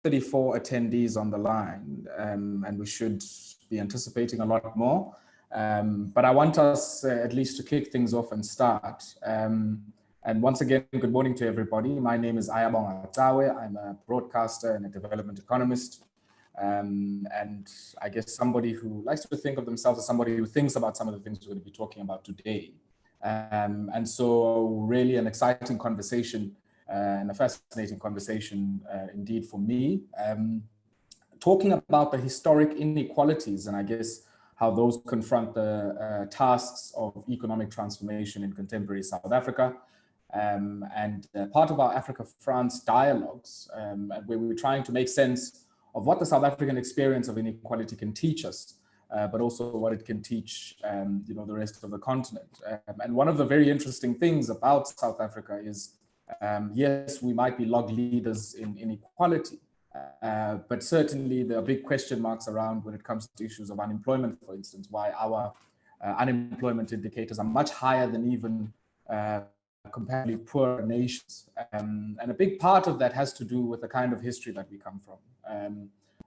34 attendees on the line, and we should be anticipating a lot more. But I want us at least to kick things off and start. And once again, good morning to everybody. My name is Ayah Bonga. I'm a broadcaster and a development economist. And I guess somebody who likes to think of themselves as somebody who thinks about some of the things we're going to be talking about today. And so really an exciting conversation and a fascinating conversation indeed for me. Talking about the historic inequalities and I guess how those confront the tasks of economic transformation in contemporary South Africa. And part of our Africa-France dialogues, where we're trying to make sense of what the South African experience of inequality can teach us, but also what it can teach the rest of the continent. And one of the very interesting things about South Africa is, yes, we might be log leaders in inequality, but certainly there are big question marks around when it comes to issues of unemployment, for instance, why our unemployment indicators are much higher than even comparatively poor nations. And a big part of that has to do with the kind of history that we come from.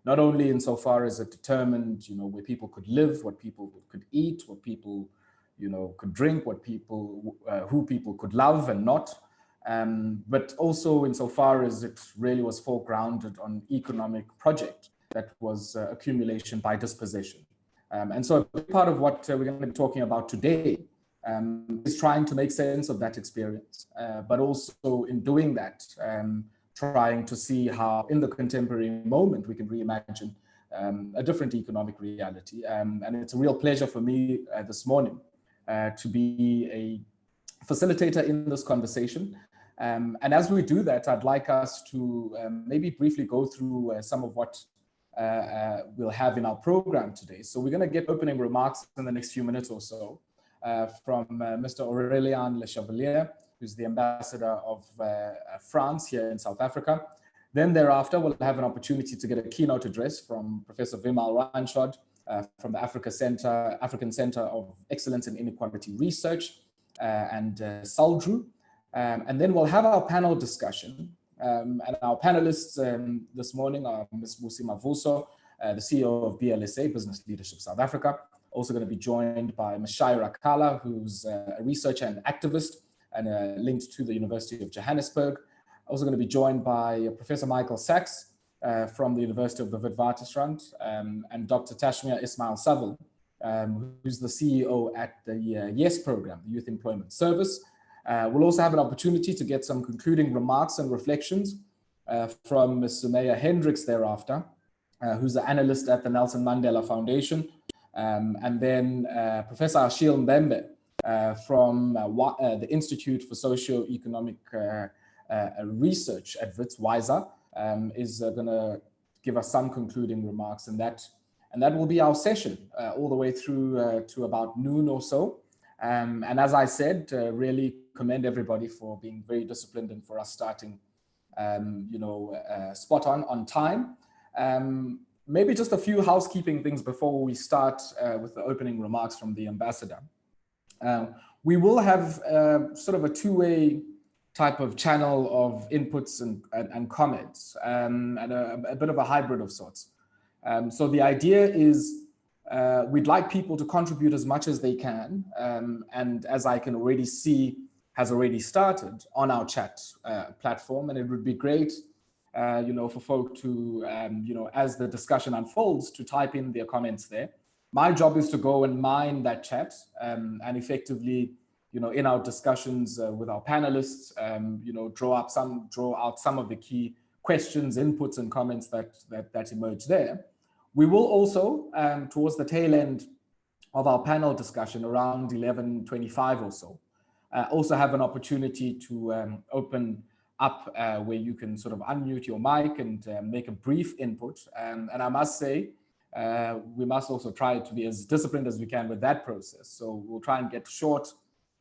Not only insofar as it determined, where people could live, what people could eat, what people, could drink, what people, who people could love and not, but also insofar as it really was foregrounded on economic project that was accumulation by dispossession. And so a big part of what we're going to be talking about today is trying to make sense of that experience, but also in doing that, trying to see how in the contemporary moment we can reimagine a different economic reality. And it's a real pleasure for me this morning to be a facilitator in this conversation. And as we do that, I'd like us to maybe briefly go through some of what we'll have in our program today. So we're going to get opening remarks in the next few minutes or so from Mr. Aurélien Le Chevalier, who's the ambassador of France here in South Africa. Then thereafter, we'll have an opportunity to get a keynote address from Professor Vimal Ranchod from the African Center of Excellence in Inequality Research and SALDRU. And then we'll have our panel discussion. And our panelists this morning are Ms. Vusi Mavuso, the CEO of BLSA, Business Leadership South Africa. Also going to be joined by Ms. Shaira Kala, who's a researcher and activist and linked to the University of Johannesburg. Also going to be joined by Professor Michael Sachs from the University of the Witwatersrand and Dr. Tashmia Ismail-Saville, who's the CEO at the YES program, the Youth Employment Service. We'll also have an opportunity to get some concluding remarks and reflections from Ms. Sumaya Hendricks thereafter, who's an analyst at the Nelson Mandela Foundation, and then Professor Achille Mbembe from the Institute for Socio-Economic Research at WITS, WISA, is going to give us some concluding remarks, and that will be our session all the way through to about noon or so. And as I said, really commend everybody for being very disciplined and for us starting, spot on time. Maybe just a few housekeeping things before we start with the opening remarks from the ambassador. We will have sort of a two-way type of channel of inputs and comments, and a bit of a hybrid of sorts. So the idea is we'd like people to contribute as much as they can, and as I can already see, has already started on our chat platform, and it would be great, for folk to, as the discussion unfolds, to type in their comments there. My job is to go and mine that chat and effectively, in our discussions with our panelists, draw out some of the key questions, inputs, and comments that emerge there. We will also, towards the tail end of our panel discussion, around 11:25 or so, also have an opportunity to open up where you can sort of unmute your mic and make a brief input. And I must say, we must also try to be as disciplined as we can with that process. So we'll try and get short,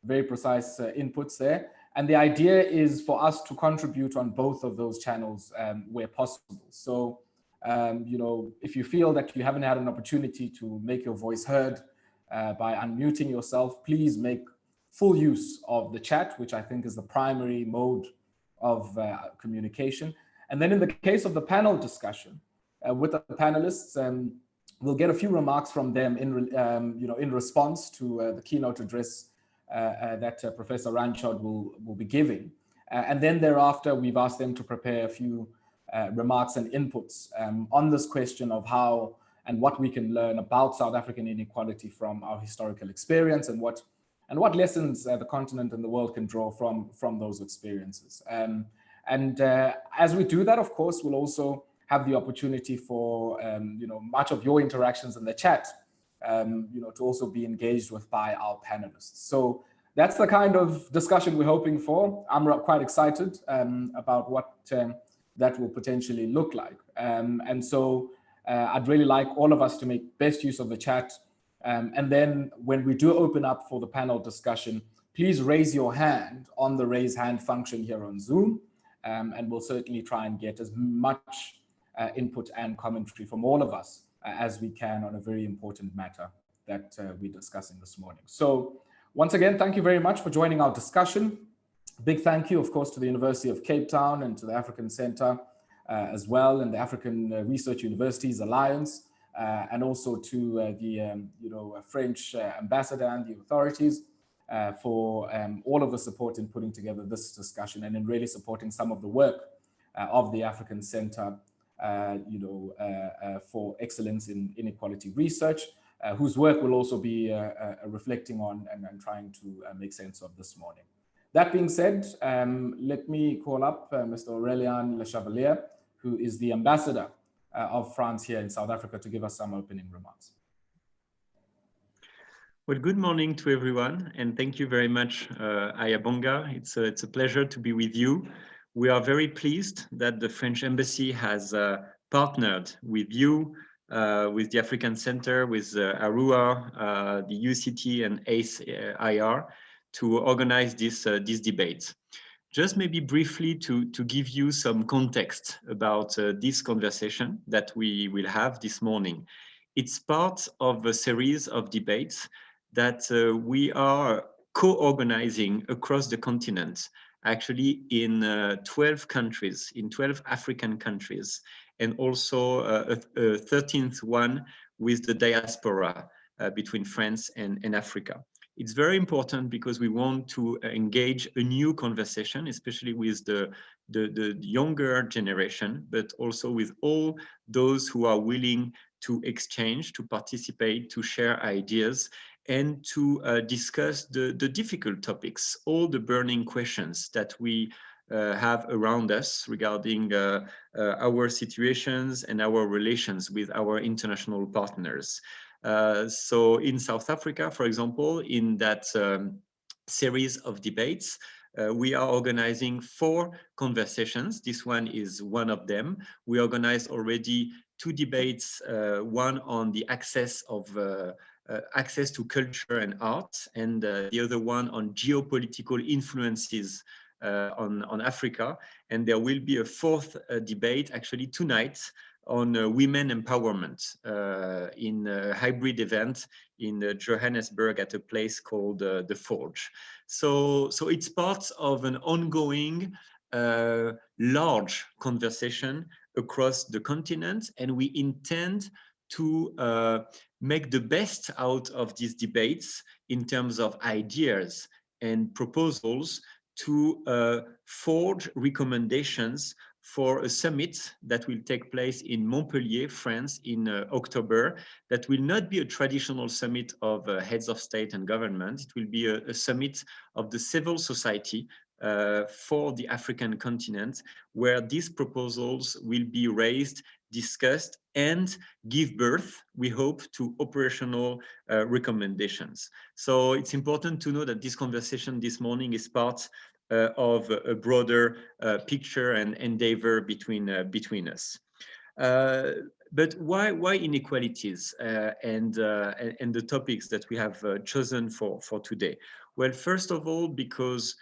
very precise inputs there. And the idea is for us to contribute on both of those channels where possible. So, if you feel that you haven't had an opportunity to make your voice heard by unmuting yourself, please make full use of the chat, which I think is the primary mode of communication. And then in the case of the panel discussion with the panelists, we'll get a few remarks from them in response to the keynote address that Professor Ranchod will be giving. And then thereafter, we've asked them to prepare a few remarks and inputs on this question of how and what we can learn about South African inequality from our historical experience, and what lessons the continent and the world can draw from those experiences. As we do that, of course, we'll also have the opportunity for much of your interactions in the chat, to also be engaged with by our panelists. So that's the kind of discussion we're hoping for. I'm quite excited about what that will potentially look like. And so I'd really like all of us to make best use of the chat. And then when we do open up for the panel discussion, please raise your hand on the raise hand function here on Zoom. And we'll certainly try and get as much input and commentary from all of us as we can on a very important matter that we're discussing this morning. So once again, thank you very much for joining our discussion. Big thank you, of course, to the University of Cape Town and to the African Center as well, and the African Research Universities Alliance, and also to the French ambassador and the authorities for all of the support in putting together this discussion and in really supporting some of the work of the African Center for excellence in inequality research, whose work will also be reflecting on and trying to make sense of this morning. That being said, let me call up Mr. Aurélien Le Chevalier, who is the ambassador of France here in South Africa, to give us some opening remarks. Well, good morning to everyone, and thank you very much, Ayah Bonga. It's a pleasure to be with you. We are very pleased that the French Embassy has partnered with you, with the African Center, with ARUA, the UCT and ACEIR to organize this debate. Just maybe briefly to give you some context about this conversation that we will have this morning. It's part of a series of debates that we are co-organizing across the continent, actually in 12 countries, in 12 African countries, and also a 13th one with the diaspora between France and Africa. It's very important because we want to engage a new conversation, especially with the younger generation, but also with all those who are willing to exchange, to participate, to share ideas, and to discuss the difficult topics, all the burning questions that we have around us regarding our situations and our relations with our international partners. So in South Africa, for example, in that series of debates, we are organizing 4 conversations. This one is one of them. We organized already 2 debates, one on the access to culture and art, and the other one on geopolitical influences on Africa. And there will be a 4th debate actually tonight on women empowerment in a hybrid event in Johannesburg at a place called The Forge. So it's part of an ongoing large conversation across the continent, and we intend to make the best out of these debates in terms of ideas and proposals to forge recommendations for a summit that will take place in Montpellier, France in October. That will not be a traditional summit of heads of state and government. It will be a summit of the civil society for the African continent, where these proposals will be raised, discussed, and give birth, we hope, to operational recommendations. So it's important to know that this conversation this morning is part of a broader picture and endeavor between us. But why inequalities and the topics that we have chosen for today? Well, first of all, because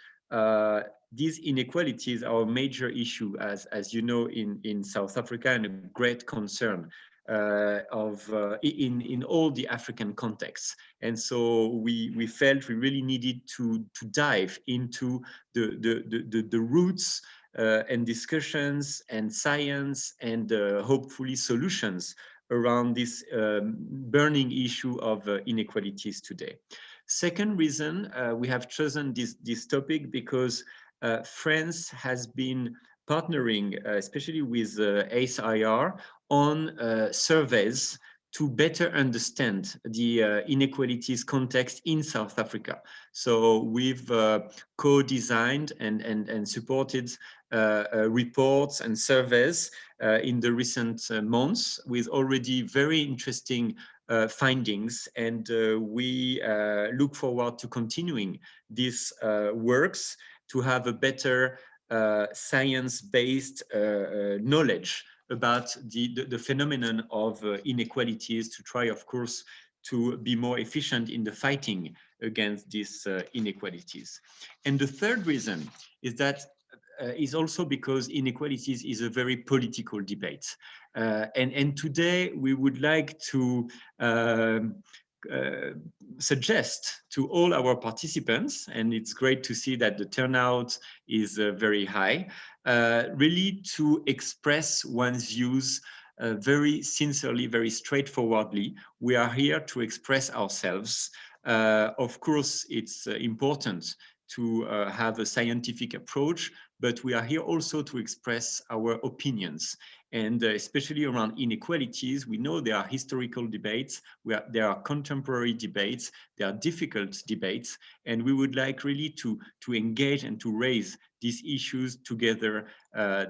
these inequalities are a major issue, as you know, in South Africa, and a great concern in all the African contexts. And so we felt we really needed to dive into the roots and discussions and science and hopefully solutions around this burning issue of inequalities today. Second reason we have chosen this topic because France has been partnering, especially with ACEIR, on surveys to better understand the inequalities context in South Africa. So we've co-designed and supported reports and surveys in the recent months with already very interesting findings, and we look forward to continuing these works to have a better science-based knowledge about the phenomenon of inequalities, to try, of course, to be more efficient in the fighting against these inequalities. And the third reason is that is also because inequalities is a very political debate. And today we would like to suggest to all our participants, and it's great to see that the turnout is very high, really to express one's views very sincerely, very straightforwardly. We are here to express ourselves. Of course, it's important to have a scientific approach, but we are here also to express our opinions. And especially around inequalities, we know there are historical debates, there are contemporary debates, there are difficult debates, and we would like really to engage and to raise these issues together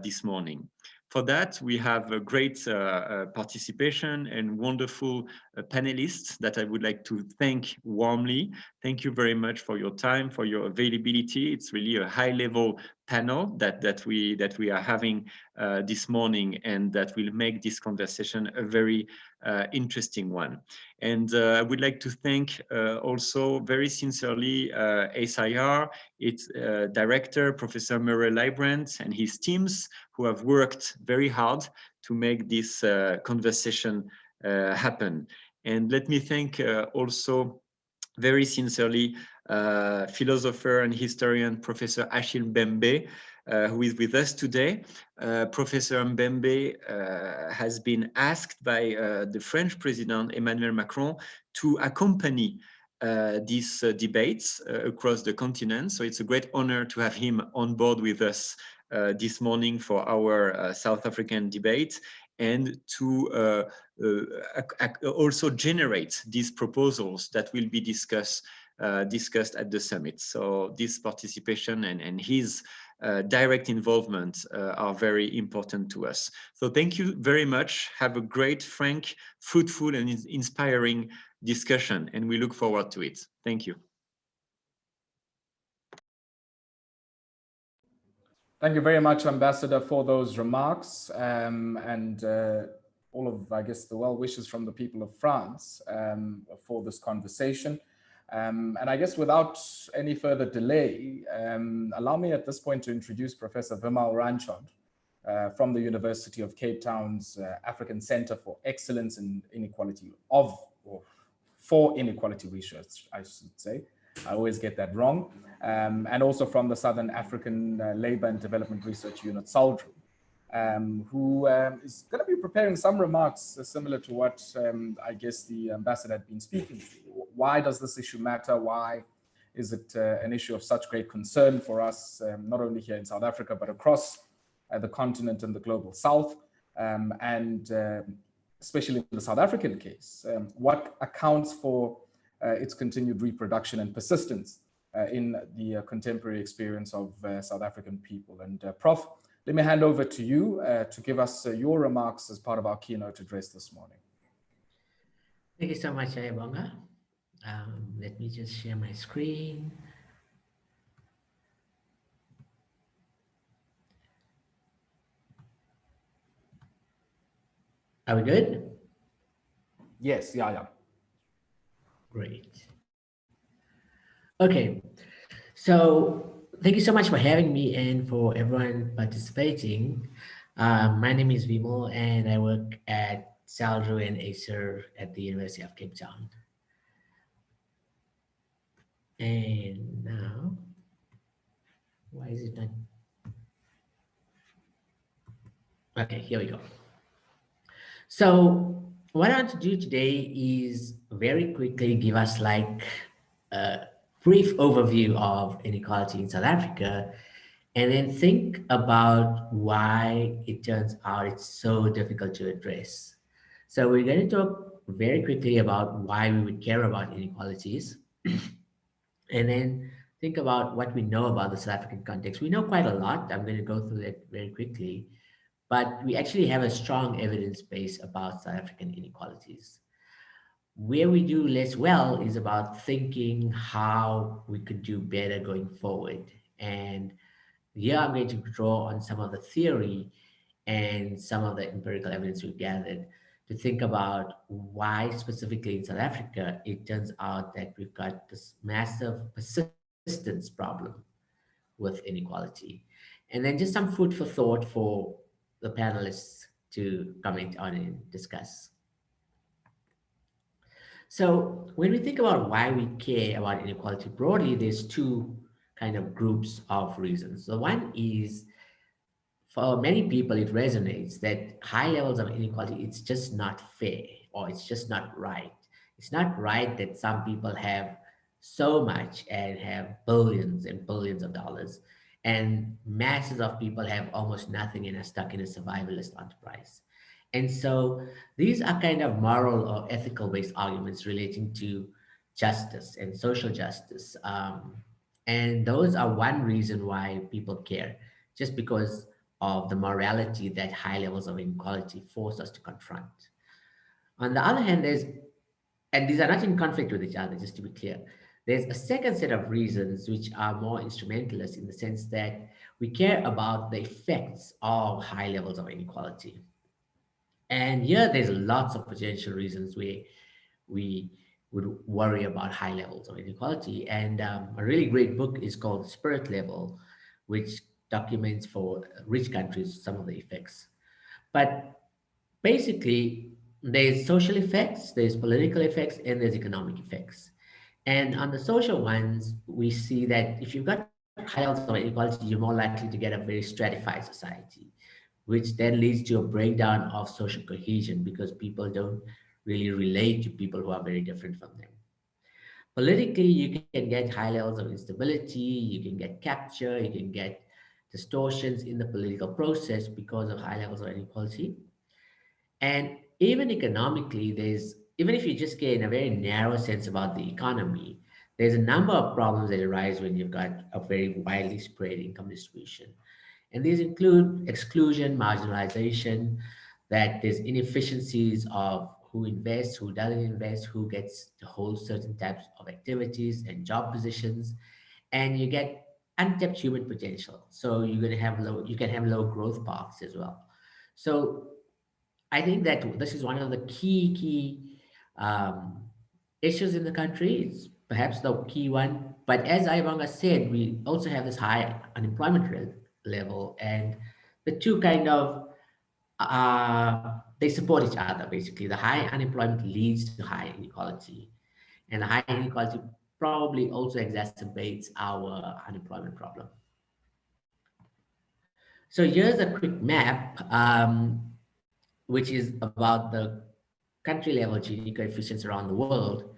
this morning. For that, we have a great participation and wonderful panelists that I would like to thank warmly. Thank you very much for your time, for your availability. It's really a high-level panel that we are having this morning, and that will make this conversation a very interesting one. And I would like to thank also very sincerely ACEIR, its director, Professor Murray Leibrand, and his teams, who have worked very hard to make this conversation happen. And let me thank also very sincerely philosopher and historian Professor Achille Mbembe, who is with us today. Professor Mbembe has been asked by the French President Emmanuel Macron to accompany these debates across the continent. So it's a great honor to have him on board with us this morning for our South African debate, and to also generate these proposals that will be discussed at the summit. So this participation and his direct involvement are very important to us. So thank you very much. Have a great, frank, fruitful, and inspiring discussion, and we look forward to it. Thank you. Thank you very much, Ambassador, for those remarks, and all of, I guess, the well wishes from the people of France for this conversation. And I guess without any further delay, allow me at this point to introduce Professor Vimal Ranchod from the University of Cape Town's African Center for Excellence in Inequality for Inequality Research, I should say. I always get that wrong. And also from the Southern African Labor and Development Research Unit, SALDRU, who is going to be preparing some remarks similar to what I guess the ambassador had been speaking to. Why does this issue matter? Why is it an issue of such great concern for us, not only here in South Africa, but across the continent and the global South? And especially in the South African case, what accounts for its continued reproduction and persistence in the contemporary experience of South African people? And Prof, let me hand over to you to give us your remarks as part of our keynote address this morning. Thank you so much, Ayah Bonga. Let me just share my screen. Are we good? Yes, yeah. Great. Okay, so thank you so much for having me and for everyone participating. My name is Vimal, and I work at SALDRU and ACEIR at the University of Cape Town. And now, why is it not? Okay, here we go. So what I want to do today is very quickly give us like a brief overview of inequality in South Africa, and then think about why it turns out it's so difficult to address. So we're going to talk very quickly about why we would care about inequalities, and then think about what we know about the South African context. We know quite a lot. I'm going to go through that very quickly, but we actually have a strong evidence base about South African inequalities. Where we do less well is about thinking how we could do better going forward. And here I'm going to draw on some of the theory and some of the empirical evidence we've gathered to think about why specifically in South Africa, it turns out that we've got this massive persistence problem with inequality. And then just some food for thought for the panelists to comment on and discuss. So when we think about why we care about inequality broadly, there's two kind of groups of reasons. So one is for many people, it resonates that high levels of inequality, it's just not fair or it's just not right. It's not right that some people have so much and have billions and billions of dollars, and masses of people have almost nothing and are stuck in a survivalist enterprise. And so these are kind of moral or ethical based arguments relating to justice and social justice. And those are one reason why people care, just because of the morality that high levels of inequality force us to confront. On the other hand, and these are not in conflict with each other, just to be clear, there's a second set of reasons which are more instrumentalist in the sense that we care about the effects of high levels of inequality. And here there's lots of potential reasons where we would worry about high levels of inequality. And a really great book is called Spirit Level, which documents for rich countries some of the effects. But basically, there's social effects, there's political effects, and there's economic effects. And on the social ones, we see that if you've got high levels of inequality, you're more likely to get a very stratified society, which then leads to a breakdown of social cohesion because people don't really relate to people who are very different from them. Politically, you can get high levels of instability, you can get capture, you can get distortions in the political process because of high levels of inequality. And even economically, even if you just get in a very narrow sense about the economy, there's a number of problems that arise when you've got a very widely spread income distribution. And these include exclusion, marginalization, that there's inefficiencies of who invests, who doesn't invest, who gets to hold certain types of activities and job positions, and you get untapped human potential. So you can have low growth paths as well. So I think that this is one of the key um, issues in the country. It's perhaps the key one. But as Ayah Bonga said, we also have this high unemployment level, and the two kind of they support each other basically. The high unemployment leads to high inequality, and the high inequality probably also exacerbates our unemployment problem. So here's a quick map, which is about the country level Gini coefficients around the world.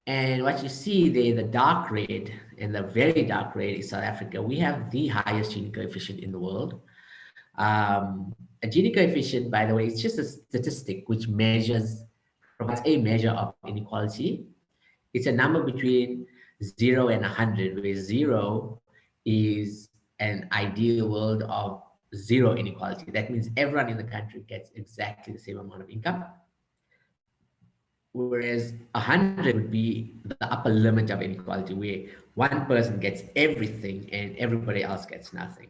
And what you see there, the dark red and the very dark red is South Africa. We have the highest Gini coefficient in the world. A Gini coefficient, by the way, is just a statistic which provides a measure of inequality. It's a number between 0 and 100, where 0 is an ideal world of zero inequality. That means everyone in the country gets exactly the same amount of income, whereas 100 would be the upper limit of inequality, where one person gets everything and everybody else gets nothing.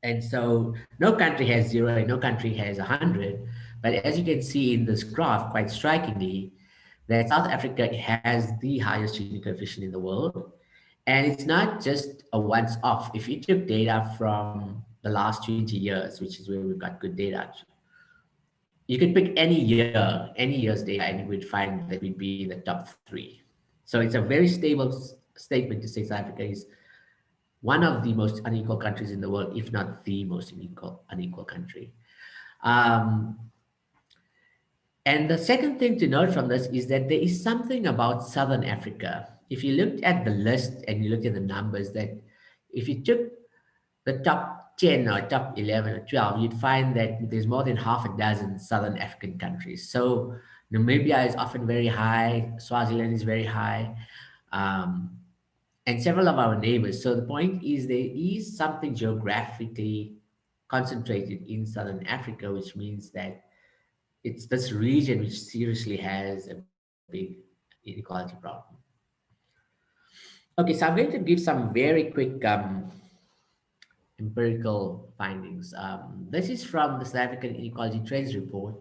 And so no country has 0 and no country has 100. But as you can see in this graph, quite strikingly, that South Africa has the highest Gini coefficient in the world. And it's not just a once-off. If you took data from the last 20 years, which is where we've got good data, you could pick any year's data, and you would find that we'd be in the top 3. So it's a very stable statement to say South Africa is one of the most unequal countries in the world, if not the most unequal country. Um, and the second thing to note from this is that there is something about Southern Africa. If you looked at the list and you looked at the numbers, that if you took the top 10 or top 11 or 12, you'd find that there's more than half a dozen Southern African countries. So Namibia is often very high, Swaziland is very high, um, and several of our neighbors. So the point is there is something geographically concentrated in Southern Africa, which means that it's this region which seriously has a big inequality problem. Okay, so I'm going to give some very quick empirical findings. This is from the South African Inequality Trends Report,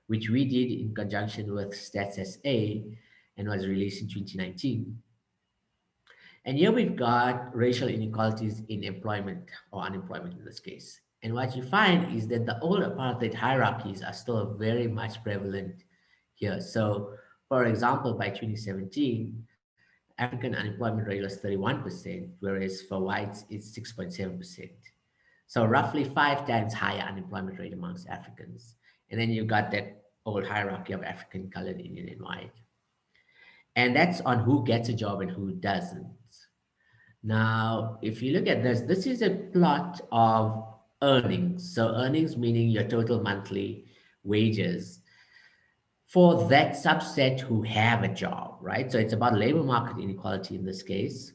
which we did in conjunction with Stats SA and was released in 2019. And here we've got racial inequalities in employment or unemployment in this case. And what you find is that the old apartheid hierarchies are still very much prevalent here. So, for example, by 2017, African unemployment rate was 31%, whereas for whites, it's 6.7%. So roughly 5 times higher unemployment rate amongst Africans. And then you've got that old hierarchy of African, colored, Indian, and white. And that's on who gets a job and who doesn't. Now, if you look at this, this is a plot of earnings. So earnings meaning your total monthly wages for that subset who have a job, right? So it's about labor market inequality in this case.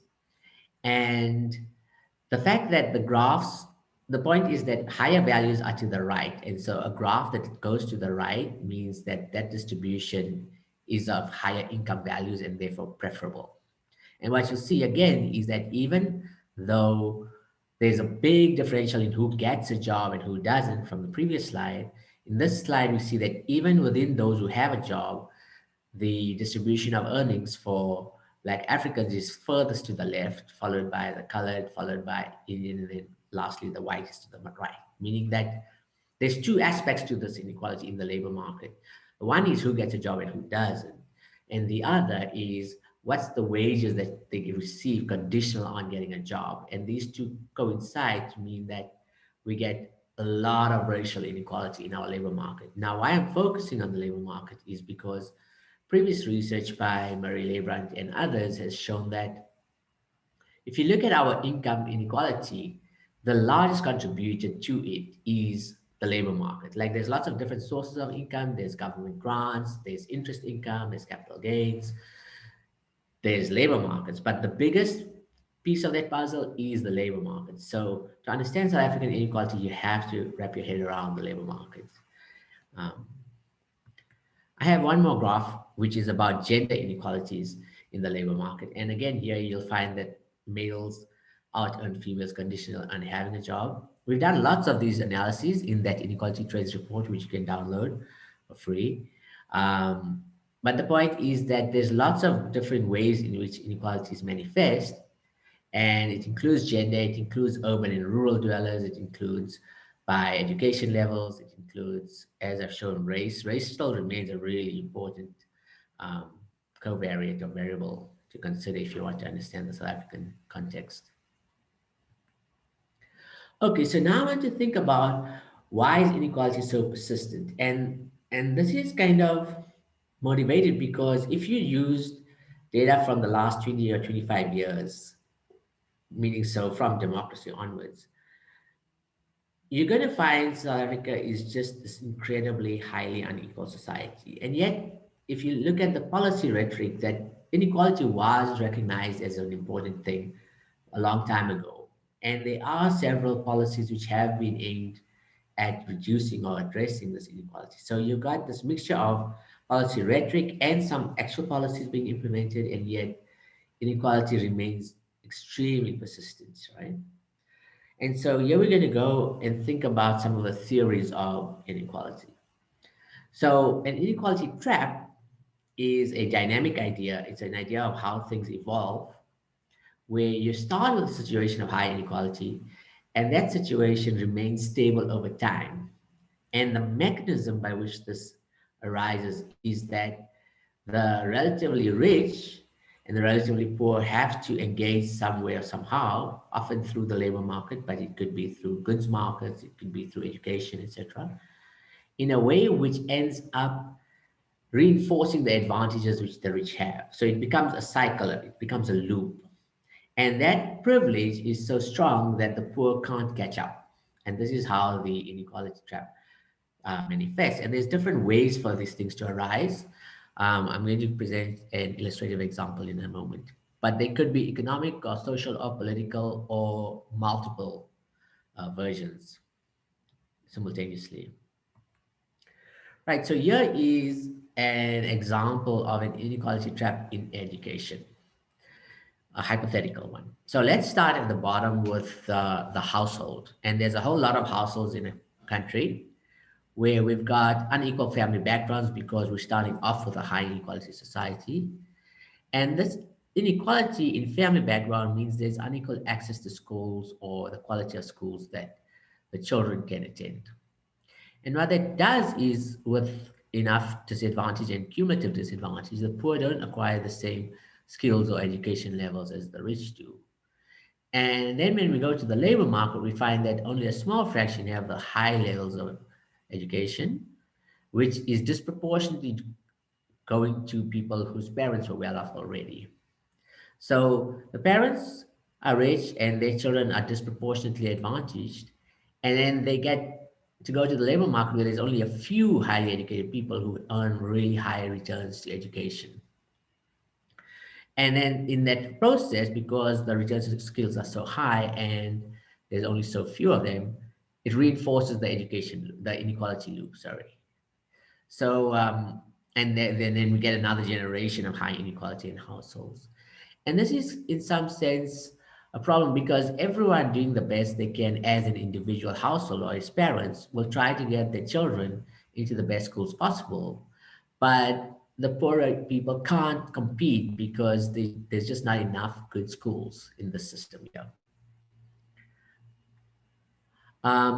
And the fact that the graphs, the point is that higher values are to the right. And so a graph that goes to the right means that that distribution is of higher income values and therefore preferable. And what you see again is that even though there's a big differential in who gets a job and who doesn't from the previous slide, in this slide, we see that even within those who have a job, the distribution of earnings for Black Africans is furthest to the left, followed by the colored, followed by Indian, and then lastly, the white is to the right, meaning that there's two aspects to this inequality in the labor market. One is who gets a job and who doesn't. And the other is what's the wages that they receive conditional on getting a job. And these two coincide to mean that we get a lot of racial inequality in our labor market. Now, why I'm focusing on the labor market is because previous research by Murray Leibrand and others has shown that if you look at our income inequality, the largest contributor to it is the labor market. Like there's lots of different sources of income. There's government grants, there's interest income, there's capital gains, there's labor markets. But the biggest piece of that puzzle is the labor market. So to understand South African inequality, you have to wrap your head around the labor market. Um, I have one more graph, which is about gender inequalities in the labor market. And again, here you'll find that males out-earn females conditional on having a job. We've done lots of these analyses in that inequality trends report, which you can download for free. But the point is that there's lots of different ways in which inequalities manifest, and it includes gender, it includes urban and rural dwellers, it includes by education levels, it includes, as I've shown, race. Race still remains a really important um, covariate or variable to consider if you want to understand the South African context. Okay, so now I want to think about why is inequality so persistent? And this is kind of motivated because if you used data from the last 20 or 25 years, meaning so from democracy onwards, you're going to find South Africa is just this incredibly highly unequal society. And yet, if you look at the policy rhetoric, that inequality was recognized as an important thing a long time ago. And there are several policies which have been aimed at reducing or addressing this inequality. So you've got this mixture of policy rhetoric and some actual policies being implemented, and yet inequality remains extremely persistent, right? And so here we're going to go and think about some of the theories of inequality. So an inequality trap is a dynamic idea. It's an idea of how things evolve, where you start with a situation of high inequality, and that situation remains stable over time. And the mechanism by which this arises is that the relatively rich and the relatively poor have to engage somewhere somehow, often through the labor market, but it could be through goods markets, it could be through education, etc. in a way which ends up reinforcing the advantages which the rich have. So it becomes a cycle, it becomes a loop. And that privilege is so strong that the poor can't catch up. And this is how the inequality trap manifests. And there's different ways for these things to arise. I'm going to present an illustrative example in a moment. But they could be economic or social or political or multiple versions simultaneously. Right, so here is an example of an inequality trap in education, a hypothetical one. So let's start at the bottom with the household. And there's a whole lot of households in a country where we've got unequal family backgrounds because we're starting off with a high inequality society. And this inequality in family background means there's unequal access to schools or the quality of schools that the children can attend. And what that does is, with enough disadvantage and cumulative disadvantage, the poor don't acquire the same skills or education levels as the rich do. And then when we go to the labor market, we find that only a small fraction have the high levels of education, which is disproportionately going to people whose parents were well off already. So the parents are rich and their children are disproportionately advantaged. And then they get to go to the labor market where there's only a few highly educated people who earn really high returns to education. And then in that process, because the returns to skills are so high and there's only so few of them, it reinforces the education, the inequality loop, sorry. So, and then we get another generation of high inequality in households. And this is, in some sense, a problem because everyone doing the best they can as an individual household or as parents will try to get their children into the best schools possible. But the poorer people can't compete because there's just not enough good schools in the system here.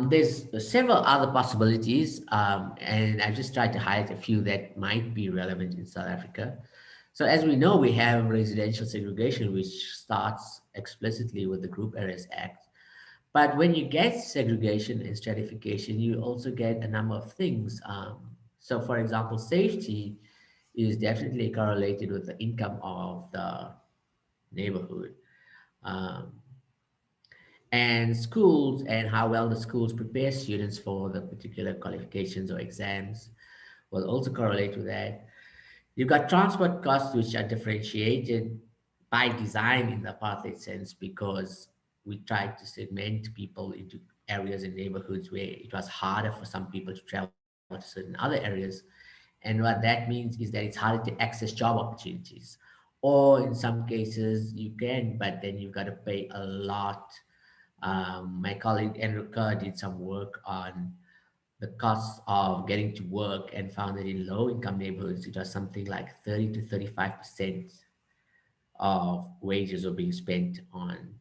There's several other possibilities, and I've just tried to highlight a few that might be relevant in South Africa. So as we know, we have residential segregation, which starts explicitly with the Group Areas Act. But when you get segregation and stratification, you also get a number of things. So for example, safety is definitely correlated with the income of the neighborhood. Um, and schools and how well the schools prepare students for the particular qualifications or exams will also correlate with that. You've got transport costs, which are differentiated by design in the apartheid sense because we tried to segment people into areas and neighborhoods where it was harder for some people to travel to certain other areas. And what that means is that it's harder to access job opportunities. Or in some cases you can, but then you've got to pay a lot. My colleague Andrew Kerr did some work on the costs of getting to work and found that in low income neighborhoods, it was something like 30 to 35% of wages are being spent on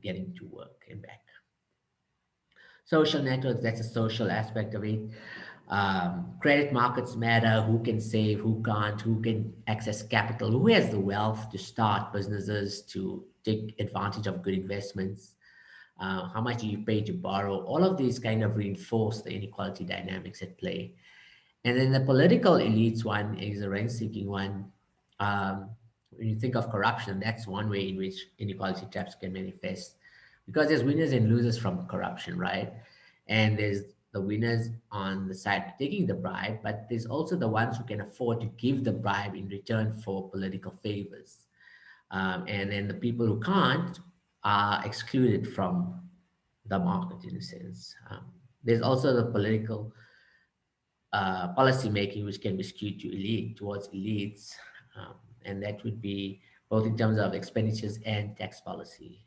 getting to work and back. Social networks, that's a social aspect of it. Credit markets matter, who can save, who can't, who can access capital, who has the wealth to start businesses, to take advantage of good investments. How much do you pay to borrow? All of these kind of reinforce the inequality dynamics at play. And then the political elites one is a rent-seeking one. When you think of corruption, that's one way in which inequality traps can manifest, because there's winners and losers from corruption, right? And there's the winners on the side taking the bribe, but there's also the ones who can afford to give the bribe in return for political favors. And then the people who can't are excluded from the market in a sense. There's also the political policy making, which can be skewed to towards elites, and that would be both in terms of expenditures and tax policy.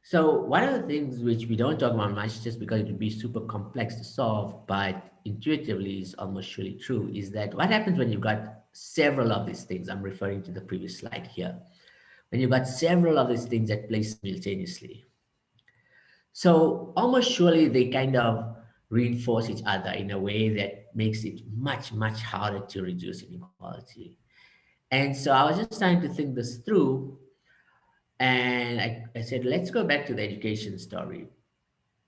So one of the things which we don't talk about much, just because it would be super complex to solve, but intuitively is almost surely true, is that what happens when you've got several of these things? I'm referring to the previous slide here. When you've got several of these things at play simultaneously. So almost surely they kind of reinforce each other in a way that makes it much, much harder to reduce inequality. And so I was just trying to think this through, and I said, let's go back to the education story,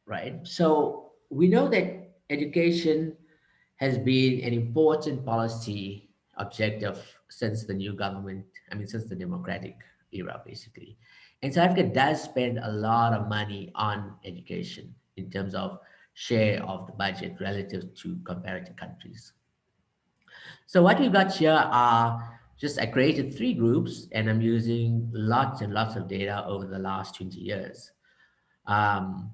right? So we know that education has been an important policy objective since the new government, since the democratic era, basically. And South Africa does spend a lot of money on education in terms of share of the budget relative to comparative countries. So what we've got here are just, I created three groups and I'm using lots and lots of data over the last 20 years. Um,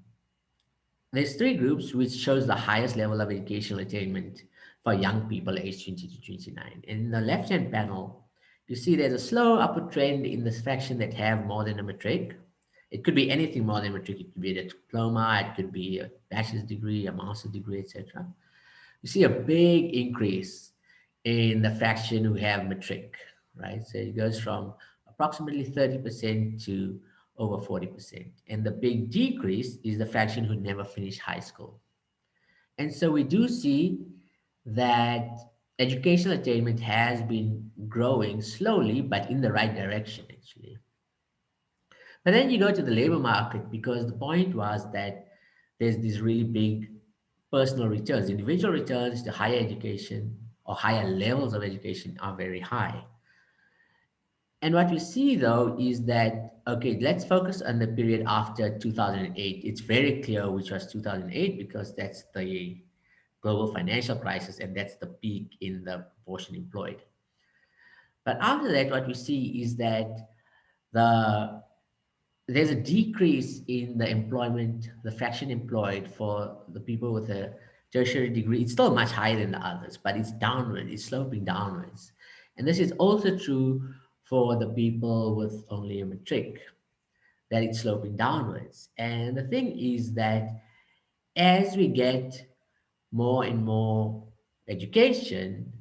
there's three groups which shows the highest level of educational attainment for young people aged 20 to 29. In the left-hand panel, you see there's a slow upward trend in the fraction that have more than a matric. It could be anything more than matric. It could be a diploma, it could be a bachelor's degree, a master's degree, etc. You see a big increase in the fraction who have matric, right? So it goes from approximately 30% to over 40%. And the big decrease is the fraction who never finished high school. And so we do see that educational attainment has been growing slowly, but in the right direction, actually. But then you go to the labor market, because the point was that there's these really big personal returns. Individual returns to higher education or higher levels of education are very high. And what we see though is that, okay, let's focus on the period after 2008. It's very clear which was 2008 because that's the global financial crisis and that's the peak in the proportion employed. But after that, what we see is that the there's a decrease in the employment, the fraction employed for the people with a tertiary degree. It's still much higher than the others, but it's downward, it's sloping downwards. And this is also true for the people with only a matric, that it's sloping downwards. And the thing is that as we get more and more education,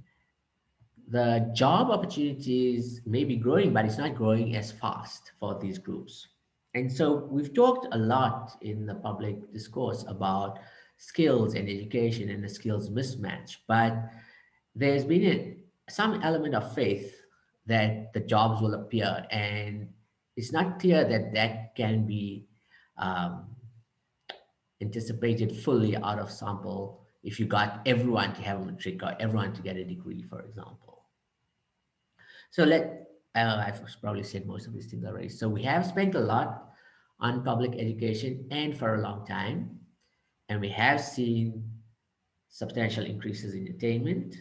the job opportunities may be growing, but it's not growing as fast for these groups. And so we've talked a lot in the public discourse about skills and education and the skills mismatch, but there's been some element of faith that the jobs will appear, and it's not clear that that can be um, anticipated fully out of sample if you got everyone to have a matric or everyone to get a degree, for example. So I've probably said most of these things already. So we have spent a lot on public education and for a long time, and we have seen substantial increases in attainment,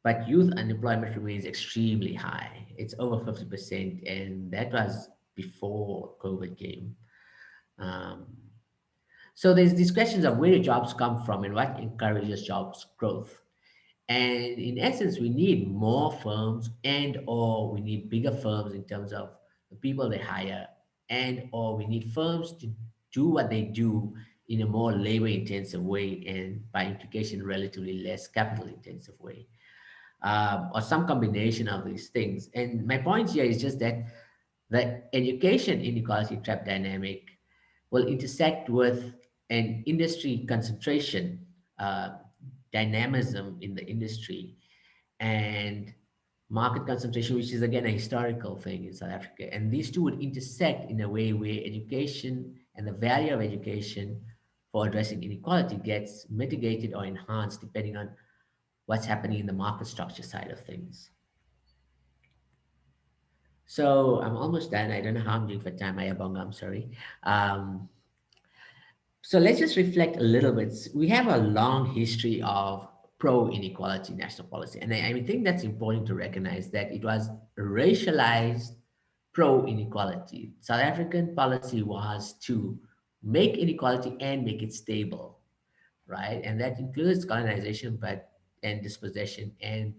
but youth unemployment remains extremely high. It's over 50%, and that was before COVID came. Um, so there's these questions of where do jobs come from and what encourages jobs growth. And in essence, we need more firms and or we need bigger firms in terms of the people they hire, and or we need firms to do what they do in a more labor intensive way and by implication relatively less capital intensive way, or some combination of these things. And my point here is just that the education inequality trap dynamic will intersect with an industry concentration dynamism in the industry and market concentration, which is again a historical thing in South Africa. And these two would intersect in a way where education and the value of education for addressing inequality gets mitigated or enhanced depending on what's happening in the market structure side of things. So I'm almost done. I don't know how I'm doing for time. Ayah Bonga, I'm sorry. Um, So let's just reflect a little bit. We have a long history of pro-inequality national policy. And I think that's important to recognize that it was racialized pro-inequality. South African policy was to make inequality and make it stable, right? And that includes colonization and dispossession and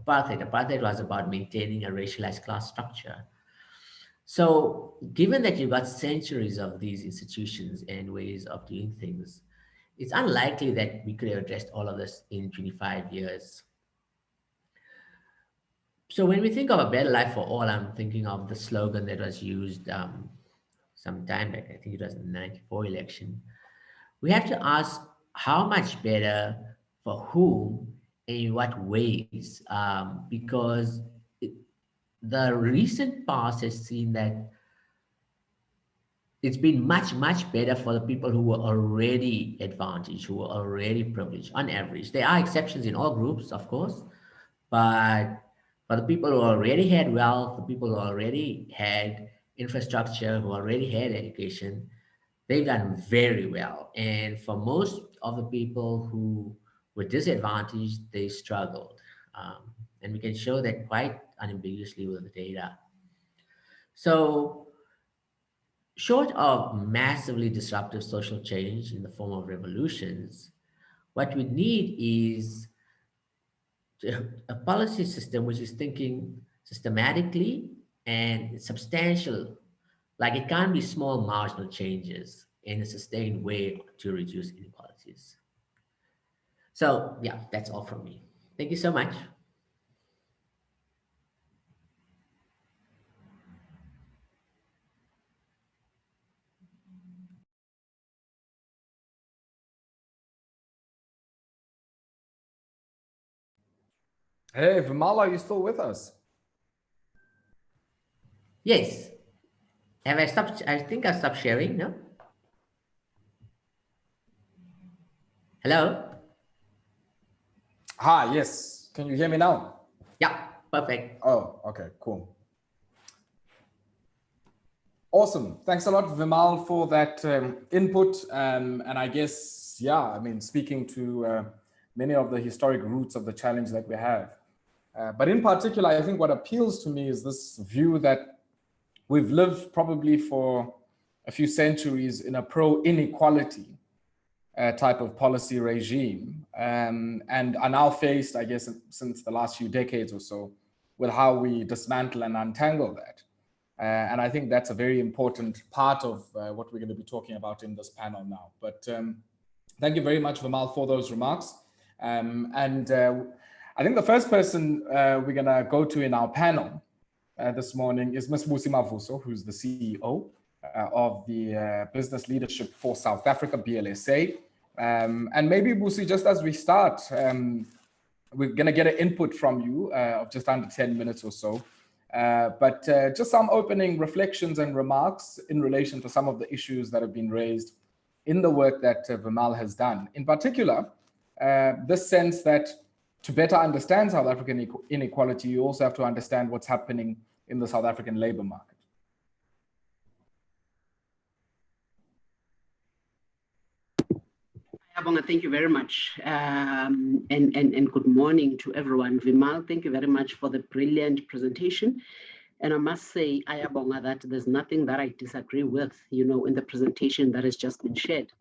apartheid. Apartheid was about maintaining a racialized class structure. So, given that you've got centuries of these institutions and ways of doing things, it's unlikely that we could have addressed all of this in 25 years. So, when we think of a better life for all, I'm thinking of the slogan that was used some time back. I think it was the 94 election. We have to ask how much better for whom and in what ways, because the recent past has seen that it's been much, much better for the people who were already advantaged, who were already privileged on average. There are exceptions in all groups, of course, but for the people who already had wealth, the people who already had infrastructure, who already had education, they've done very well. And for most of the people who were disadvantaged, they struggled. And we can show that quite unambiguously with the data. So short of massively disruptive social change in the form of revolutions, what we need is a policy system which is thinking systematically and substantial. Like it can't be small marginal changes in a sustained way to reduce inequalities. So yeah, that's all from me. Thank you so much. Hey, Vimal, are you still with us? Yes. Have I stopped? I think I stopped sharing, no? Hello? Hi, yes. Can you hear me now? Yeah, perfect. Oh, okay, cool. Awesome. Thanks a lot, Vimal, for that input. And I guess, yeah, I mean, speaking to many of the historic roots of the challenge that we have. But in particular, I think what appeals to me is this view that we've lived probably for a few centuries in a pro-inequality type of policy regime, and are now faced, I guess, since the last few decades or so, with how we dismantle and untangle that. And I think that's a very important part of what we're going to be talking about in this panel now. But thank you very much, Vimal, for those remarks. I think the first person we're going to go to in our panel this morning is Ms. Busi Mavuso, who's the CEO of the Business Leadership for South Africa, BLSA. And maybe, Busi, just as we start, we're going to get an input from you of just under 10 minutes or so. But just some opening reflections and remarks in relation to some of the issues that have been raised in the work that Vimal has done. In particular, this sense that to better understand South African inequality, you also have to understand what's happening in the South African labor market. Ayah Bonga, thank you very much. And good morning to everyone. Vimal, thank you very much for the brilliant presentation. And I must say, Ayah Bonga, that there's nothing that I disagree with, you know, in the presentation that has just been shared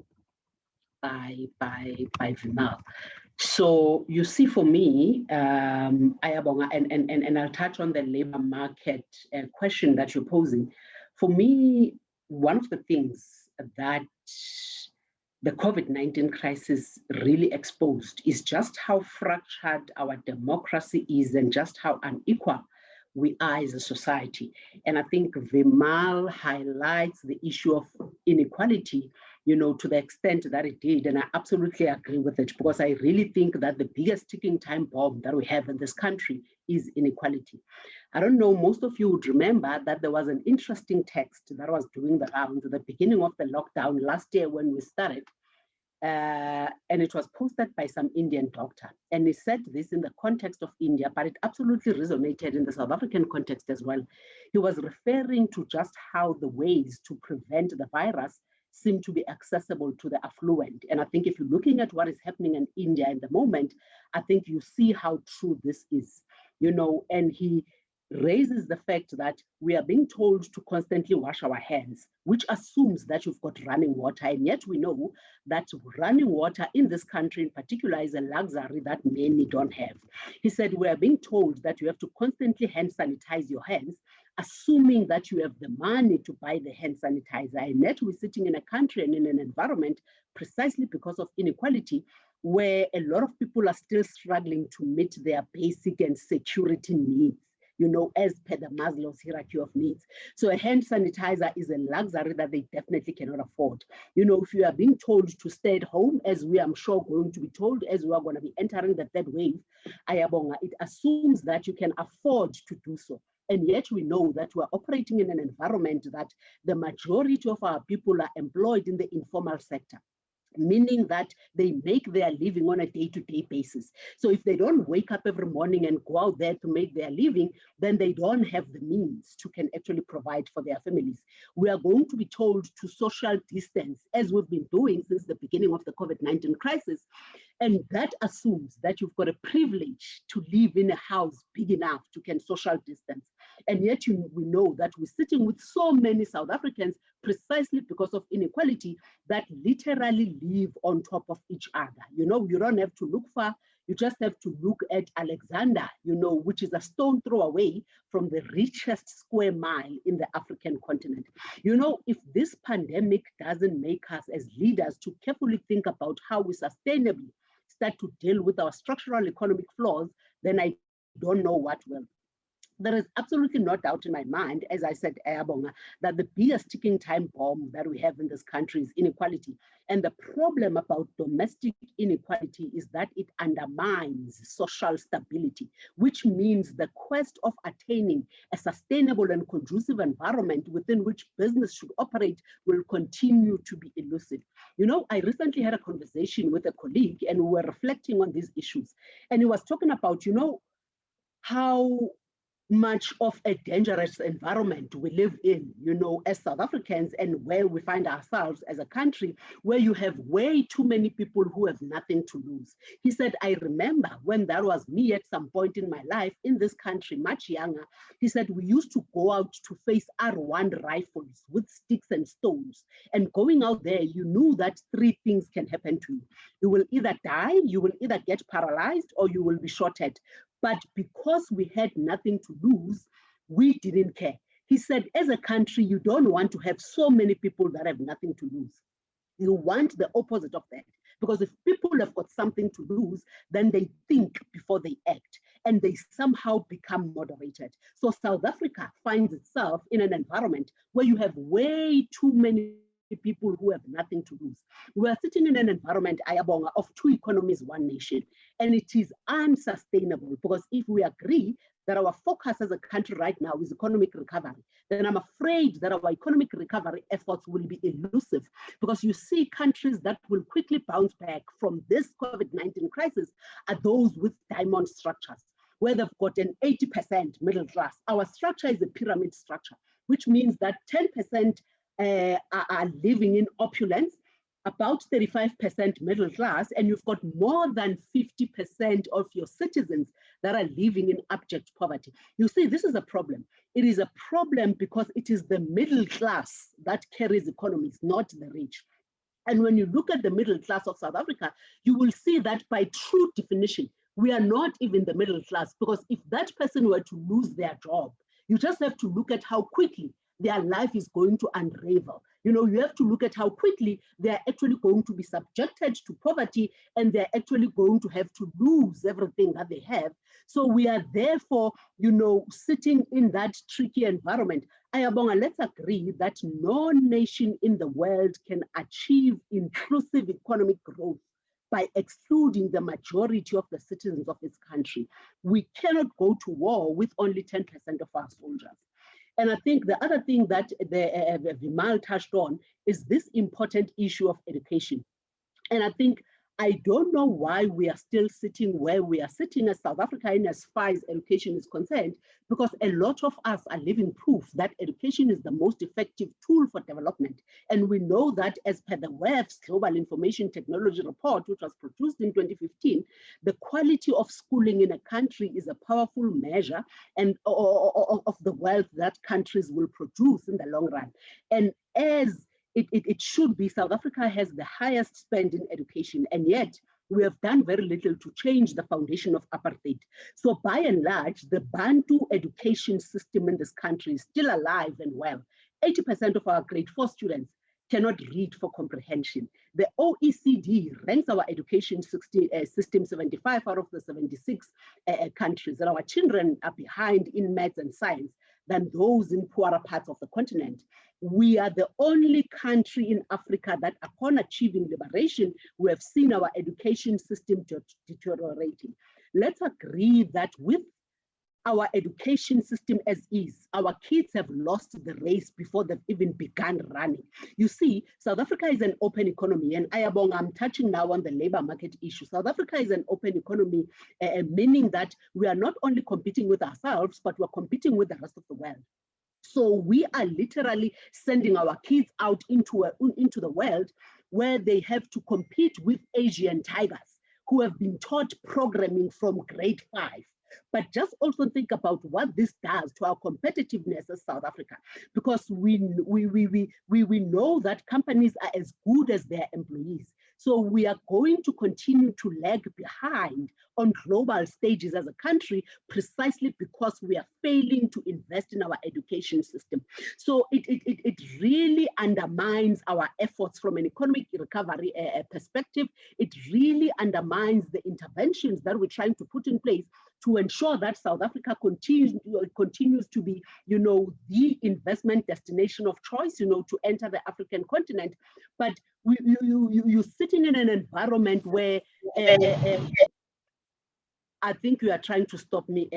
by Vimal. So you see, for me, Ayah Bonga, and I'll touch on the labor market question that you're posing. For me, one of the things that the COVID-19 crisis really exposed is just how fractured our democracy is and just how unequal we are as a society. And I think Vimal highlights the issue of inequality, you know, to the extent that it did. And I absolutely agree with it, because I really think that the biggest ticking time bomb that we have in this country is inequality. I don't know, most of you would remember that there was an interesting text that was doing the rounds at the beginning of the lockdown last year when we started. And it was posted by some Indian doctor. And he said this in the context of India, but it absolutely resonated in the South African context as well. He was referring to just how the ways to prevent the virus seem to be accessible to the affluent. And I think if you're looking at what is happening in India at the moment, I think you see how true this is, you know. And he raises the fact that we are being told to constantly wash our hands, which assumes that you've got running water. And yet we know that running water in this country in particular is a luxury that many don't have. He said, we are being told that you have to constantly hand sanitize your hands, assuming that you have the money to buy the hand sanitizer. And yet we're sitting in a country and in an environment, precisely because of inequality, where a lot of people are still struggling to meet their basic and security needs, you know, as per the Maslow's hierarchy of needs. So a hand sanitizer is a luxury that they definitely cannot afford. You know, if you are being told to stay at home, as we are sure going to be told, as we are going to be entering the third wave, Ayah Bonga, it assumes that you can afford to do so. And yet we know that we're operating in an environment that the majority of our people are employed in the informal sector, meaning that they make their living on a day-to-day basis. So if they don't wake up every morning and go out there to make their living, then they don't have the means to can actually provide for their families. We are going to be told to social distance, as we've been doing since the beginning of the COVID-19 crisis. And that assumes that you've got a privilege to live in a house big enough to can social distance. And yet we know that we're sitting with so many South Africans precisely because of inequality that literally live on top of each other. You know, you don't have to look far. You just have to look at Alexander, you know, which is a stone throw away from the richest square mile in the African continent. You know, if this pandemic doesn't make us as leaders to carefully think about how we sustainably start to deal with our structural economic flaws, then I don't know what will. There is absolutely no doubt in my mind, as I said, Ayah Bonga, that the biggest ticking time bomb that we have in this country is inequality. And the problem about domestic inequality is that it undermines social stability, which means the quest of attaining a sustainable and conducive environment within which business should operate will continue to be elusive. You know, I recently had a conversation with a colleague and we were reflecting on these issues. And he was talking about, you know, how much of a dangerous environment we live in, you know, as South Africans, and where we find ourselves as a country where you have way too many people who have nothing to lose. He said, I remember when that was me at some point in my life in this country, much younger. He said, we used to go out to face R1 rifles with sticks and stones. And going out there, you knew that three things can happen to you. You will either die, you will either get paralyzed, or you will be shot at. But because we had nothing to lose, we didn't care. He said, as a country, you don't want to have so many people that have nothing to lose. You want the opposite of that. Because if people have got something to lose, then they think before they act, and they somehow become moderated. So South Africa finds itself in an environment where you have way too many people who have nothing to lose. We are sitting in an environment, Ayah Bonga, of two economies, one nation, and it is unsustainable, because if we agree that our focus as a country right now is economic recovery, then I'm afraid that our economic recovery efforts will be elusive, because you see countries that will quickly bounce back from this COVID-19 crisis are those with diamond structures, where they've got an 80% middle class. Our structure is a pyramid structure, which means that 10% are living in opulence, about 35% middle class, and you've got more than 50% of your citizens that are living in abject poverty. You see, this is a problem. It is a problem because it is the middle class that carries economies, not the rich. And when you look at the middle class of South Africa, you will see that by true definition, we are not even the middle class, because if that person were to lose their job, you just have to look at how quickly their life is going to unravel. You know, you have to look at how quickly they're actually going to be subjected to poverty, and they're actually going to have to lose everything that they have. So we are therefore, you know, sitting in that tricky environment. Ayah Bonga, let's agree that no nation in the world can achieve inclusive economic growth by excluding the majority of the citizens of its country. We cannot go to war with only 10% of our soldiers. And I think the other thing that Vimal touched on is this important issue of education. And I think, I don't know why we are still sitting where we are sitting as South Africa in as far as education is concerned, because a lot of us are living proof that education is the most effective tool for development. And we know that, as per the WEF's Global Information Technology Report, which was produced in 2015, the quality of schooling in a country is a powerful measure and of the wealth that countries will produce in the long run. And as it should be, South Africa has the highest spend in education, and yet we have done very little to change the foundation of apartheid. So by and large, the Bantu education system in this country is still alive and well. 80% of our grade 4 students cannot read for comprehension. The OECD ranks our education system 75 out of the 76 countries, and our children are behind in maths and science than those in poorer parts of the continent. We are the only country in Africa that, upon achieving liberation, we have seen our education system deteriorating. Let's agree that with our education system as is. Our kids have lost the race before they've even begun running. You see, South Africa is an open economy, and Ayah Bonga, I'm touching now on the labor market issue. South Africa is an open economy, meaning that we are not only competing with ourselves, but we're competing with the rest of the world. So we are literally sending our kids out into the world where they have to compete with Asian tigers who have been taught programming from grade 5. But just also think about what this does to our competitiveness as South Africa, because we know that companies are as good as their employees. So we are going to continue to lag behind on global stages as a country, precisely because we are failing to invest in our education system. So it really undermines our efforts from an economic recovery perspective. It really undermines the interventions that we're trying to put in place to ensure that South Africa continues to be, the investment destination of choice, to enter the African continent. But you're sitting in an environment where I think you are trying to stop me,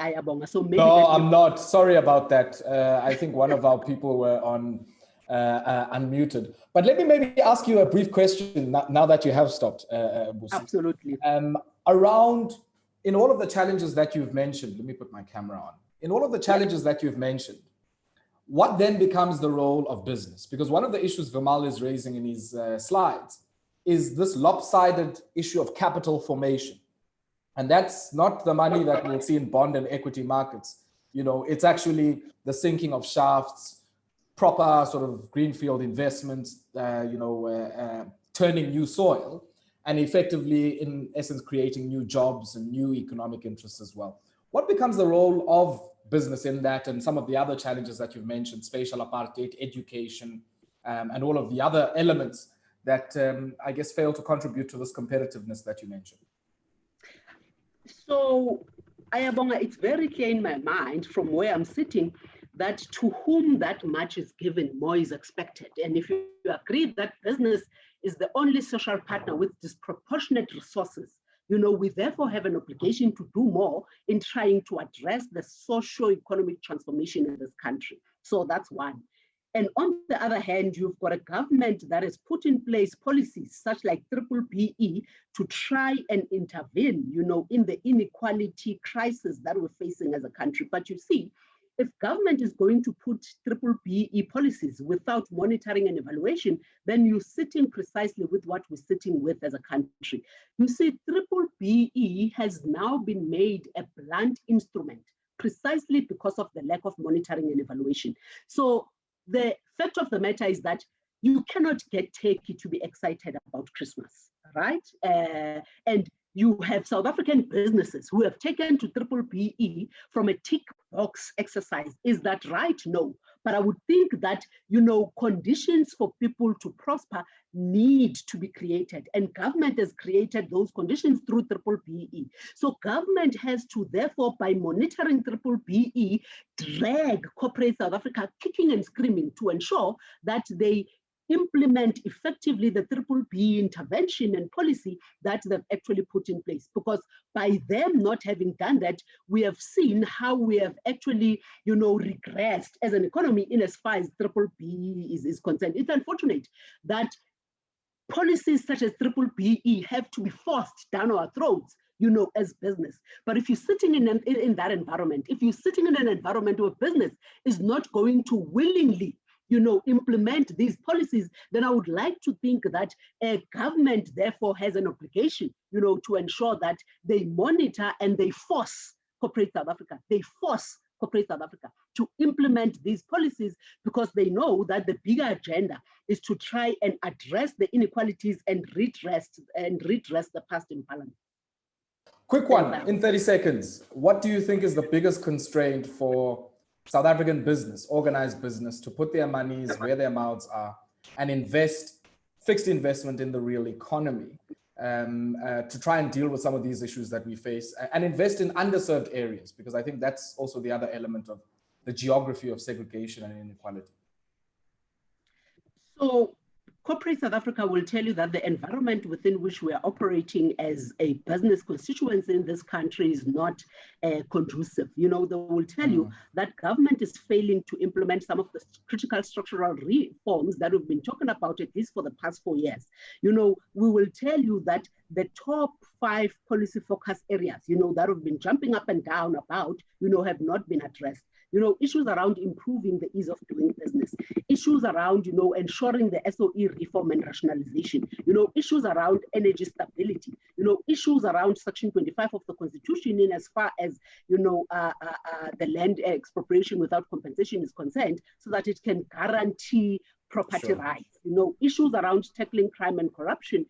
Ayah Bonga. So maybe no, I'm not. Sorry about that. I think one of our people were on unmuted. But let me maybe ask you a brief question now that you have stopped. Busi. Absolutely. Around, in all of the challenges that you've mentioned, let me put my camera on. In all of the challenges that you've mentioned, what then becomes the role of business? Because one of the issues Vimal is raising in his slides is this lopsided issue of capital formation. And that's not the money that we'll see in bond and equity markets. It's actually the sinking of shafts, proper sort of greenfield investments, turning new soil, and effectively, in essence, creating new jobs and new economic interests as well. What becomes the role of business in that, and some of the other challenges that you've mentioned, spatial apartheid, education, and all of the other elements that I guess fail to contribute to this competitiveness that you mentioned? So, Ayah Bonga, it's very clear in my mind from where I'm sitting that to whom that much is given, more is expected. And if you agree that business is the only social partner with disproportionate resources, we therefore have an obligation to do more in trying to address the socio-economic transformation in this country. So that's one. And on the other hand, you've got a government that has put in place policies such like BBBE to try and intervene, in the inequality crisis that we're facing as a country. But you see, if government is going to put BBBE policies without monitoring and evaluation, then you're sitting precisely with what we're sitting with as a country. You see, BBBE has now been made a blunt instrument precisely because of the lack of monitoring and evaluation. So the fact of the matter is that you cannot get Turkey to be excited about Christmas, right? And you have South African businesses who have taken to BBBE from a tick box exercise. Is that right? No. But I would think that, conditions for people to prosper need to be created. And government has created those conditions through BBBE. So government has to, therefore, by monitoring BBBE, drag corporate South Africa kicking and screaming to ensure that they implement effectively the BBBE intervention and policy that they've actually put in place. Because by them not having done that, we have seen how we have actually, regressed as an economy in as far as BBBE is concerned. It's unfortunate that policies such as BBBE have to be forced down our throats, as business. But if you're sitting in that environment, if you're sitting in an environment where business is not going to willingly implement these policies, then I would like to think that a government therefore has an obligation, to ensure that they monitor and they force corporate South Africa. They force corporate South Africa to implement these policies because they know that the bigger agenda is to try and address the inequalities and redress the past imbalance. Quick one, in 30 seconds. What do you think is the biggest constraint for South African business, organized business, to put their monies where their mouths are and invest, fixed investment in the real economy, to try and deal with some of these issues that we face and invest in underserved areas? Because I think that's also the other element of the geography of segregation and inequality. So Corporate South Africa will tell you that the environment within which we are operating as a business constituency in this country is not conducive. You know, they will tell you that government is failing to implement some of the critical structural reforms that we've been talking about, at least for the past 4 years. You know, we will tell you that the top 5 policy focus areas, you know, that have been jumping up and down about, you know, have not been addressed. You know, issues around improving the ease of doing business, issues around, you know, ensuring the SOE reform and rationalization, you know, issues around energy stability, you know, issues around Section 25 of the Constitution in as far as, you know, the land expropriation without compensation is concerned, so that it can guarantee property rights, you know, issues around tackling crime and corruption,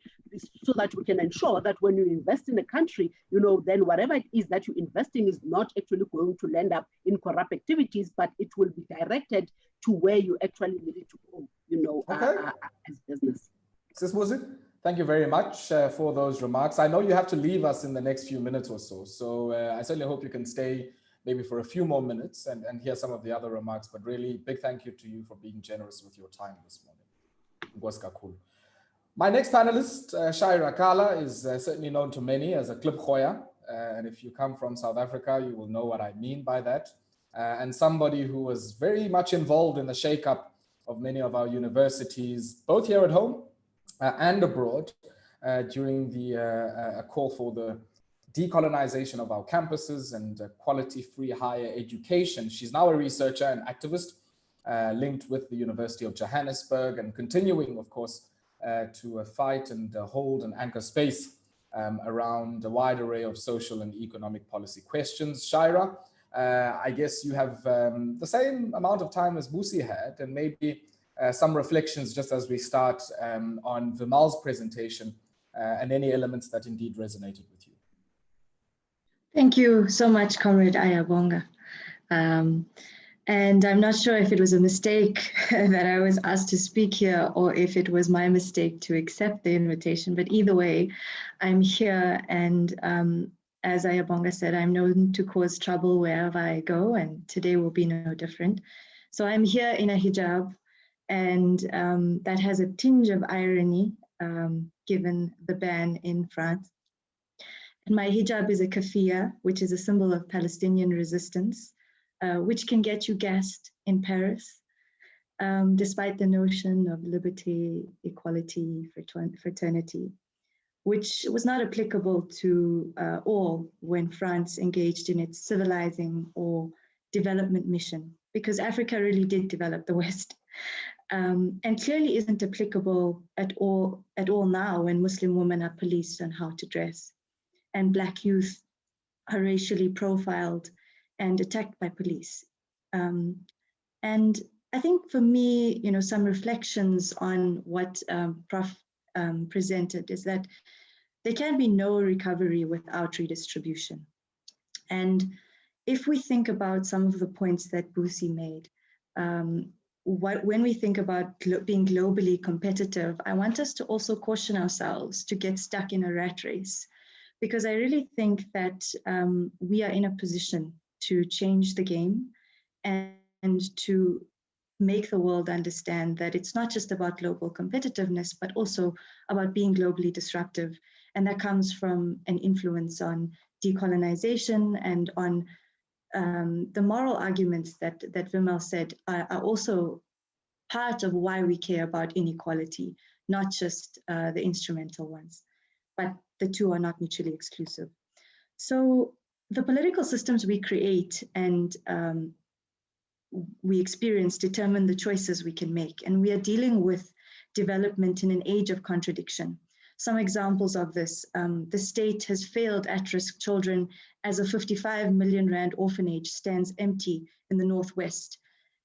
so that we can ensure that when you invest in a country, you know, then whatever it is that you're investing is not actually going to land up in corrupt activities, but it will be directed to where you actually need it to go, you know, as business. Sis Muzik, thank you very much for those remarks. I know you have to leave us in the next few minutes or so, so I certainly hope you can stay maybe for a few more minutes and hear some of the other remarks, but really big thank you to you for being generous with your time this morning. My next panelist, Shaira Kala, is certainly known to many as a klipgoya, and if you come from South Africa, you will know what I mean by that, and somebody who was very much involved in the shakeup of many of our universities, both here at home and abroad, during the call for the decolonization of our campuses and quality-free higher education. She's now a researcher and activist linked with the University of Johannesburg and continuing, of course, to fight and hold and anchor space around a wide array of social and economic policy questions. Shaira, I guess you have the same amount of time as Busi had, and maybe some reflections just as we start on Vimal's presentation and any elements that indeed resonated with you. Thank you so much, Comrade Ayah Bonga. And I'm not sure if it was a mistake that I was asked to speak here or if it was my mistake to accept the invitation, but either way, I'm here, and as Ayah Bonga said, I'm known to cause trouble wherever I go, and today will be no different. So I'm here in a hijab, and that has a tinge of irony given the ban in France. And my hijab is a kafia, which is a symbol of Palestinian resistance, which can get you gassed in Paris, despite the notion of liberty, equality, fraternity, which was not applicable to all when France engaged in its civilizing or development mission, because Africa really did develop the West. And clearly isn't applicable at all now when Muslim women are policed on how to dress, and Black youth are racially profiled and attacked by police. And I think for me, you know, some reflections on what Prof presented is that there can be no recovery without redistribution. And if we think about some of the points that Busi made, when we think about being globally competitive, I want us to also caution ourselves to get stuck in a rat race, because I really think that we are in a position to change the game and to make the world understand that it's not just about global competitiveness, but also about being globally disruptive. And that comes from an influence on decolonization and on the moral arguments that Vimal said are also part of why we care about inequality, not just the instrumental ones, but the two are not mutually exclusive. So the political systems we create and we experience determine the choices we can make. And we are dealing with development in an age of contradiction. Some examples of this, the state has failed at-risk children as a 55 million rand orphanage stands empty in the Northwest.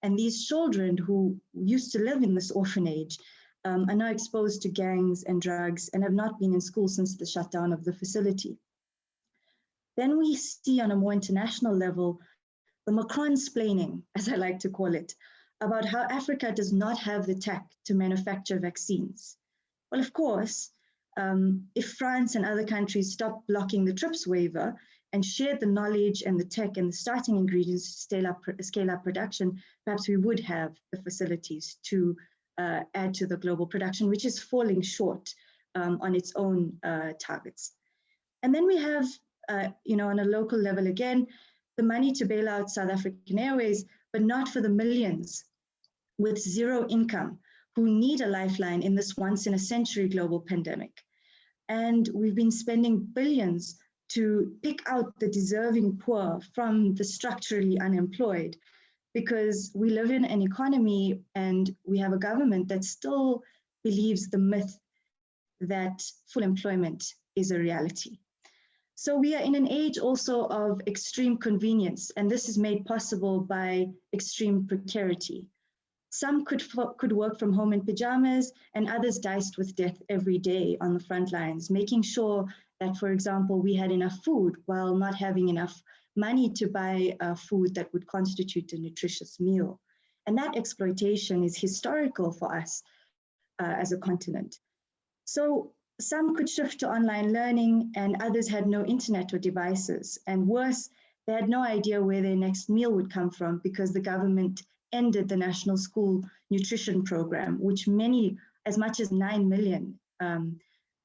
And these children who used to live in this orphanage are now exposed to gangs and drugs and have not been in school since the shutdown of the facility. Then we see on a more international level, the Macron-splaining, as I like to call it, about how Africa does not have the tech to manufacture vaccines. Well, of course, if France and other countries stopped blocking the TRIPS waiver and shared the knowledge and the tech and the starting ingredients to scale up production, perhaps we would have the facilities to add to the global production, which is falling short on its own targets. And then we have, on a local level again, the money to bail out South African Airways, but not for the millions with zero income who need a lifeline in this once-in-a-century global pandemic. And we've been spending billions to pick out the deserving poor from the structurally unemployed, because we live in an economy and we have a government that still believes the myth that full employment is a reality. So we are in an age also of extreme convenience, and this is made possible by extreme precarity. Some could work from home in pajamas, and others diced with death every day on the front lines, making sure that, for example, we had enough food while not having enough money to buy food that would constitute a nutritious meal. And that exploitation is historical for us as a continent. So some could shift to online learning, and others had no internet or devices. And worse, they had no idea where their next meal would come from because the government ended the National School Nutrition Program, which many, as much as 9 million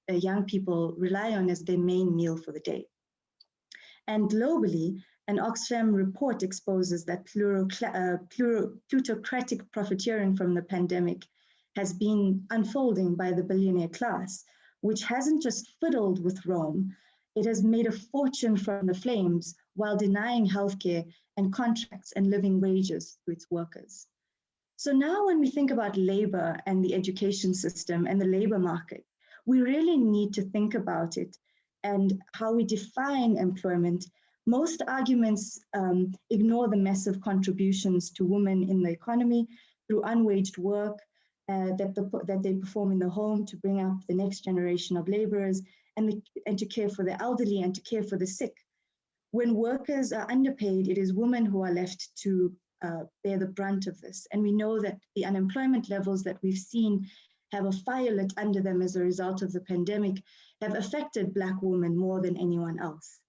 young people rely on as their main meal for the day. And globally, an Oxfam report exposes that plutocratic profiteering from the pandemic has been unfolding by the billionaire class, which hasn't just fiddled with Rome, it has made a fortune from the flames while denying healthcare and contracts and living wages to its workers. So now when we think about labor and the education system and the labor market, we really need to think about it and how we define employment. Most arguments ignore the massive contributions to women in the economy through unwaged work that they perform in the home to bring up the next generation of laborers and to care for the elderly and to care for the sick. When workers are underpaid, it is women who are left to bear the brunt of this. And we know that the unemployment levels that we've seen have a fire lit under them as a result of the pandemic have affected Black women more than anyone else.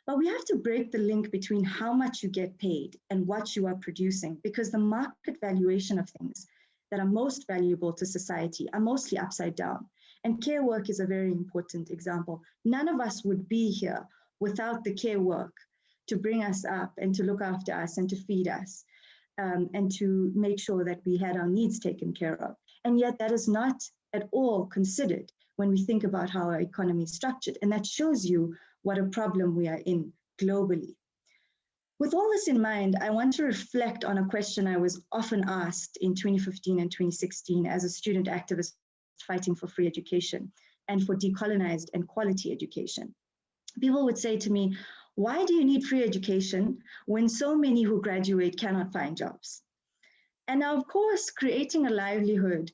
But we have to break the link between how much you get paid and what you are producing, because the market valuation of things that are most valuable to society are mostly upside down. And care work is a very important example. None of us would be here without the care work to bring us up and to look after us and to feed us and to make sure that we had our needs taken care of. And yet that is not at all considered when we think about how our economy is structured. And that shows you what a problem we are in globally. With all this in mind, I want to reflect on a question I was often asked in 2015 and 2016 as a student activist fighting for free education and for decolonized and quality education. People would say to me, why do you need free education when so many who graduate cannot find jobs? And now, of course, creating a livelihood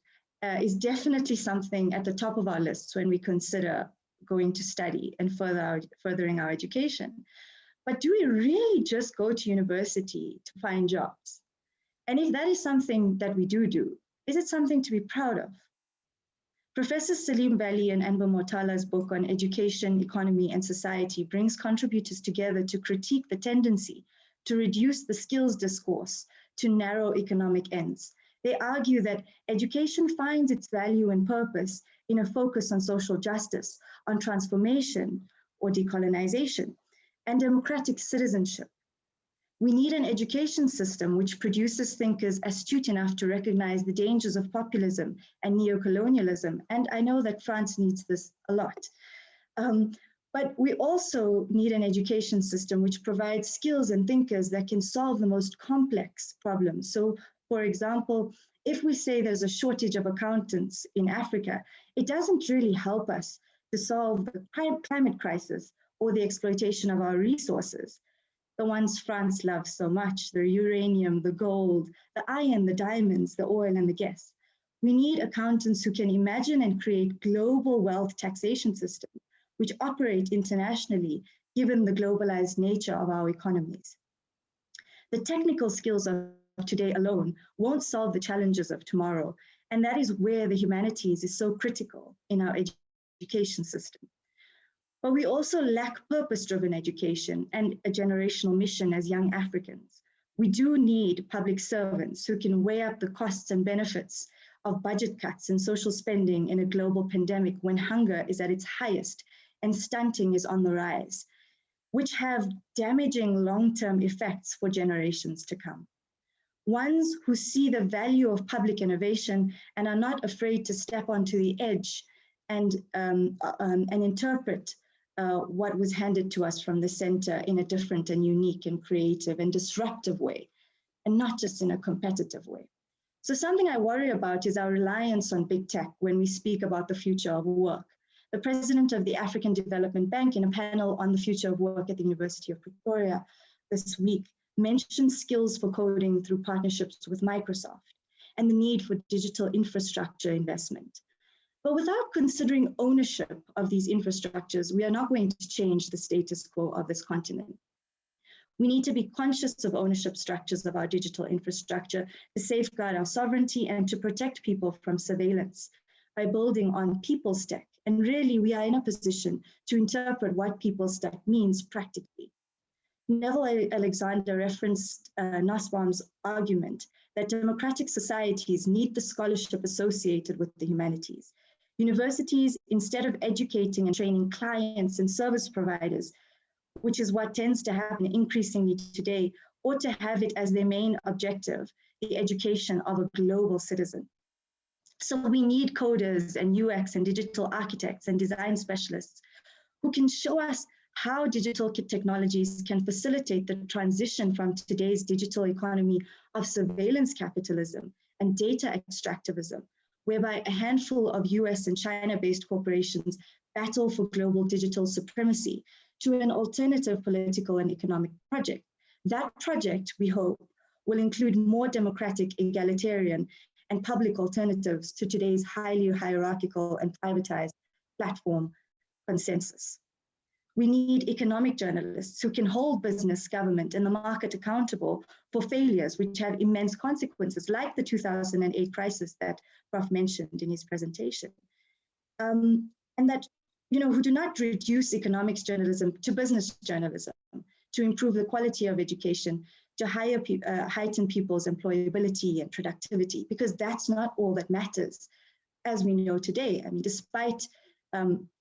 is definitely something at the top of our lists when we consider going to study and furthering our education. But do we really just go to university to find jobs? And if that is something that we do, is it something to be proud of? Professor Salim Bali and Anwar Mortala's book on education, economy, and society brings contributors together to critique the tendency to reduce the skills discourse to narrow economic ends. They argue that education finds its value and purpose in a focus on social justice, on transformation or decolonization, and democratic citizenship. We need an education system which produces thinkers astute enough to recognize the dangers of populism and neocolonialism. And I know that France needs this a lot. But we also need an education system which provides skills and thinkers that can solve the most complex problems. So, for example, if we say there's a shortage of accountants in Africa, it doesn't really help us to solve the climate crisis or the exploitation of our resources, the ones France loves so much, the uranium, the gold, the iron, the diamonds, the oil, and the gas. We need accountants who can imagine and create global wealth taxation systems which operate internationally, given the globalized nature of our economies. The technical skills of today alone won't solve the challenges of tomorrow, and that is where the humanities is so critical in our education system. But we also lack purpose-driven education and a generational mission as young Africans. We do need public servants who can weigh up the costs and benefits of budget cuts and social spending in a global pandemic when hunger is at its highest and stunting is on the rise, which have damaging long-term effects for generations to come. Ones who see the value of public innovation and are not afraid to step onto the edge and interpret what was handed to us from the center in a different and unique and creative and disruptive way, and not just in a competitive way. So something I worry about is our reliance on big tech when we speak about the future of work. The president of the African Development Bank, in a panel on the future of work at the University of Pretoria this week, mentioned skills for coding through partnerships with Microsoft and the need for digital infrastructure investment. But without considering ownership of these infrastructures, we are not going to change the status quo of this continent. We need to be conscious of ownership structures of our digital infrastructure to safeguard our sovereignty and to protect people from surveillance by building on people's tech. And really, we are in a position to interpret what people's tech means practically. Neville Alexander referenced Nussbaum's argument that democratic societies need the scholarship associated with the humanities. Universities, instead of educating and training clients and service providers, which is what tends to happen increasingly today, ought to have it as their main objective, the education of a global citizen. So we need coders and UX and digital architects and design specialists who can show us how digital technologies can facilitate the transition from today's digital economy of surveillance capitalism and data extractivism, whereby a handful of US and China-based corporations battle for global digital supremacy, to an alternative political and economic project. That project, we hope, will include more democratic, egalitarian, and public alternatives to today's highly hierarchical and privatized platform consensus. We need economic journalists who can hold business, government, and the market accountable for failures which have immense consequences, like the 2008 crisis that Prof mentioned in his presentation. And that, who do not reduce economics journalism to business journalism, to improve the quality of education, to heighten people's employability and productivity, because that's not all that matters, as we know today. I mean, despite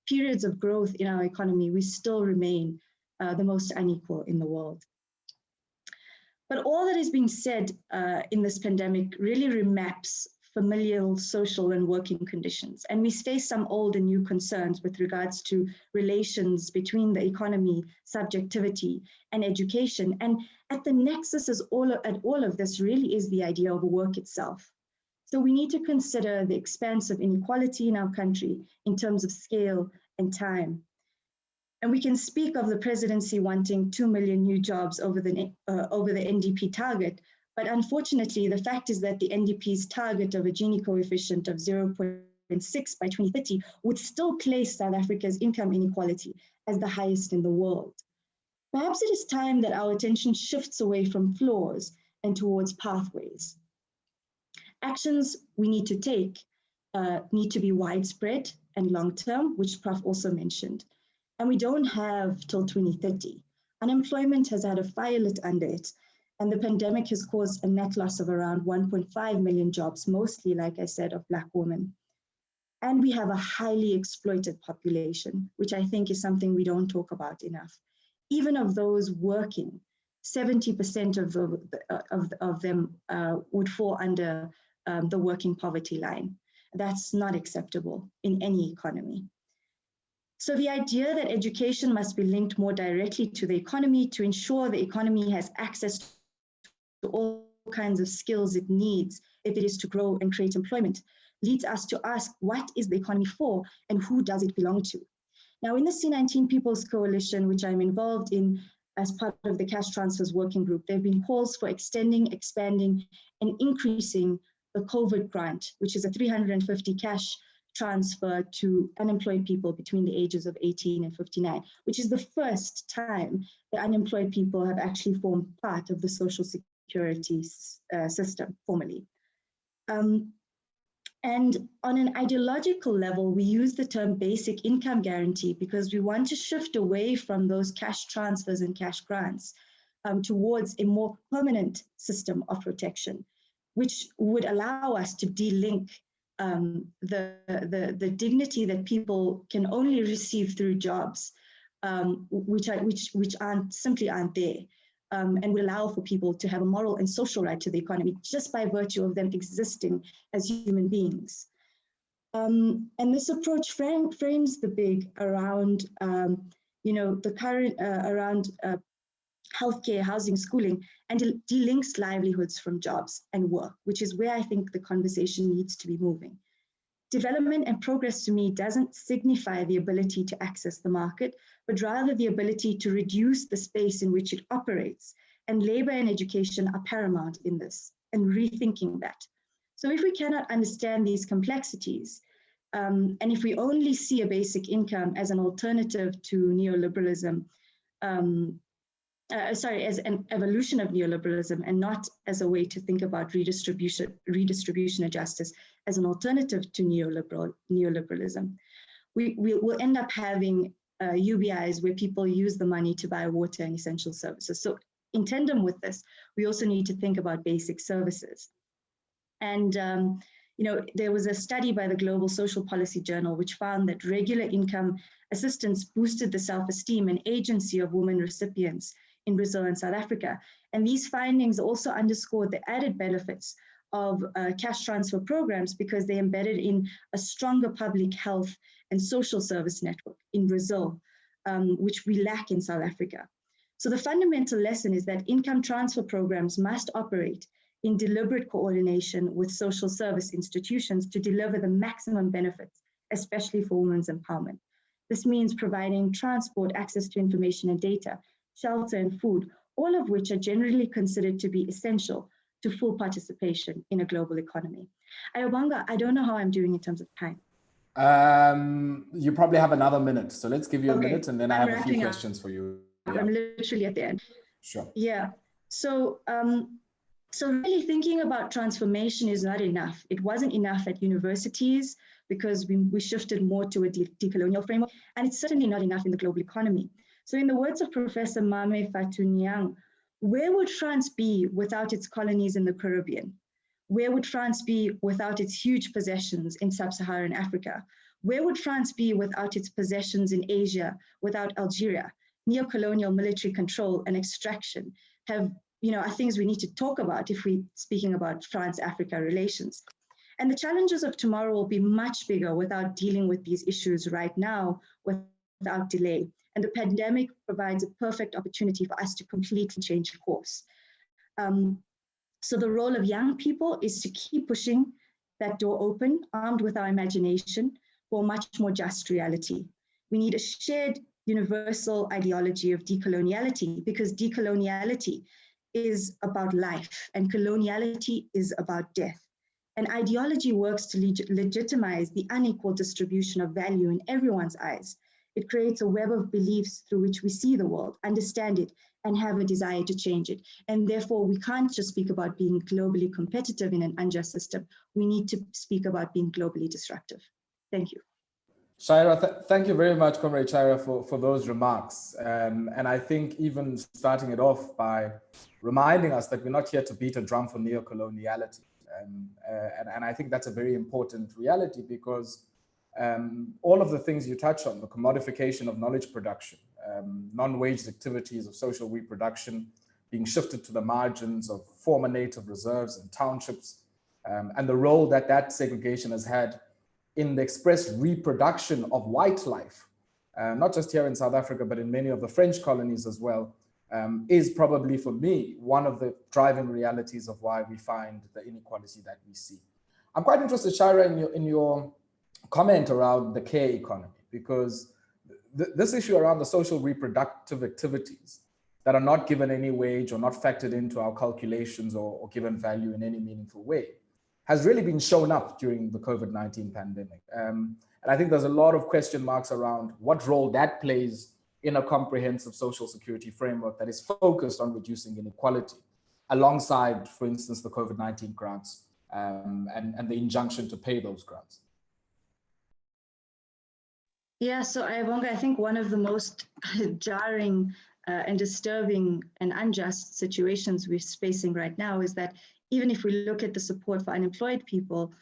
periods of growth in our economy, we still remain the most unequal in the world. But all that is being said in this pandemic really remaps familial, social, and working conditions. And we face some old and new concerns with regards to relations between the economy, subjectivity, and education. And at the nexus of all of this really is the idea of work itself. So we need to consider the expanse of inequality in our country in terms of scale and time. And we can speak of the presidency wanting 2 million new jobs over the NDP target, but unfortunately, the fact is that the NDP's target of a Gini coefficient of 0.6 by 2030 would still place South Africa's income inequality as the highest in the world. Perhaps it is time that our attention shifts away from flaws and towards pathways. Actions we need to take need to be widespread and long-term, which Prof also mentioned. And we don't have till 2030. Unemployment has had a fire lit under it, and the pandemic has caused a net loss of around 1.5 million jobs, mostly, like I said, of Black women. And we have a highly exploited population, which I think is something we don't talk about enough. Even of those working, 70% of them would fall under the working poverty line. That's not acceptable in any economy. So the idea that education must be linked more directly to the economy to ensure the economy has access to all kinds of skills it needs if it is to grow and create employment leads us to ask, what is the economy for and who does it belong to? Now, in the C19 People's Coalition, which I'm involved in as part of the Cash Transfers Working Group, there have been calls for extending, expanding, and increasing the COVID grant, which is a 350 cash transfer to unemployed people between the ages of 18 and 59, which is the first time that unemployed people have actually formed part of the social security system formally. And on an ideological level, we use the term basic income guarantee because we want to shift away from those cash transfers and cash grants towards a more permanent system of protection, which would allow us to delink the dignity that people can only receive through jobs, which simply aren't there, and would allow for people to have a moral and social right to the economy just by virtue of them existing as human beings. And this approach frames the big around, the current around healthcare, housing, schooling, and delinks livelihoods from jobs and work, which is where I think the conversation needs to be moving. Development and progress to me doesn't signify the ability to access the market, but rather the ability to reduce the space in which it operates. And labor and education are paramount in this, and rethinking that. So if we cannot understand these complexities, and if we only see a basic income as an alternative to neoliberalism, as an evolution of neoliberalism and not as a way to think about redistribution and justice as an alternative to neoliberalism, we'll end up having UBIs where people use the money to buy water and essential services. So in tandem with this, we also need to think about basic services. And there was a study by the Global Social Policy Journal which found that regular income assistance boosted the self-esteem and agency of women recipients in Brazil and South Africa. And these findings also underscored the added benefits of cash transfer programs because they embedded in a stronger public health and social service network in Brazil, which we lack in South Africa. So the fundamental lesson is that income transfer programs must operate in deliberate coordination with social service institutions to deliver the maximum benefits, especially for women's empowerment. This means providing transport, access to information and data, shelter and food, all of which are generally considered to be essential to full participation in a global economy. Ayah Bonga, I don't know how I'm doing in terms of time. You probably have another minute, so let's give you a minute and then I have a few questions for you. Yeah. I'm literally at the end. Sure. Yeah, so really thinking about transformation is not enough. It wasn't enough at universities because we shifted more to a decolonial framework, and it's certainly not enough in the global economy. So in the words of Professor Mame Fatuniang, where would France be without its colonies in the Caribbean? Where would France be without its huge possessions in sub-Saharan Africa? Where would France be without its possessions in Asia, without Algeria? Neocolonial military control and extraction are things we need to talk about if we're speaking about France-Africa relations. And the challenges of tomorrow will be much bigger without dealing with these issues right now without delay. And the pandemic provides a perfect opportunity for us to completely change course. So the role of young people is to keep pushing that door open, armed with our imagination for a much more just reality. We need a shared universal ideology of decoloniality, because decoloniality is about life and coloniality is about death. And ideology works to legitimize the unequal distribution of value in everyone's eyes. It creates a web of beliefs through which we see the world, understand it, and have a desire to change it. And therefore, we can't just speak about being globally competitive in an unjust system. We need to speak about being globally disruptive. Thank you. Shaira, thank you very much, Comrade Shaira, for those remarks. And I think even starting it off by reminding us that we're not here to beat a drum for neocoloniality. And I think that's a very important reality because all of the things you touch on, the commodification of knowledge production, non-waged activities of social reproduction being shifted to the margins of former native reserves and townships, and the role that segregation has had in the express reproduction of white life, not just here in South Africa, but in many of the French colonies as well, is probably for me one of the driving realities of why we find the inequality that we see. I'm quite interested, Shaira, in your comment around the care economy, because this issue around the social reproductive activities that are not given any wage or not factored into our calculations or given value in any meaningful way has really been shown up during the COVID-19 pandemic. And I think there's a lot of question marks around what role that plays in a comprehensive social security framework that is focused on reducing inequality, alongside, for instance, the COVID-19 grants and the injunction to pay those grants. Yeah, so Ayah Bonga, I think one of the most jarring and disturbing and unjust situations we're facing right now is that even if we look at the support for unemployed people,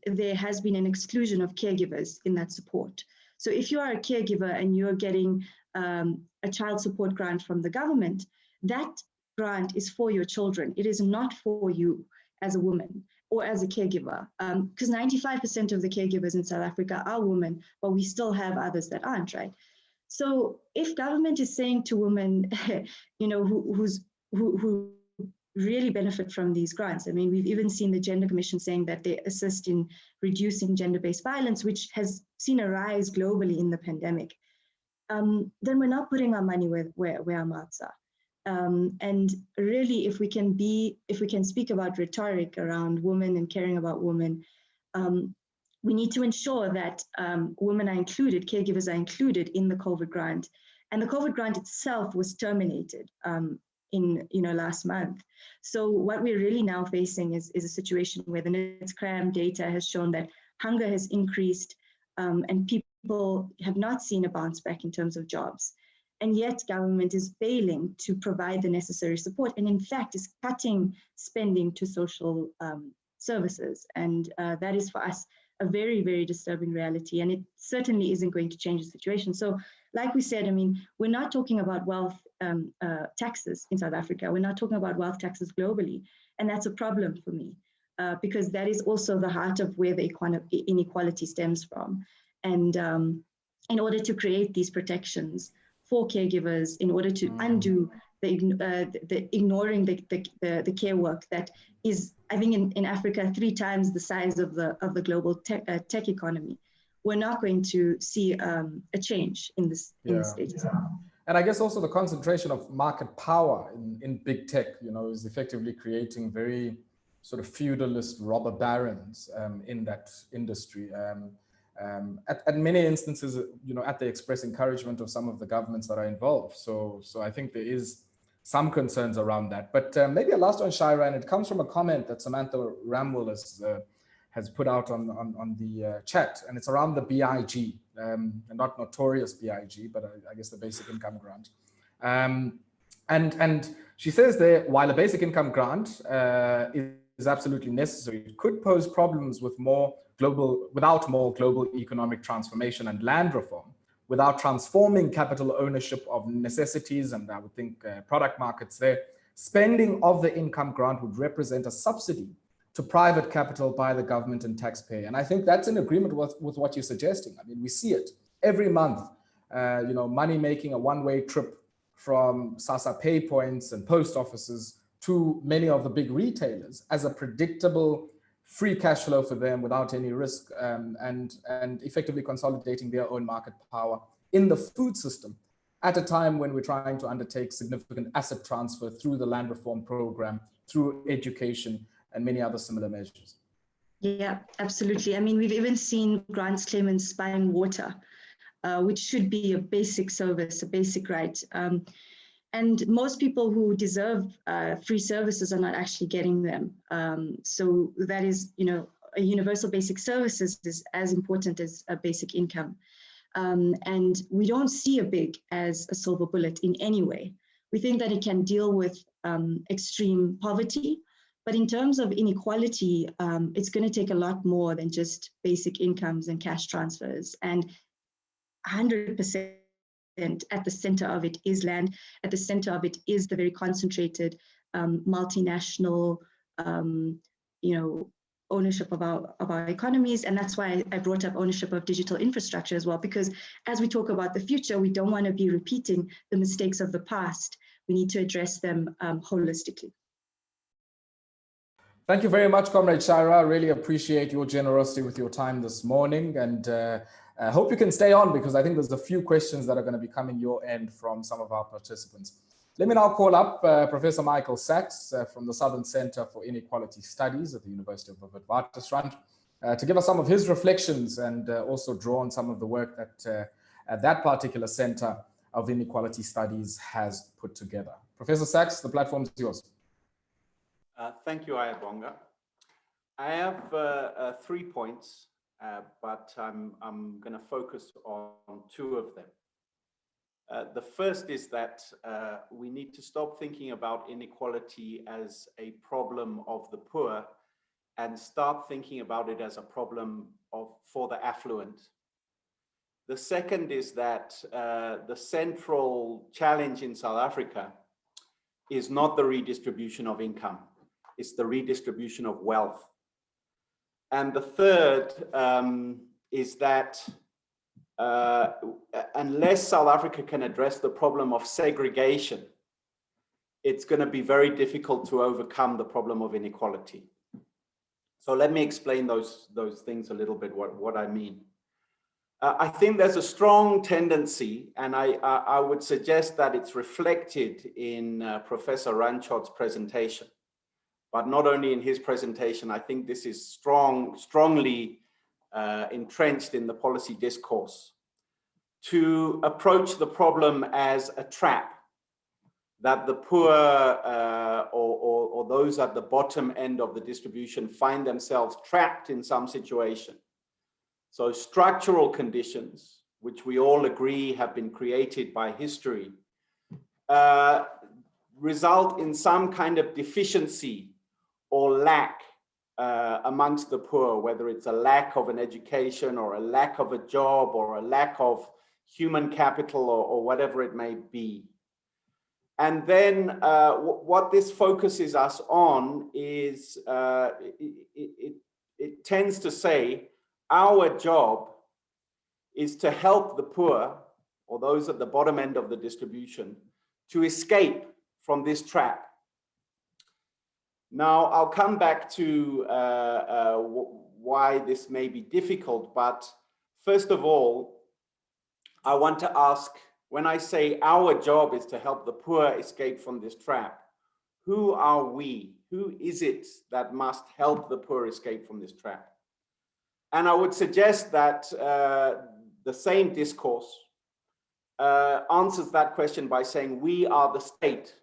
there has been an exclusion of caregivers in that support. So if you are a caregiver and you're getting a child support grant from the government, that grant is for your children. It is not for you as a woman or as a caregiver, because 95% of the caregivers in South Africa are women, but we still have others that aren't, right? So if government is saying to women, you know, who really benefit from these grants, I mean, we've even seen the Gender Commission saying that they assist in reducing gender-based violence, which has seen a rise globally in the pandemic, then we're not putting our money where our mouths are. And really, if we can speak about rhetoric around women and caring about women, we need to ensure that women are included, caregivers are included in the COVID grant. And the COVID grant itself was terminated in last month. So what we're really now facing is a situation where the NITS-CRAM data has shown that hunger has increased and people have not seen a bounce back in terms of jobs. And yet government is failing to provide the necessary support, and in fact is cutting spending to social services. And that is for us a very, very disturbing reality, and it certainly isn't going to change the situation. So like we said, I mean, we're not talking about wealth taxes in South Africa. We're not talking about wealth taxes globally. And that's a problem for me because that is also the heart of where the inequality stems from. And in order to create these protections for caregivers, in order to undo the ignoring the care work that is, I think, in Africa 3 times the size of the global tech economy, we're not going to see a change in this status. And I guess also the concentration of market power in big tech, is effectively creating very sort of feudalist robber barons in that industry. At many instances, at the express encouragement of some of the governments that are involved. So I think there is some concerns around that. But maybe a last one, Shaira, and it comes from a comment that Samantha Ramwell has put out on the chat, and it's around the BIG, and not notorious BIG, but I guess the basic income grant. And she says there, while a basic income grant is absolutely necessary, it could pose problems without more global economic transformation and land reform, without transforming capital ownership of necessities, and I would think product markets there. Spending of the income grant would represent a subsidy to private capital by the government and taxpayer. And I think that's in agreement with what you're suggesting. I mean, we see it every month, money making a one-way trip from SASSA pay points and post offices to many of the big retailers as a predictable free cash flow for them without any risk, and effectively consolidating their own market power in the food system at a time when we're trying to undertake significant asset transfer through the land reform program, through education, and many other similar measures. Yeah, absolutely. I mean, we've even seen grants claimants buying water, which should be a basic service, a basic right. And most people who deserve free services are not actually getting them. So that is, a universal basic services is as important as a basic income. And we don't see a BIG as a silver bullet in any way. We think that it can deal with extreme poverty, but in terms of inequality, it's going to take a lot more than just basic incomes and cash transfers. And 100% at the center of it is land. At the center of it is the very concentrated multinational, ownership of our economies. And that's why I brought up ownership of digital infrastructure as well, because as we talk about the future, we don't want to be repeating the mistakes of the past. We need to address them holistically. Thank you very much, Comrade Shaira. I really appreciate your generosity with your time this morning, and I hope you can stay on because I think there's a few questions that are going to be coming your end from some of our participants. Let me now call up Professor Michael Sachs from the Southern Center for Inequality Studies at the University of the Witwatersrand to give us some of his reflections and also draw on some of the work that that particular Center of Inequality Studies has put together. Professor Sachs, the platform is yours. Thank you, Ayah Bonga. I have 3 points, but I'm going to focus on 2 of them. The first is that we need to stop thinking about inequality as a problem of the poor and start thinking about it as a problem for the affluent. The second is that the central challenge in South Africa is not the redistribution of income, it's the redistribution of wealth. And the third is that unless South Africa can address the problem of segregation, it's going to be very difficult to overcome the problem of inequality. So let me explain those things a little bit, what I mean. I think there's a strong tendency, and I would suggest that it's reflected in Professor Ranchot's presentation, but not only in his presentation. I think this is strongly entrenched in the policy discourse, to approach the problem as a trap, that the poor or those at the bottom end of the distribution find themselves trapped in some situation. So structural conditions, which we all agree have been created by history, result in some kind of deficiency or lack amongst the poor, whether it's a lack of an education or a lack of a job or a lack of human capital or whatever it may be. And then what this focuses us on is it tends to say our job is to help the poor or those at the bottom end of the distribution to escape from this trap. Now, I'll come back to why this may be difficult, but first of all, I want to ask, when I say our job is to help the poor escape from this trap, who are we? Who is it that must help the poor escape from this trap? And I would suggest that the same discourse answers that question by saying we are the state.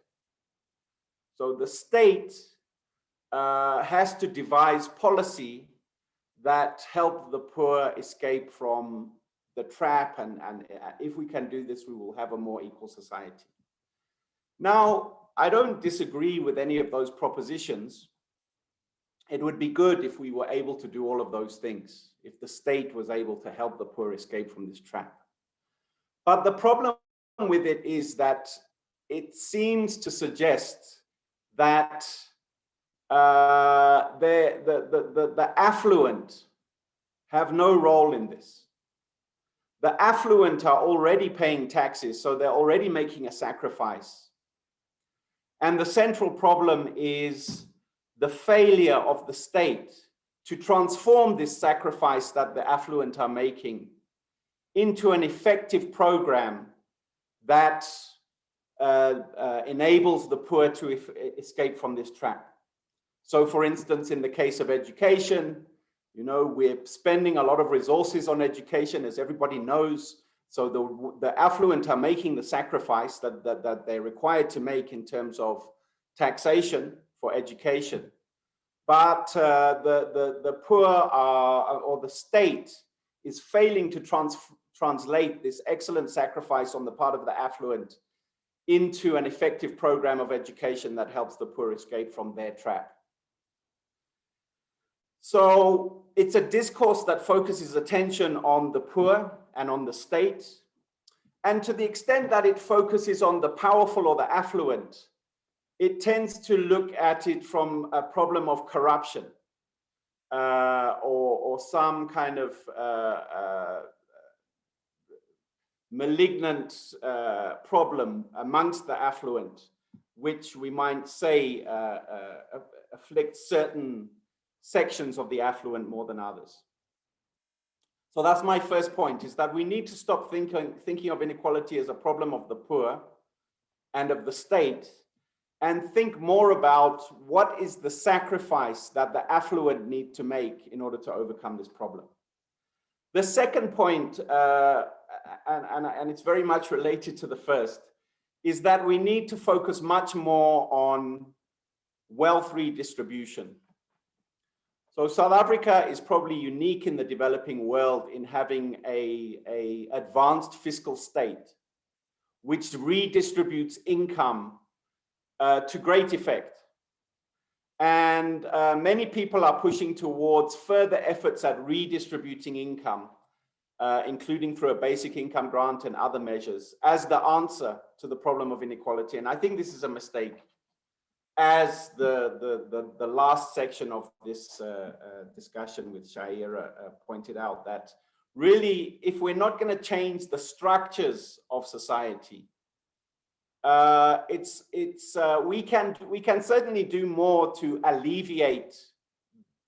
So the state has to devise policy that help the poor escape from the trap, and if we can do this, we will have a more equal society. Now, I don't disagree with any of those propositions. It would be good if we were able to do all of those things, if the state was able to help the poor escape from this trap. But the problem with it is that it seems to suggest that the affluent have no role in this. The affluent are already paying taxes, so they're already making a sacrifice. And the central problem is the failure of the state to transform this sacrifice that the affluent are making into an effective program that enables the poor to escape from this trap. So for instance, in the case of education, you know, we're spending a lot of resources on education, as everybody knows. So the affluent are making the sacrifice that they're required to make in terms of taxation for education. But the poor are, or the state is failing to translate this excellent sacrifice on the part of the affluent into an effective program of education that helps the poor escape from their trap. So it's a discourse that focuses attention on the poor and on the state. And to the extent that it focuses on the powerful or the affluent, it tends to look at it from a problem of corruption or some kind of malignant problem amongst the affluent, which we might say afflicts certain sections of the affluent more than others. So that's my first point, is that we need to stop thinking of inequality as a problem of the poor and of the state, and think more about what is the sacrifice that the affluent need to make in order to overcome this problem. The second point, and it's very much related to the first, is that we need to focus much more on wealth redistribution. So South Africa is probably unique in the developing world in having an advanced fiscal state, which redistributes income to great effect. And many people are pushing towards further efforts at redistributing income, including through a basic income grant and other measures, as the answer to the problem of inequality. And I think this is a mistake, as the last section of this discussion with Shaira pointed out, that really, if we're not going to change the structures of society, we can certainly do more to alleviate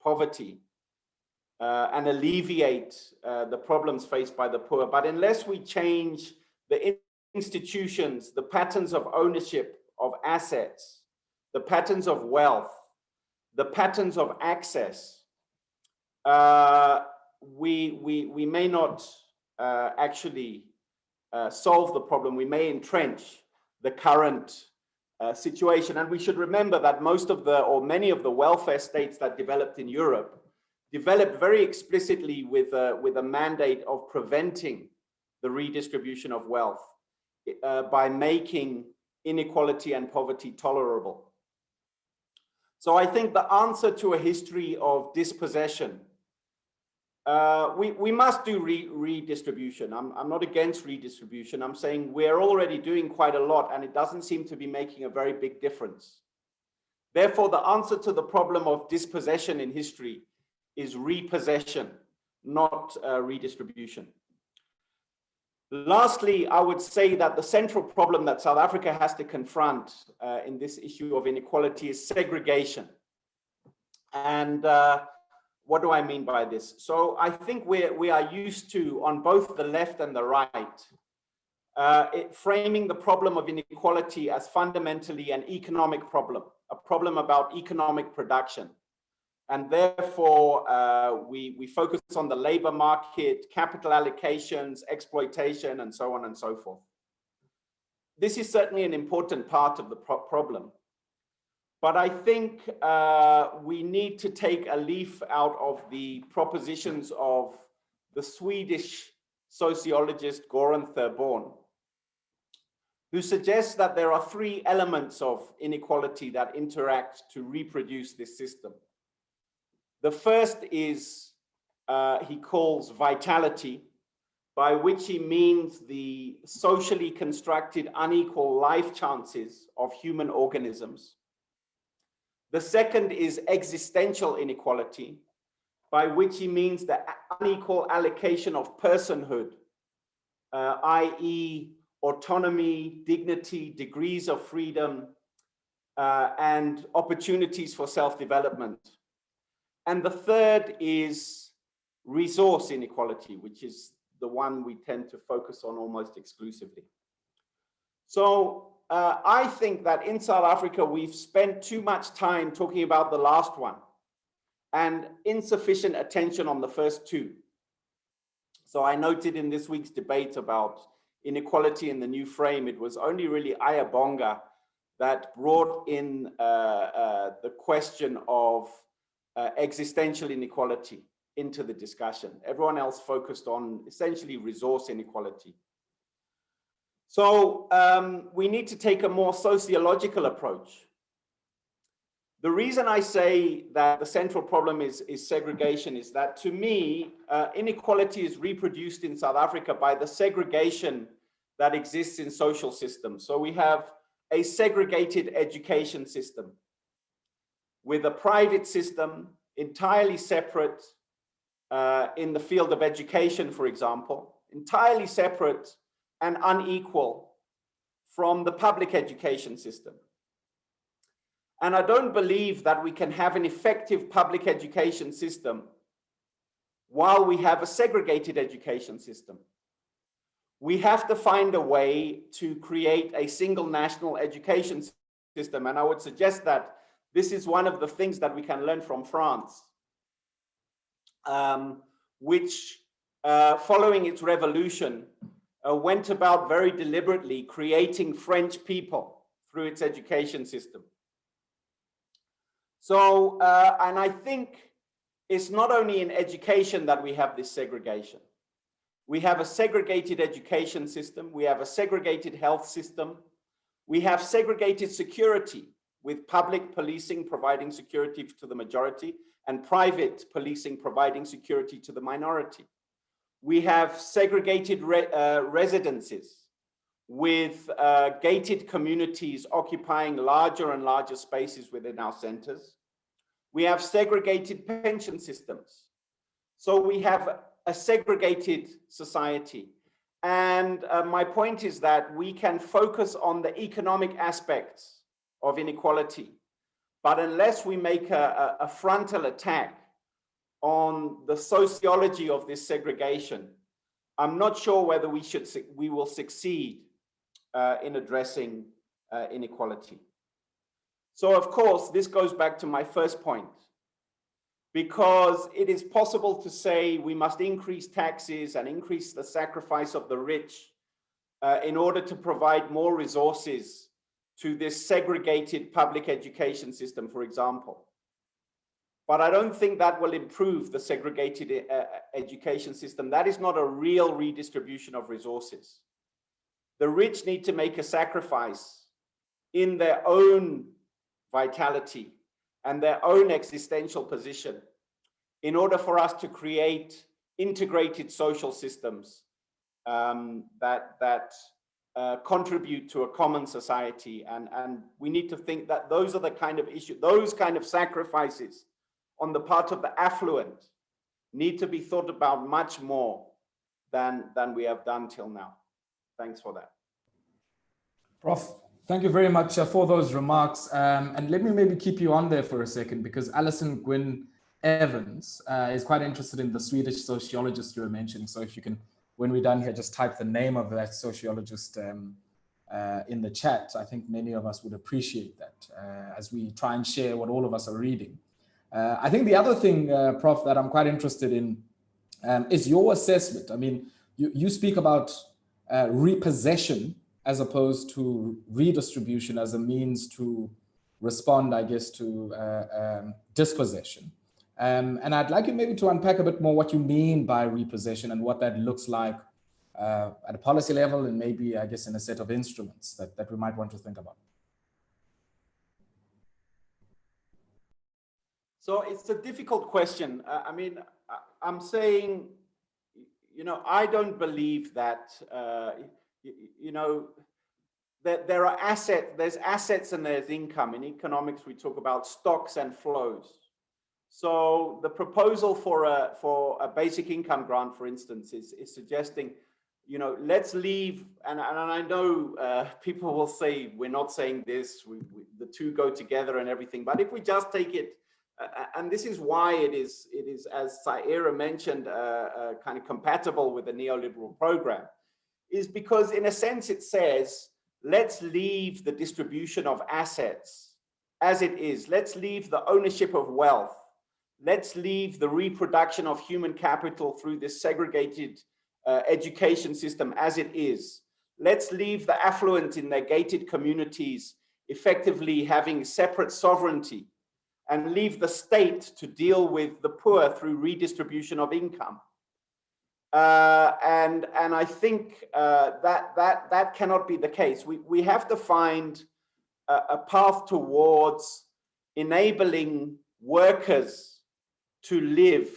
poverty and alleviate the problems faced by the poor. But unless we change the institutions, the patterns of ownership of assets, the patterns of wealth, the patterns of access, we may not actually solve the problem. We may entrench the current situation. And we should remember that most of the, or many of the welfare states that developed in Europe developed very explicitly with a mandate of preventing the redistribution of wealth by making inequality and poverty tolerable. So I think the answer to a history of dispossession, we must do redistribution. I'm not against redistribution. I'm saying we're already doing quite a lot, and it doesn't seem to be making a very big difference. Therefore, the answer to the problem of dispossession in history is repossession, not redistribution. Lastly, I would say that the central problem that South Africa has to confront in this issue of inequality is segregation. And what do I mean by this? So I think we are used to, on both the left and the right, framing the problem of inequality as fundamentally an economic problem, a problem about economic production. And therefore, we focus on the labor market, capital allocations, exploitation, and so on and so forth. This is certainly an important part of the problem. But I think we need to take a leaf out of the propositions of the Swedish sociologist Göran Thurborn, who suggests that there are three elements of inequality that interact to reproduce this system. The first is, he calls vitality, by which he means the socially constructed unequal life chances of human organisms. The second is existential inequality, by which he means the unequal allocation of personhood, i.e. autonomy, dignity, degrees of freedom, and opportunities for self-development. And the third is resource inequality, which is the one we tend to focus on almost exclusively. So I think that in South Africa, we've spent too much time talking about the last one and insufficient attention on the first two. So I noted in this week's debate about inequality in the new frame, it was only really Ayah Bonga that brought in the question of existential inequality into the discussion. Everyone else focused on essentially resource inequality. So we need to take a more sociological approach. The reason I say that the central problem is segregation is that, to me, inequality is reproduced in South Africa by the segregation that exists in social systems. So we have a segregated education system with a private system entirely separate in the field of education, for example, entirely separate and unequal from the public education system. And I don't believe that we can have an effective public education system while we have a segregated education system. We have to find a way to create a single national education system. And I would suggest that this is one of the things that we can learn from France, which, following its revolution, went about very deliberately creating French people through its education system. So, and I think it's not only in education that we have this segregation. We have a segregated education system. We have a segregated health system. We have segregated security, with public policing providing security to the majority and private policing providing security to the minority. We have segregated residences, with gated communities occupying larger and larger spaces within our centers. We have segregated pension systems. So we have a segregated society. And my point is that we can focus on the economic aspects of inequality, but unless we make a frontal attack on the sociology of this segregation, I'm not sure whether we will succeed in addressing inequality. So of course, this goes back to my first point, because it is possible to say we must increase taxes and increase the sacrifice of the rich in order to provide more resources to this segregated public education system, for example. But I don't think that will improve the segregated education system. That is not a real redistribution of resources. The rich need to make a sacrifice in their own vitality and their own existential position in order for us to create integrated social systems that contribute to a common society. And we need to think that those are the kind of issues, those kind of sacrifices on the part of the affluent need to be thought about much more than we have done till now. Thanks for that. Prof, thank you very much for those remarks. And let me maybe keep you on there for a second, because Alison Gwynn Evans is quite interested in the Swedish sociologist you were mentioning. So if you can, when we're done here, just type the name of that sociologist in the chat. I think many of us would appreciate that as we try and share what all of us are reading. I think the other thing, Prof, that I'm quite interested in is your assessment. I mean, you speak about repossession as opposed to redistribution as a means to respond, I guess, to dispossession. And I'd like you maybe to unpack a bit more what you mean by repossession and what that looks like at a policy level, and maybe, I guess, in a set of instruments that we might want to think about. So it's a difficult question. I mean, I'm saying, you know, I don't believe that, you know, that there are there's assets and there's income. In economics, we talk about stocks and flows. So the proposal for a basic income grant, for instance, is suggesting, you know, let's leave, and I know people will say, we're not saying this, the two go together and everything, but if we just take it, and this is why it is, as ACEIR mentioned, kind of compatible with the neoliberal program, is because in a sense it says, let's leave the distribution of assets as it is. Let's leave the ownership of wealth. Let's leave the reproduction of human capital through this segregated education system as it is. Let's leave the affluent in their gated communities effectively having separate sovereignty, and leave the state to deal with the poor through redistribution of income. And I think that cannot be the case. We have to find a path towards enabling workers to live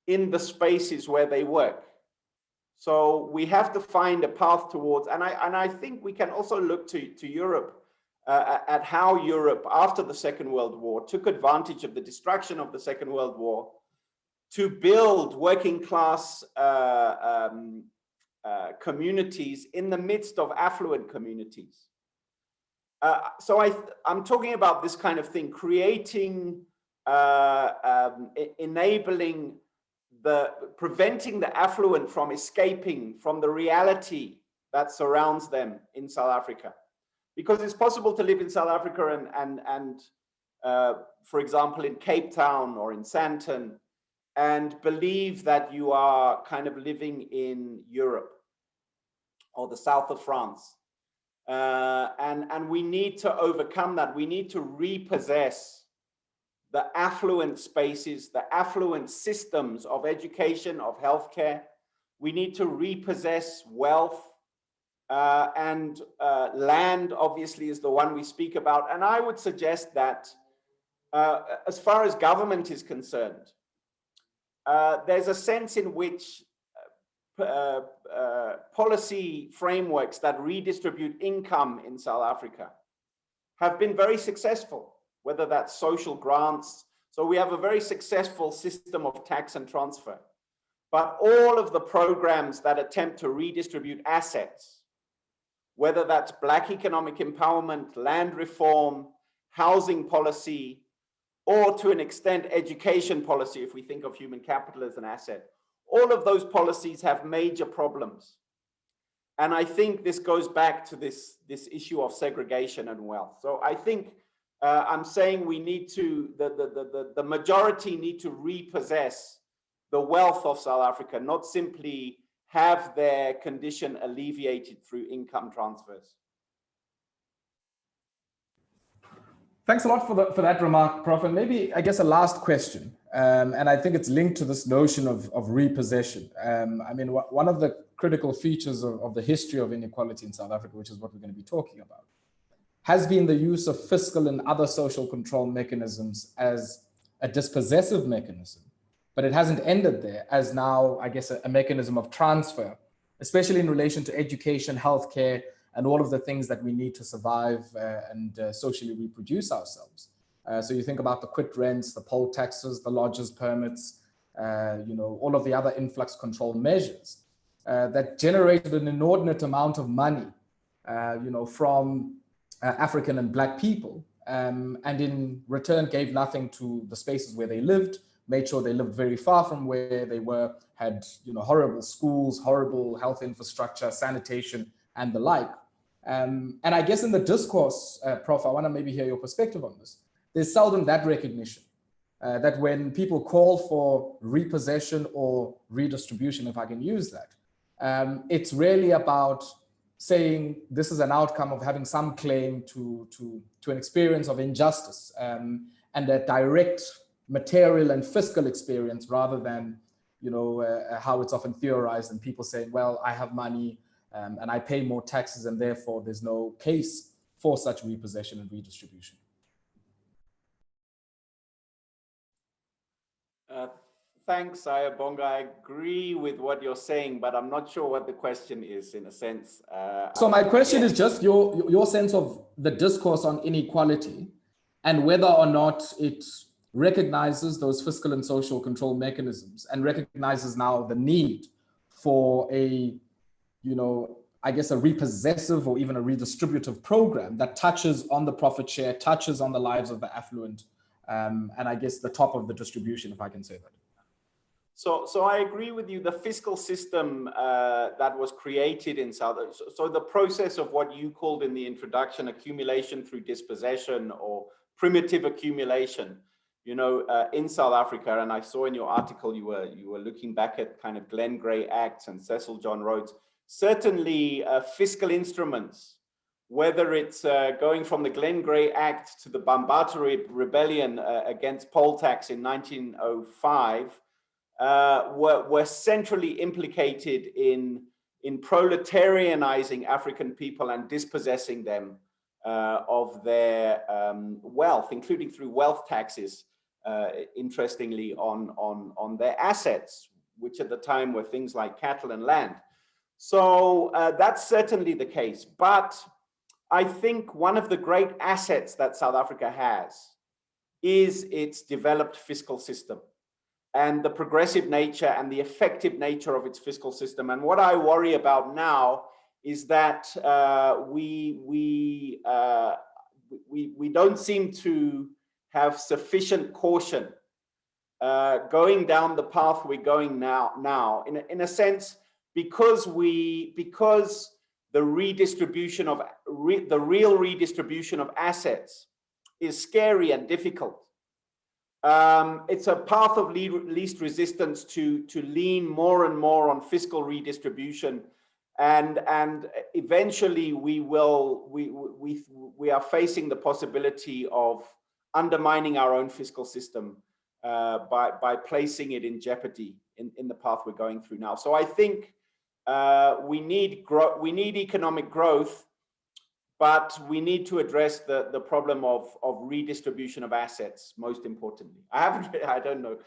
in the spaces where they work. So we have to find a path towards, and I think we can also look to Europe, at how Europe, after the Second World War, took advantage of the destruction of the Second World War to build working class communities in the midst of affluent communities. So I'm talking about this kind of thing, creating, enabling, preventing the affluent from escaping from the reality that surrounds them in South Africa. Because it's possible to live in South Africa and for example, in Cape Town or in Sandton, and believe that you are kind of living in Europe or the south of France. And we need to overcome that. We need to repossess the affluent spaces, the affluent systems of education, of healthcare, We need to repossess wealth, and land obviously is the one we speak about. And I would suggest that as far as government is concerned, there's a sense in which policy frameworks that redistribute income in South Africa have been very successful, whether that's social grants. So we have a very successful system of tax and transfer. But all of the programs that attempt to redistribute assets, whether that's Black economic empowerment, land reform, housing policy, or to an extent education policy, if we think of human capital as an asset, all of those policies have major problems. And I think this goes back to this issue of segregation and wealth. So I think I'm saying we need to, the majority need to repossess the wealth of South Africa, not simply have their condition alleviated through income transfers. Thanks a lot for that remark, Prof. And maybe, I guess, a last question. And I think it's linked to this notion of repossession. I mean, one of the critical features of the history of inequality in South Africa, which is what we're going to be talking about, has been the use of fiscal and other social control mechanisms as a dispossessive mechanism. But it hasn't ended there, as now, I guess, a mechanism of transfer, especially in relation to education, healthcare, and all of the things that we need to survive and socially reproduce ourselves. So you think about the quit rents, the poll taxes, the lodgers permits, all of the other influx control measures that generated an inordinate amount of money, from African and Black people, and in return gave nothing to the spaces where they lived, made sure they lived very far from where they were, had horrible schools, horrible health infrastructure, sanitation, and the like. And I guess in the discourse, Prof, I want to maybe hear your perspective on this. There's seldom that recognition that when people call for repossession or redistribution, if I can use that, it's really about saying this is an outcome of having some claim to an experience of injustice and a direct material and fiscal experience, rather than how it's often theorized and people saying, well, I have money and I pay more taxes and therefore there's no case for such repossession and redistribution. Thanks, Ayah Bonga. I agree with what you're saying, but I'm not sure what the question is, in a sense. So my question is just your sense of the discourse on inequality and whether or not it recognizes those fiscal and social control mechanisms and recognizes now the need for a, I guess, a repossessive or even a redistributive program that touches on the profit share, touches on the lives of the affluent, and I guess the top of the distribution, if I can say that. So I agree with you. The fiscal system that was created in so the process of what you called in the introduction, accumulation through dispossession or primitive accumulation, in South Africa, and I saw in your article you were looking back at kind of Glenn Gray Acts and Cecil John Rhodes. Certainly fiscal instruments, whether it's going from the Glenn Gray Act to the Bambata Rebellion against poll tax in 1905, were centrally implicated in proletarianizing African people and dispossessing them of their wealth, including through wealth taxes, interestingly, on their assets, which at the time were things like cattle and land. So that's certainly the case. But I think one of the great assets that South Africa has is its developed fiscal system and the progressive nature and the effective nature of its fiscal system. And what I worry about now is that we don't seem to have sufficient caution going down the path we're going now. In a sense, because the redistribution of the real redistribution of assets is scary and difficult. It's a path of least resistance to lean more and more on fiscal redistribution, and eventually we are facing the possibility of undermining our own fiscal system by placing it in jeopardy in the path we're going through now. So I think we need economic growth, but we need to address the problem of redistribution of assets, most importantly. I don't know.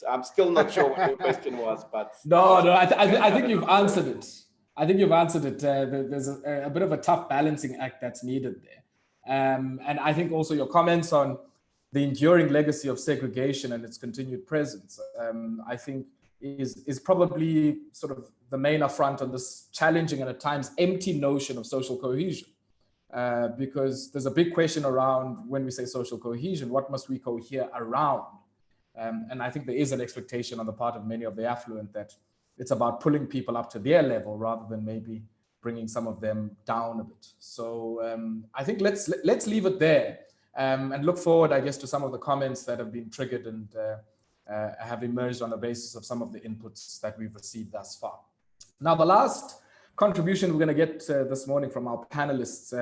I'm still not sure what your question was, but no, I think you've answered it. I think you've answered it. There's a bit of a tough balancing act that's needed there. And I think also your comments on the enduring legacy of segregation and its continued presence, I think is probably sort of the main affront on this challenging and at times empty notion of social cohesion. Because there's a big question around when we say social cohesion, what must we cohere around? And I think there is an expectation on the part of many of the affluent that it's about pulling people up to their level rather than maybe bringing some of them down a bit. So I think let's leave it there and look forward, I guess, to some of the comments that have been triggered and have emerged on the basis of some of the inputs that we've received thus far. Now, the last contribution we're going to get this morning from our panelists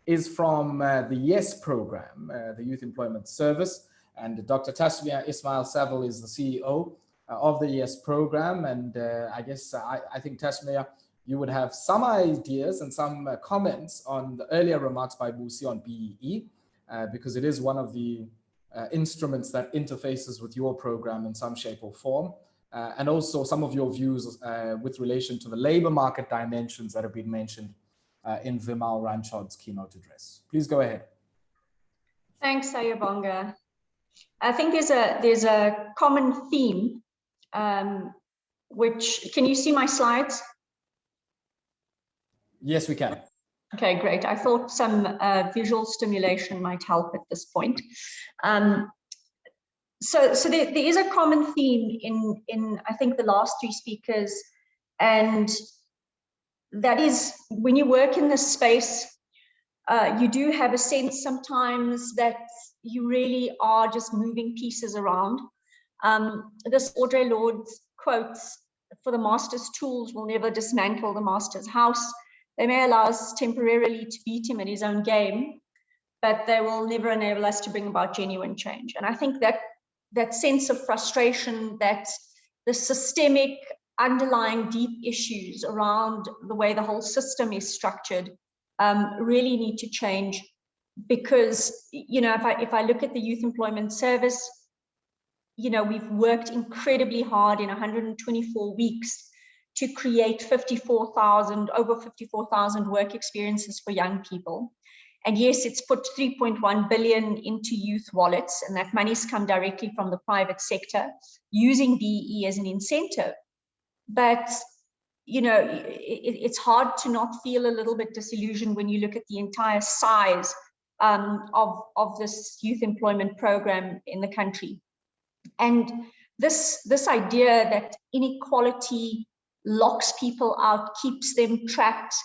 is from the YES program, the Youth Employment Service. And Dr. Tashmia Ismail-Saville is the CEO of the YES program. And I guess I think, Tashmia, you would have some ideas and some comments on the earlier remarks by Busi on BEE, because it is one of the instruments that interfaces with your program in some shape or form. And also some of your views with relation to the labor market dimensions that have been mentioned in Vimal Ranchod's keynote address. Please go ahead. Thanks, Ayah Bonga. I think there's a common theme, which, can you see my slides? Yes, we can. Okay, great. I thought some visual stimulation might help at this point. So there is a common theme in I think the last three speakers, and that is when you work in this space, you do have a sense sometimes that you really are just moving pieces around. This Audre Lorde's quotes, "For the master's tools will never dismantle the master's house. They may allow us temporarily to beat him at his own game, but they will never enable us to bring about genuine change." And I think that sense of frustration, that the systemic underlying deep issues around the way the whole system is structured really need to change. Because, you know, if I look at the Youth Employment Service, you know, we've worked incredibly hard in 124 weeks to create over 54,000 work experiences for young people. And yes, it's put 3.1 billion into youth wallets, and that money's come directly from the private sector using BEE as an incentive. But, you know, it's hard to not feel a little bit disillusioned when you look at the entire size of this youth employment program in the country. And this idea that inequality locks people out, keeps them trapped,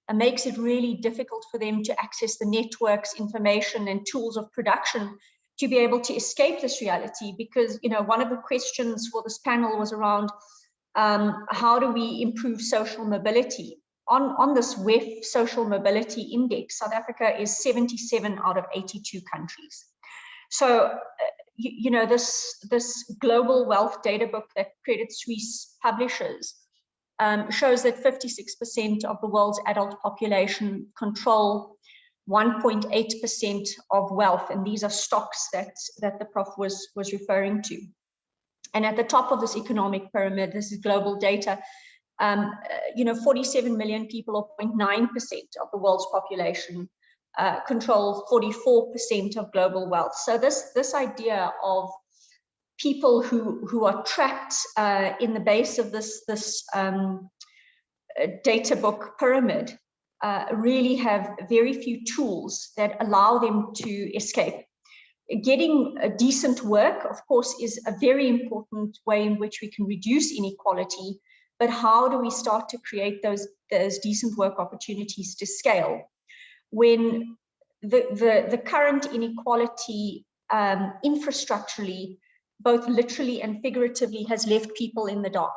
and makes it really difficult for them to access the networks, information, and tools of production to be able to escape this reality. Because, you know, one of the questions for this panel was around how do we improve social mobility? On this WEF social mobility index, South Africa is 77 out of 82 countries. So, you know, this global wealth data book that Credit Suisse publishes shows that 56% of the world's adult population control 1.8% of wealth, and these are stocks that the Prof was referring to. And at the top of this economic pyramid, this is global data. You know, 47 million people, or 0.9% of the world's population, control 44% of global wealth. So this idea of people who are trapped in the base of this data book pyramid really have very few tools that allow them to escape. Getting a decent work, of course, is a very important way in which we can reduce inequality, but how do we start to create those decent work opportunities to scale when the current inequality infrastructurally, both literally and figuratively, has left people in the dark?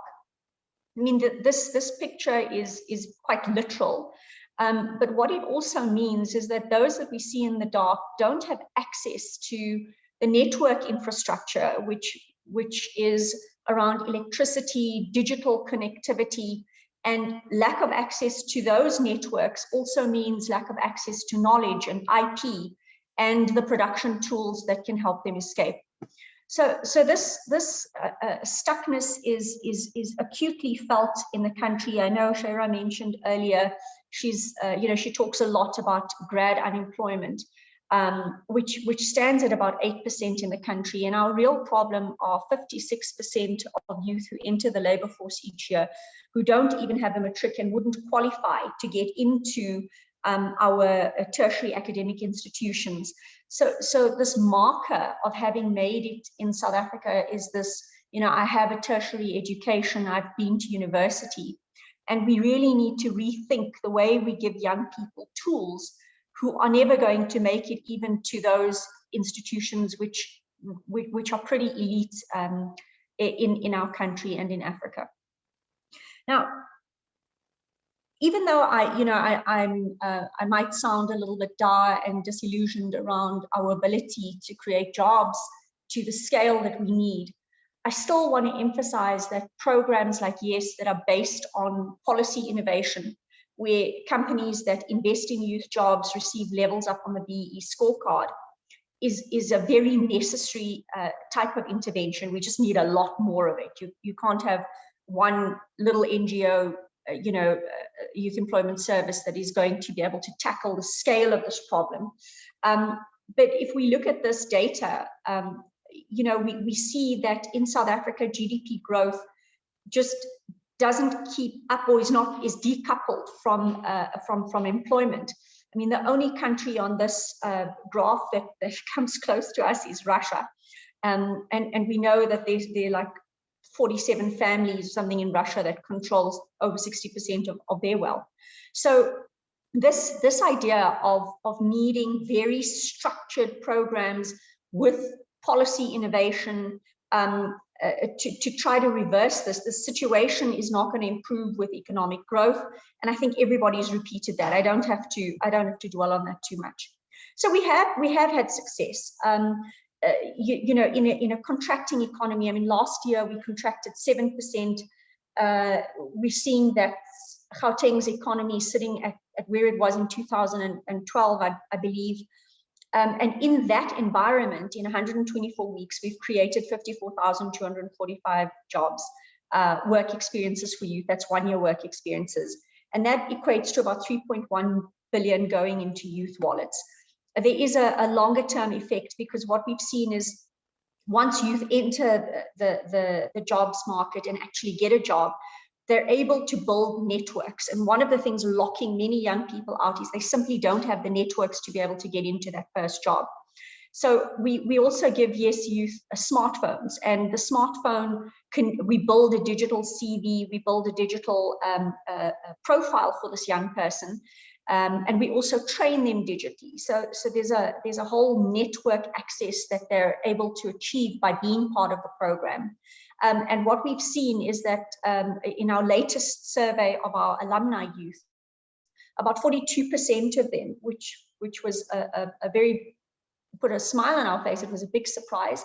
I mean, this picture is quite literal, but what it also means is that those that we see in the dark don't have access to the network infrastructure, which is around electricity, digital connectivity, and lack of access to those networks also means lack of access to knowledge and IP and the production tools that can help them escape. So this stuckness is acutely felt in the country. I know Shaira mentioned earlier, she's she talks a lot about grad unemployment, which stands at about 8% in the country. And our real problem are 56% of youth who enter the labor force each year who don't even have a matric and wouldn't qualify to get into our tertiary academic institutions. So this marker of having made it in South Africa is this, I have a tertiary education, I've been to university, and we really need to rethink the way we give young people tools who are never going to make it even to those institutions which are pretty elite in our country and in Africa. Now, even though I might sound a little bit dour and disillusioned around our ability to create jobs to the scale that we need, I still want to emphasize that programs like YES that are based on policy innovation, where companies that invest in youth jobs receive levels up on the BEE scorecard, is a very necessary type of intervention. We just need a lot more of it. You can't have one little NGO, youth employment service that is going to be able to tackle the scale of this problem. But if we look at this data, we see that in South Africa, GDP growth just doesn't keep up, or is decoupled from employment. I mean, the only country on this graph that comes close to us is Russia, and we know that they're like 47 families, something in Russia, that controls over 60% of their wealth. So this idea of needing very structured programs with policy innovation to try to reverse this situation is not going to improve with economic growth. And I think everybody's repeated that. I don't have to dwell on that too much. So we have had success. In a contracting economy, I mean, last year we contracted 7%. We're seeing that Gauteng's economy is sitting at where it was in 2012, I believe. And in that environment, in 124 weeks, we've created 54,245 jobs, work experiences for youth. That's 1 year work experiences. And that equates to about 3.1 billion going into youth wallets. There is a longer term effect, because what we've seen is once youth enter the jobs market and actually get a job, they're able to build networks. And one of the things locking many young people out is they simply don't have the networks to be able to get into that first job. So we also give YES Youth smartphones, and the smartphone we build a digital CV, we build a digital profile for this young person. And we also train them digitally. So there's a whole network access that they're able to achieve by being part of the program. And what we've seen is that in our latest survey of our alumni youth, about 42% of them, which was a very, put a smile on our face, it was a big surprise.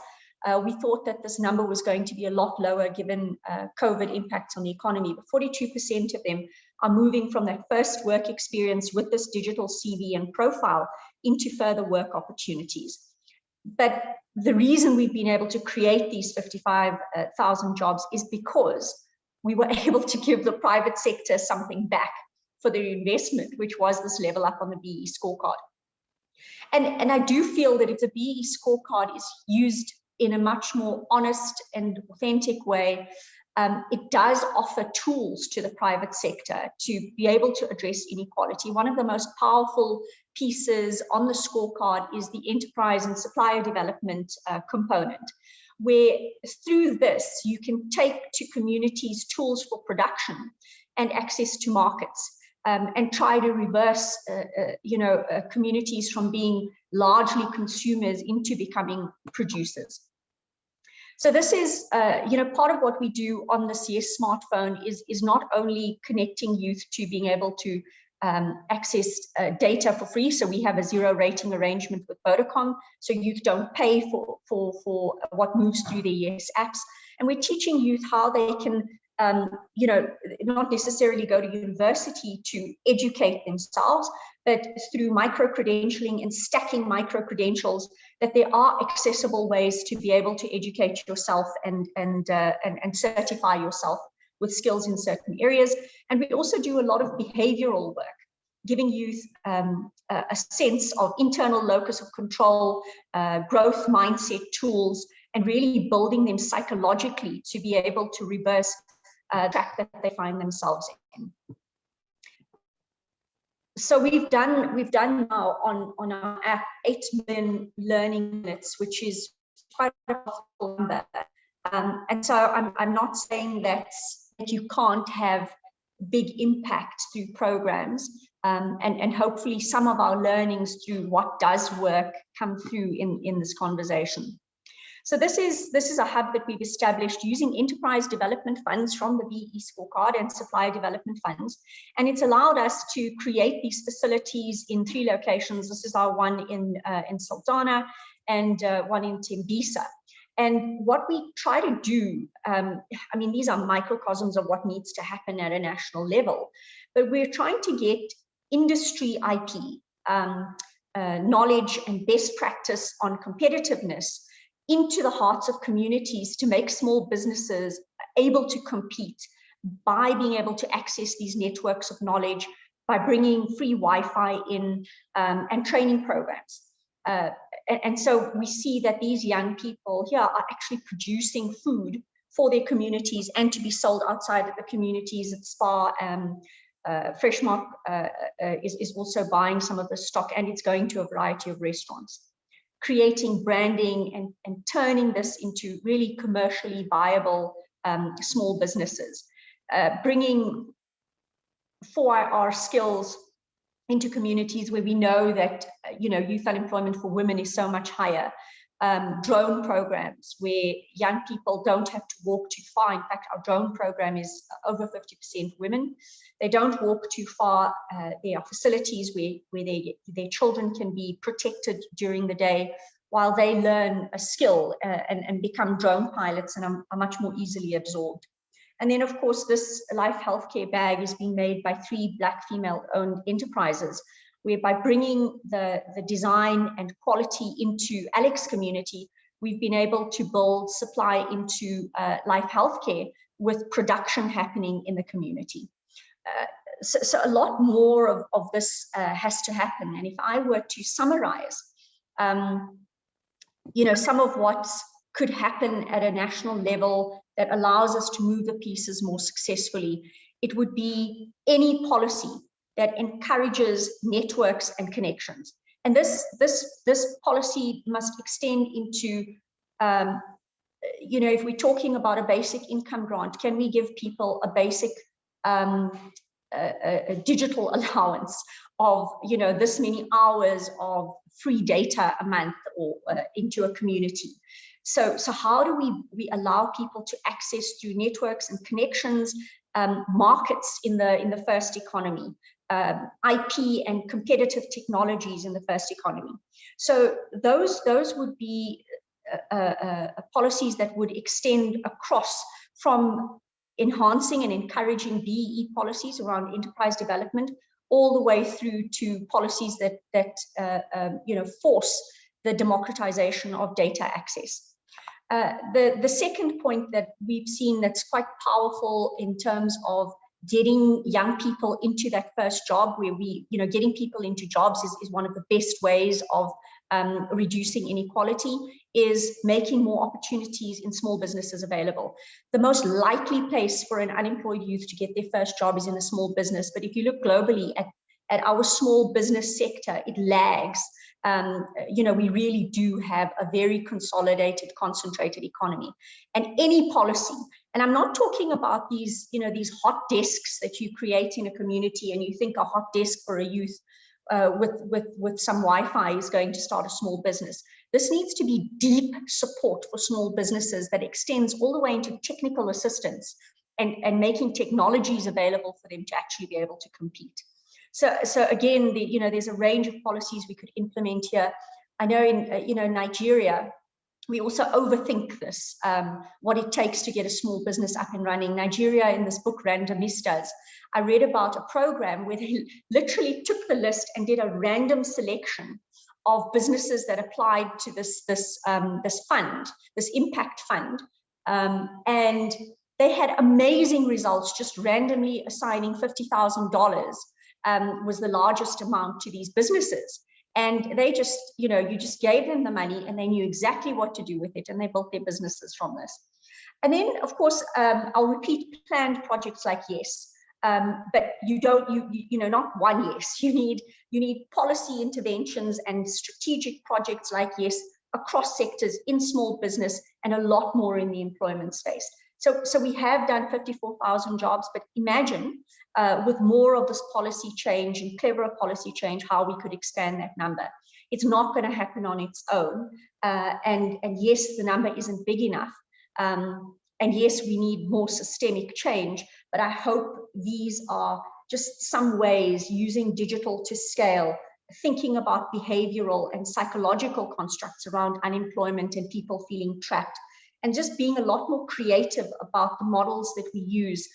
We thought that this number was going to be a lot lower given COVID impacts on the economy, but 42% of them are moving from that first work experience with this digital CV and profile into further work opportunities. But the reason we've been able to create these 55,000 jobs is because we were able to give the private sector something back for their investment, which was this level up on the BEE scorecard. And I do feel that if the BEE scorecard is used in a much more honest and authentic way, it does offer tools to the private sector to be able to address inequality. One of the most powerful pieces on the scorecard is the enterprise and supplier development component, where through this you can take to communities tools for production and access to markets, and try to reverse communities from being largely consumers into becoming producers. So this is, part of what we do on this YES smartphone is not only connecting youth to being able to access data for free. So we have a 0 rating arrangement with Vodacom, so youth don't pay for what moves through their Yes apps. And we're teaching youth how they can, you know, not necessarily go to university to educate themselves, but through micro-credentialing and stacking micro-credentials, that there are accessible ways to be able to educate yourself and certify yourself with skills in certain areas. And we also do a lot of behavioral work, giving youth a sense of internal locus of control, growth mindset tools, and really building them psychologically to be able to reverse the track that they find themselves in. So we've done now on our app 8 million learning minutes, which is quite a powerful number. And so I'm not saying that you can't have big impact through programs, and hopefully some of our learnings through what does work come through in this conversation. So this is a hub that we've established using enterprise development funds from the BE scorecard and supplier development funds. And it's allowed us to create these facilities in 3 locations. This is our one in Sultana and one in Tembisa. And what we try to do, I mean, these are microcosms of what needs to happen at a national level, but we're trying to get industry IP, knowledge and best practice on competitiveness into the hearts of communities to make small businesses able to compete by being able to access these networks of knowledge, by bringing free Wi-Fi in and training programs. And so we see that these young people here are actually producing food for their communities and to be sold outside of the communities at SPAR. Freshmark is also buying some of the stock, and it's going to a variety of restaurants, creating branding and turning this into really commercially viable small businesses, bringing 4IR skills into communities where we know that youth unemployment for women is so much higher. Drone programs where young people don't have to walk too far. In fact, our drone program is over 50% women. They don't walk too far. There are facilities where their children can be protected during the day while they learn a skill and become drone pilots and are much more easily absorbed. And then, of course, this Life Healthcare bag is being made by 3 Black female-owned enterprises, where by bringing the design and quality into Alex community, we've been able to build supply into Life Healthcare with production happening in the community. So a lot more of this has to happen. And if I were to summarize, some of what could happen at a national level that allows us to move the pieces more successfully, it would be any policy that encourages networks and connections. And this policy must extend into, if we're talking about a basic income grant, can we give people a basic a digital allowance of this many hours of free data a month or into a community? So how do we allow people to access through networks and connections, markets in the first economy, IP and competitive technologies in the first economy? So those would be policies that would extend across from enhancing and encouraging BEE policies around enterprise development, all the way through to policies that force the democratization of data access. The second point that we've seen that's quite powerful in terms of getting young people into that first job, where getting people into jobs is one of the best ways of reducing inequality, is making more opportunities in small businesses available. The most likely place for an unemployed youth to get their first job is in a small business. But if you look globally at our small business sector, it lags. We really do have a very consolidated, concentrated economy. And any policy, and I'm not talking about these hot desks that you create in a community and you think a hot desk for a youth with some Wi-Fi is going to start a small business. This needs to be deep support for small businesses that extends all the way into technical assistance and making technologies available for them to actually be able to compete. So again, there's a range of policies we could implement here. I know in Nigeria, we also overthink this, what it takes to get a small business up and running. Nigeria, in this book, Randomistas, I read about a program where they literally took the list and did a random selection of businesses that applied to this fund, this impact fund, and they had amazing results, just randomly assigning $50,000 was the largest amount to these businesses. And they just, you just gave them the money and they knew exactly what to do with it, and they built their businesses from this. And then, of course, I'll repeat planned projects like YES, but not one YES. You need policy interventions and strategic projects like YES across sectors in small business and a lot more in the employment space. So we have done 54,000 jobs, but imagine with more of this policy change and cleverer policy change, how we could expand that number. It's not going to happen on its own. And yes, the number isn't big enough. And yes, we need more systemic change, but I hope these are just some ways using digital to scale, thinking about behavioral and psychological constructs around unemployment and people feeling trapped, and just being a lot more creative about the models that we use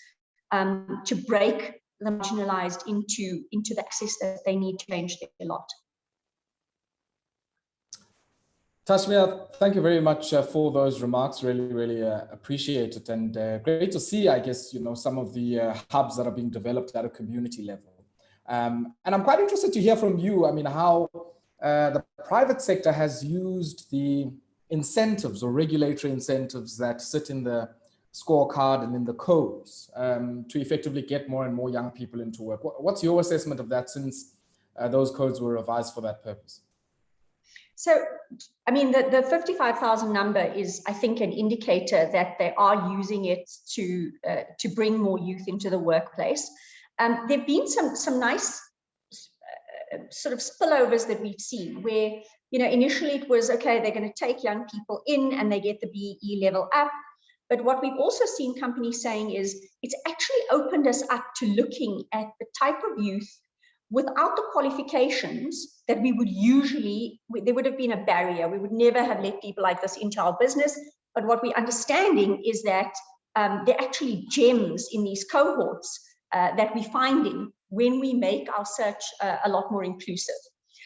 to break the marginalized into the access that they need to change their lot. Tashmia, thank you very much for those remarks. Really appreciate it, and great to see, I guess, some of the hubs that are being developed at a community level. And I'm quite interested to hear from you. I mean, how the private sector has used the incentives or regulatory incentives that sit in the scorecard and in the codes to effectively get more and more young people into work. What's your assessment of that, since those codes were revised for that purpose? So, I mean, the 55,000 number is, I think, an indicator that they are using it to bring more youth into the workplace. There've been some nice sort of spillovers that we've seen where, initially it was, okay, they're going to take young people in and they get the BE level up. But what we've also seen companies saying is it's actually opened us up to looking at the type of youth without the qualifications that we would usually, there would have been a barrier. We would never have let people like this into our business. But what we're understanding is that they're actually gems in these cohorts that we're finding when we make our search a lot more inclusive.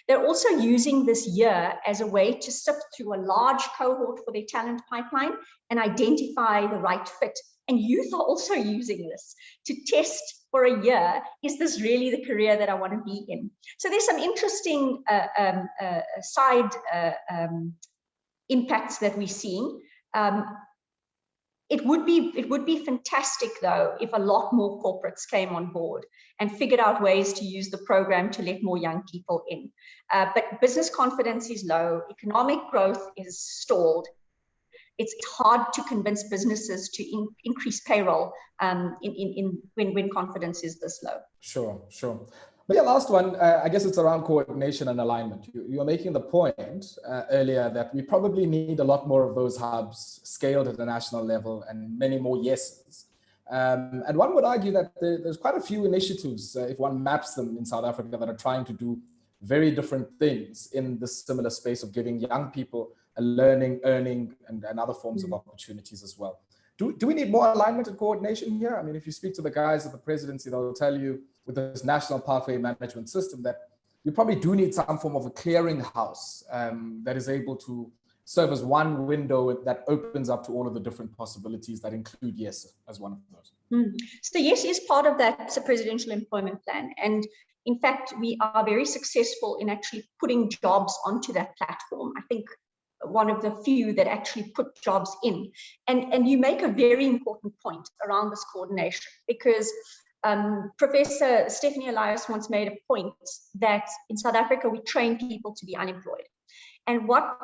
They're also using this year as a way to sift through a large cohort for their talent pipeline and identify the right fit. And youth are also using this to test for a year, is this really the career that I want to be in? So there's some interesting side impacts that we're seeing. It would be fantastic, though, if a lot more corporates came on board and figured out ways to use the program to let more young people in. But business confidence is low, economic growth is stalled. It's hard to convince businesses to increase payroll when confidence is this low. Sure. But yeah, last one, I guess it's around coordination and alignment. You were making the point earlier that we probably need a lot more of those hubs scaled at the national level and many more yeses. And one would argue that there's quite a few initiatives, if one maps them in South Africa, that are trying to do very different things in this similar space of giving young people a learning, earning, and other forms of opportunities as well. Do we need more alignment and coordination here? I mean, if you speak to the guys at the presidency, they'll tell you with this national pathway management system that you probably do need some form of a clearinghouse that is able to serve as one window that opens up to all of the different possibilities that include YES as one of those. So YES is part of that presidential employment plan. And in fact, we are very successful in actually putting jobs onto that platform. I think one of the few that actually put jobs in. And you make a very important point around this coordination, because Professor Stephanie Elias once made a point that in South Africa, we train people to be unemployed. And what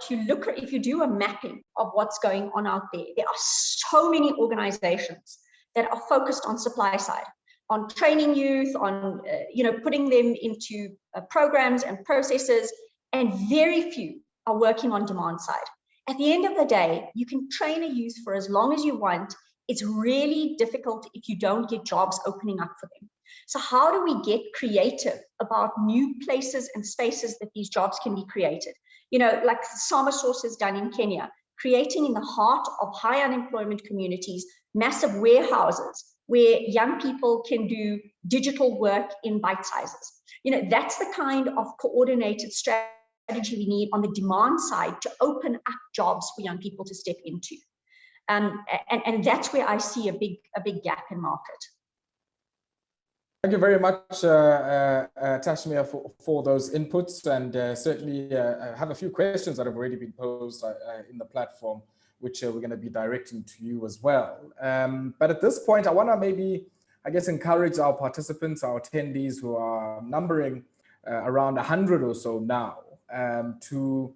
you look at, if you do a mapping of what's going on out there, there are so many organizations that are focused on supply side, on training youth, on putting them into programs and processes, and very few are working on demand side. At the end of the day, you can train a youth for as long as you want it's really difficult if you don't get jobs opening up for them. So how do we get creative about new places and spaces that these jobs can be created? You know, like Sama Source has done in Kenya, creating in the heart of high unemployment communities, massive warehouses where young people can do digital work in bite sizes. You know, that's the kind of coordinated strategy we need on the demand side to open up jobs for young people to step into. And that's where I see a big gap in market. Thank you very much, Tashmia, for those inputs, and certainly I have a few questions that have already been posed in the platform, which we're going to be directing to you as well. But at this point, I want to maybe, I guess, encourage our participants, our attendees who are numbering around 100 or so now, to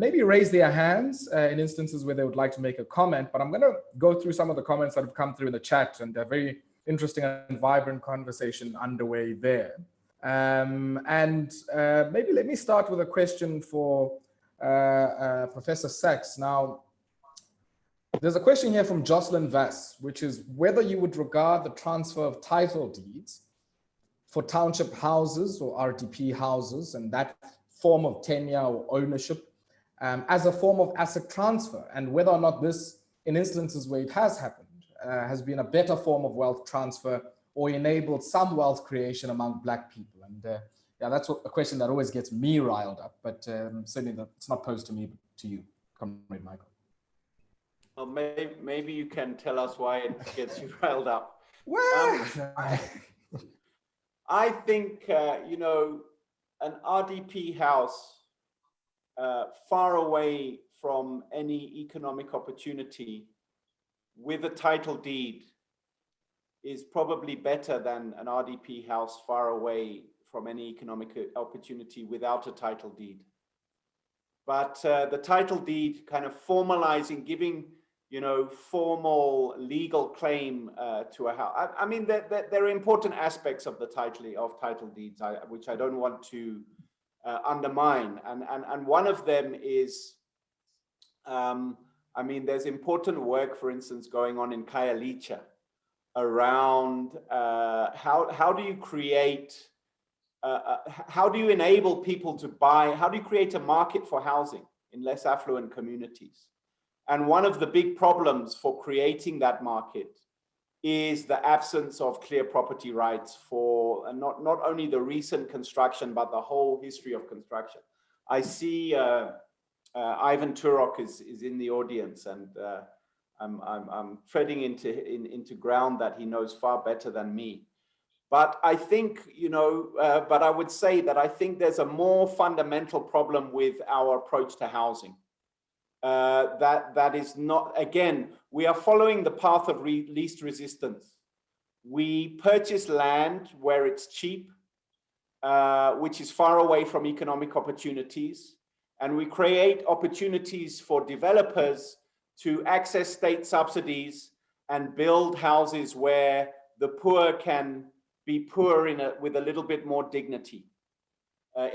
maybe raise their hands in instances where they would like to make a comment. But I'm going to go through some of the comments that have come through in the chat, and they're very interesting and vibrant conversation underway there. Maybe let me start with a question for Professor Sachs. Now, there's a question here from Jocelyn Vass, which is whether you would regard the transfer of title deeds for township houses or RDP houses and that form of tenure or ownership as a form of asset transfer, and whether or not this, in instances where it has happened, has been a better form of wealth transfer or enabled some wealth creation among Black people. And yeah, that's a question that always gets me riled up, but certainly it's not posed to me, but to you, Comrade Michael. Well, maybe you can tell us why it gets you riled up. Well, I think, you know, an RDP house far away from any economic opportunity with a title deed is probably better than an RDP house far away from any economic opportunity without a title deed. But the title deed kind of formalizing, giving, you know, formal legal claim to a house. I mean, there are important aspects of the title deeds, which I don't want to undermine. And one of them is, I mean, there's important work, for instance, going on in Khayelitsha around how do you create, how do you enable people to buy, how do you create a market for housing in less affluent communities? And one of the big problems for creating that market is the absence of clear property rights for not only the recent construction, but the whole history of construction. I see Ivan Turok is in the audience, and I'm treading into ground that he knows far better than me. But I think, you know, but I would say that I think there's a more fundamental problem with our approach to housing. That is not, again, we are following the path of least resistance. We purchase land where it's cheap, which is far away from economic opportunities. And we create opportunities for developers to access state subsidies and build houses where the poor can be poor with a little bit more dignity,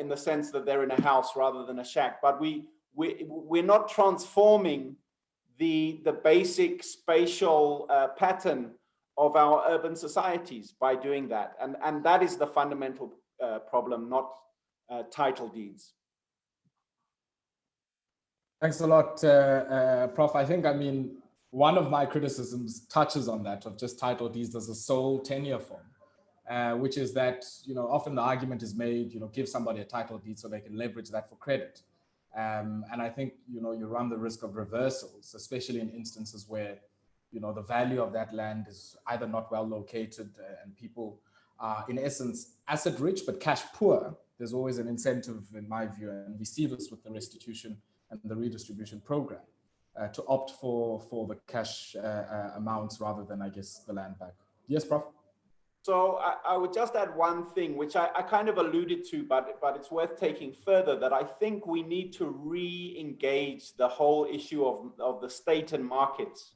in the sense that they're in a house rather than a shack. But we're not transforming the basic spatial pattern of our urban societies by doing that. And that is the fundamental problem, not title deeds. Thanks a lot, Prof. I think, I mean, one of my criticisms touches on that, of just title deeds as a sole tenure form, which is that, you know, often the argument is made, you know, give somebody a title deed so they can leverage that for credit. And I think, you know, you run the risk of reversals, especially in instances where, you know, the value of that land is either not well located and people are, in essence, asset rich but cash poor. There's always an incentive, in my view, and we see this with the restitution and the redistribution program, to opt for the cash amounts rather than, I guess, the land back. Yes, Prof? So I would just add one thing, which I kind of alluded to, but it's worth taking further, that I think we need to re-engage the whole issue of the state and markets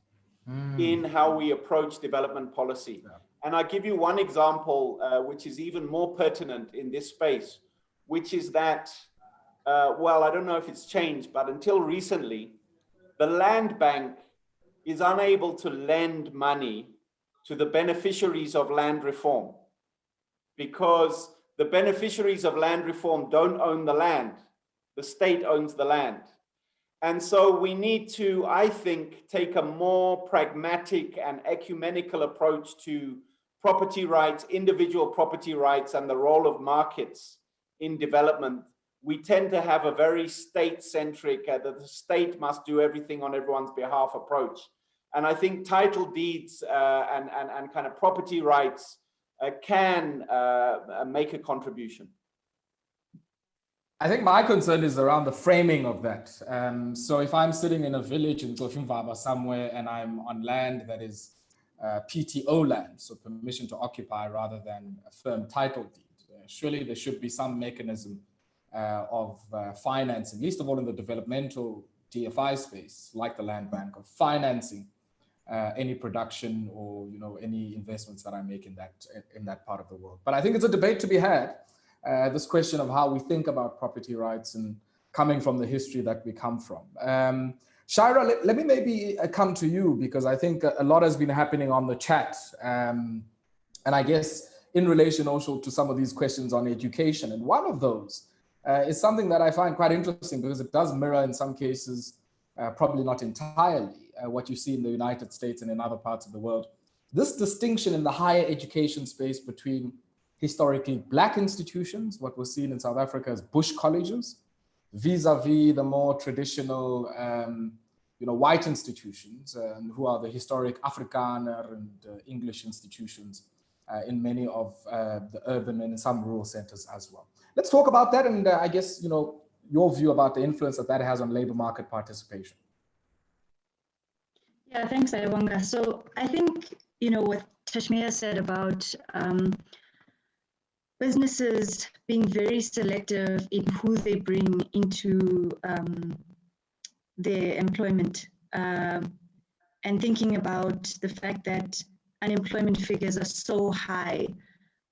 in how we approach development policy. Yeah. And I'll give you one example, which is even more pertinent in this space, which is that, well, I don't know if it's changed, but until recently, the land bank is unable to lend money to the beneficiaries of land reform, because the beneficiaries of land reform don't own the land. The state owns the land. And so we need to, I think, take a more pragmatic and ecumenical approach to property rights, individual property rights, and the role of markets in development. We tend to have a very state-centric, that the state must do everything on everyone's behalf approach. And I think title deeds and kind of property rights can make a contribution. I think my concern is around the framing of that. So if I'm sitting in a village in Tsoshimvaba somewhere and I'm on land that is PTO land, so permission to occupy rather than a firm title deed, surely there should be some mechanism of financing, least of all in the developmental DFI space, like the land bank, of financing any production or any investments that I make in that part of the world. But I think it's a debate to be had. This question of how we think about property rights and coming from the history that we come from. Shaira, let me maybe come to you, because I think a lot has been happening on the chat. And I guess in relation also to some of these questions on education. And one of those is something that I find quite interesting, because it does mirror in some cases, probably not entirely, what you see in the United States and in other parts of the world. This distinction in the higher education space between historically Black institutions, what was seen in South Africa as Bush colleges, vis-a-vis the more traditional, white institutions, who are the historic Afrikaner and English institutions in many of the urban and some rural centers as well. Let's talk about that, and I guess your view about the influence that has on labor market participation. Yeah, thanks, Ayah Bonga. So I think what Tashmia said about businesses being very selective in who they bring into their employment, and thinking about the fact that unemployment figures are so high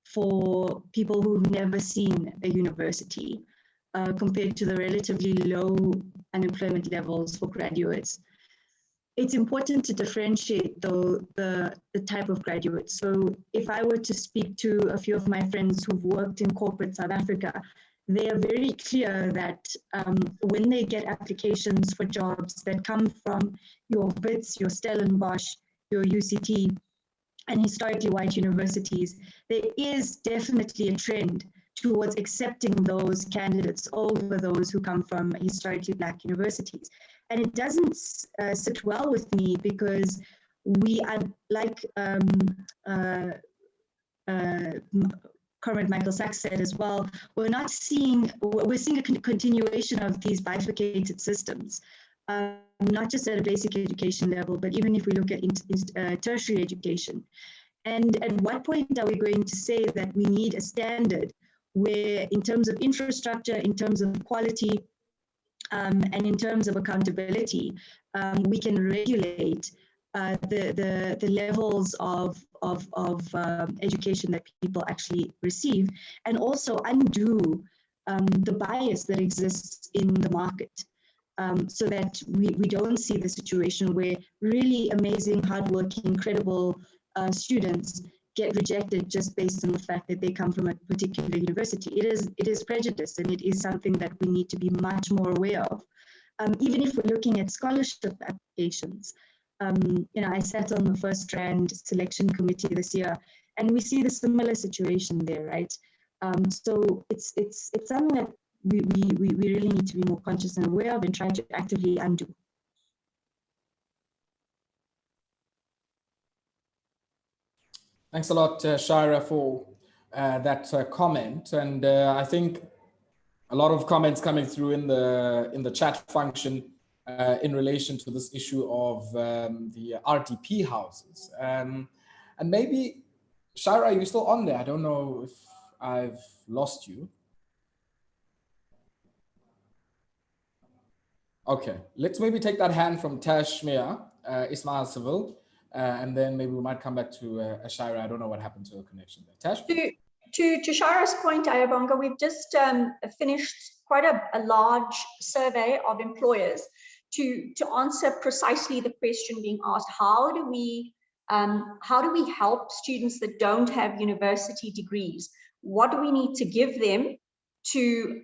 for people who've never seen a university, compared to the relatively low unemployment levels for graduates. It's important to differentiate the type of graduates. So if I were to speak to a few of my friends who've worked in corporate South Africa, they are very clear that when they get applications for jobs that come from your WITS, your Stellenbosch, your UCT, and historically white universities, there is definitely a trend towards accepting those candidates over those who come from historically Black universities. And it doesn't sit well with me, because we are, like Comrade Michael Sachs said as well, we're seeing a continuation of these bifurcated systems, not just at a basic education level, but even if we look at tertiary education. And at what point are we going to say that we need a standard where, in terms of infrastructure, in terms of quality, and in terms of accountability, we can regulate the levels of education that people actually receive, and also undo the bias that exists in the market, so that we don't see the situation where really amazing, hardworking, incredible students get rejected just based on the fact that they come from a particular university. It is prejudice, and it is something that we need to be much more aware of. Even if we're looking at scholarship applications, I sat on the First Strand selection committee this year, and we see the similar situation there, right? So it's something that we really need to be more conscious and aware of, and try to actively undo. Thanks a lot, Shaira, for that comment. And I think a lot of comments coming through in the chat function in relation to this issue of the RDP houses. And maybe, Shaira, are you still on there? I don't know if I've lost you. Okay, let's maybe take that hand from Tashmia Ismail Seville. And then maybe we might come back to Shaira. I don't know what happened to her connection there. Tash? To Shaira's point, Ayah Bonga, we've just finished quite a large survey of employers to answer precisely the question being asked: how do we help students that don't have university degrees? What do we need to give them to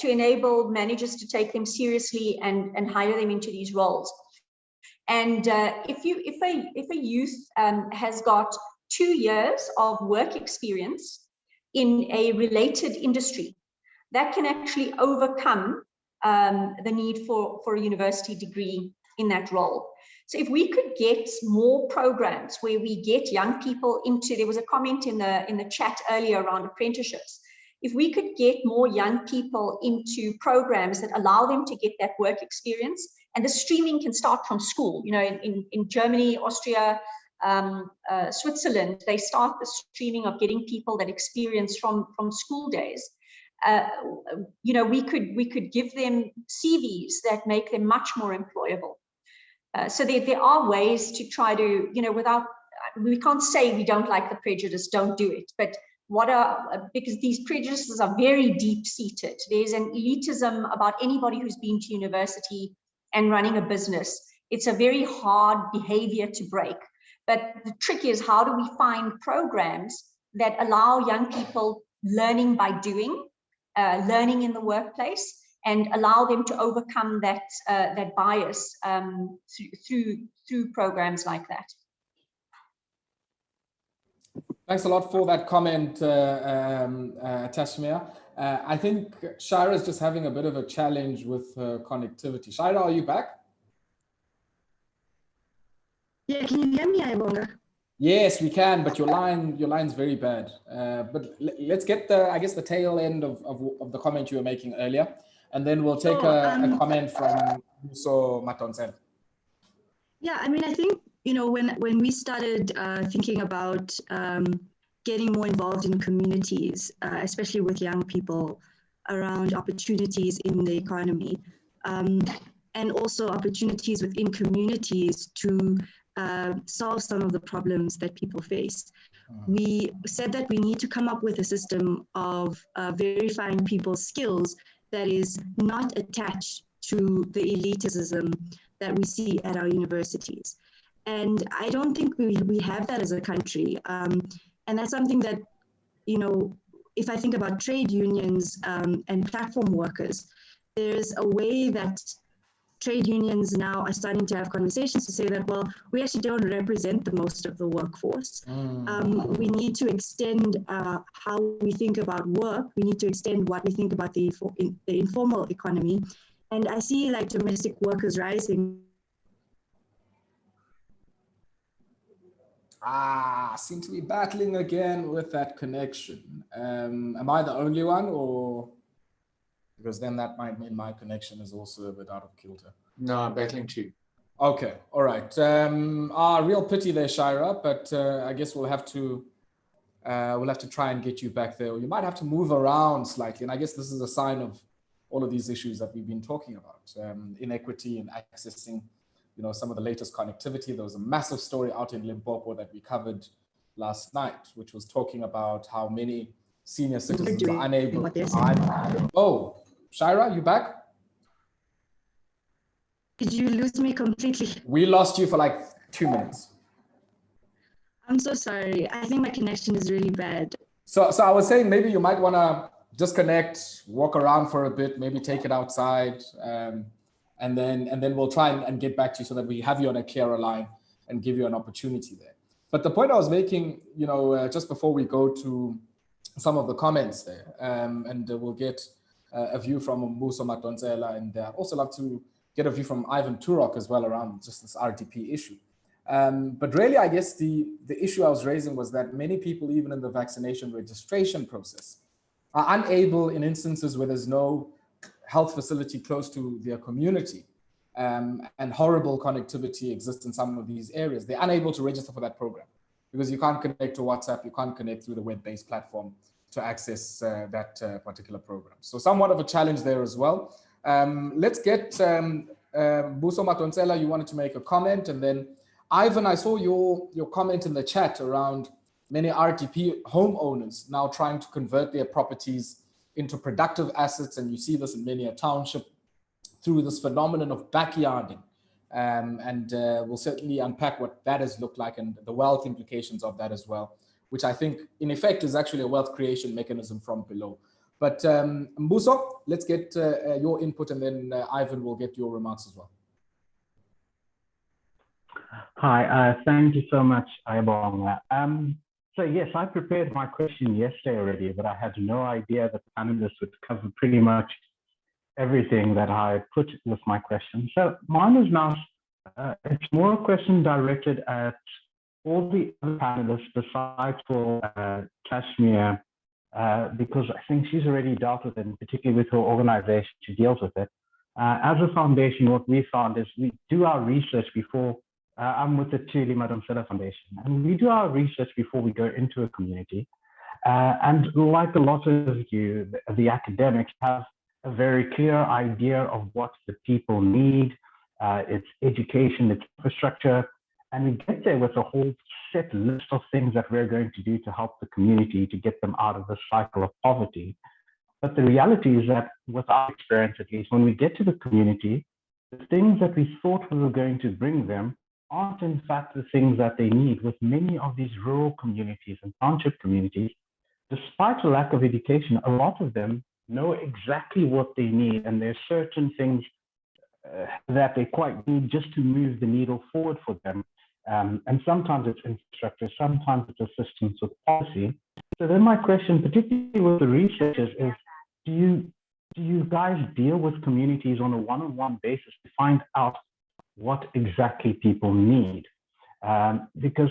enable managers to take them seriously and hire them into these roles? And if a youth has got 2 years of work experience in a related industry, that can actually overcome the need for a university degree in that role. So if we could get more programs where we get young people into, there was a comment in the chat earlier around apprenticeships. If we could get more young people into programs that allow them to get that work experience, and the streaming can start from school. You know, in Germany, Austria, Switzerland, they start the streaming of getting people that experience from school days. You know, we could give them CVs that make them much more employable. So there are ways to try to, you know, we can't say we don't like the prejudice, don't do it. But because these prejudices are very deep-seated. There's an elitism about anybody who's been to university and running a business. It's a very hard behavior to break. But the trick is, how do we find programs that allow young people learning by doing, learning in the workplace, and allow them to overcome that bias through programs like that. Thanks a lot for that comment, Tashmia. I think Shira is just having a bit of a challenge with her connectivity. Shira, are you back? Yeah, can you hear me, Ayah Bonga? Yes, we can, but your line's very bad. But let's get the tail end of the comment you were making earlier, and then we'll take a comment from Muso Matonsela. Yeah, I mean, I think, you know, when we started thinking about getting more involved in communities, especially with young people, around opportunities in the economy, and also opportunities within communities to solve some of the problems that people face. We said that we need to come up with a system of verifying people's skills that is not attached to the elitism that we see at our universities. And I don't think we have that as a country. And that's something that, you know, if I think about trade unions and platform workers, there's a way that trade unions now are starting to have conversations to say that, well, we actually don't represent the most of the workforce. We need to extend how we think about work. We need to extend what we think about the informal economy. And I see like domestic workers rising. Seem to be battling again with that connection. Am I the only one, or because then that might mean my connection is also a bit out of kilter? No, I'm battling too. Okay, all right. Real pity there, Shira, but I guess we'll have to try and get you back there. Or you might have to move around slightly, and I guess this is a sign of all of these issues that we've been talking about: inequity and accessing, you know, some of the latest connectivity. There was a massive story out in Limpopo that we covered last night, which was talking about how many senior citizens are unable. Oh, Shira, you back? Did you lose me completely? We lost you for like 2 minutes. I'm so sorry. I think my connection is really bad. So I was saying maybe you might want to disconnect, walk around for a bit, maybe take it outside, and then we'll try and get back to you so that we have you on a clearer line and give you an opportunity there. But the point I was making, you know, just before we go to some of the comments there, and we'll get a view from Muso Matonsela, and I'd also love to get a view from Ivan Turok as well around just this RTP issue. But really, I guess the issue I was raising was that many people, even in the vaccination registration process, are unable, in instances where there's no health facility close to their community, and horrible connectivity exists in some of these areas, they're unable to register for that program because you can't connect to WhatsApp, you can't connect through the web-based platform to access that particular program. So somewhat of a challenge there as well. Let's get Muso Matonsela, you wanted to make a comment, and then Ivan, I saw your comment in the chat around many RTP homeowners now trying to convert their properties into productive assets, and you see this in many a township through this phenomenon of backyarding. And we'll certainly unpack what that has looked like and the wealth implications of that as well, which I think in effect is actually a wealth creation mechanism from below. But Mbuso, let's get your input, and then Ivan will get your remarks as well. Hi, thank you so much, Ayah Bonga. So yes, I prepared my question yesterday already, but I had no idea that the panelists would cover pretty much everything that I put with my question. So mine is now, it's more a question directed at all the other panelists besides for Kashmir, because I think she's already dealt with it, and particularly with her organization, she deals with it. As a foundation, what we found is we do our research before, I'm with the Tuli Madonsela Foundation, and we do our research before we go into a community. And like a lot of you, the academics have a very clear idea of what the people need, its education, its infrastructure, and we get there with a whole set list of things that we're going to do to help the community to get them out of the cycle of poverty. But the reality is that, with our experience at least, when we get to the community, the things that we thought we were going to bring them aren't in fact the things that they need. With many of these rural communities and township communities, despite a lack of education, a lot of them know exactly what they need, and there's certain things that they quite need just to move the needle forward for them. And sometimes it's infrastructure, sometimes it's assistance with policy. So then my question, particularly with the researchers, is do you guys deal with communities on a one-on-one basis to find out what exactly people need? Because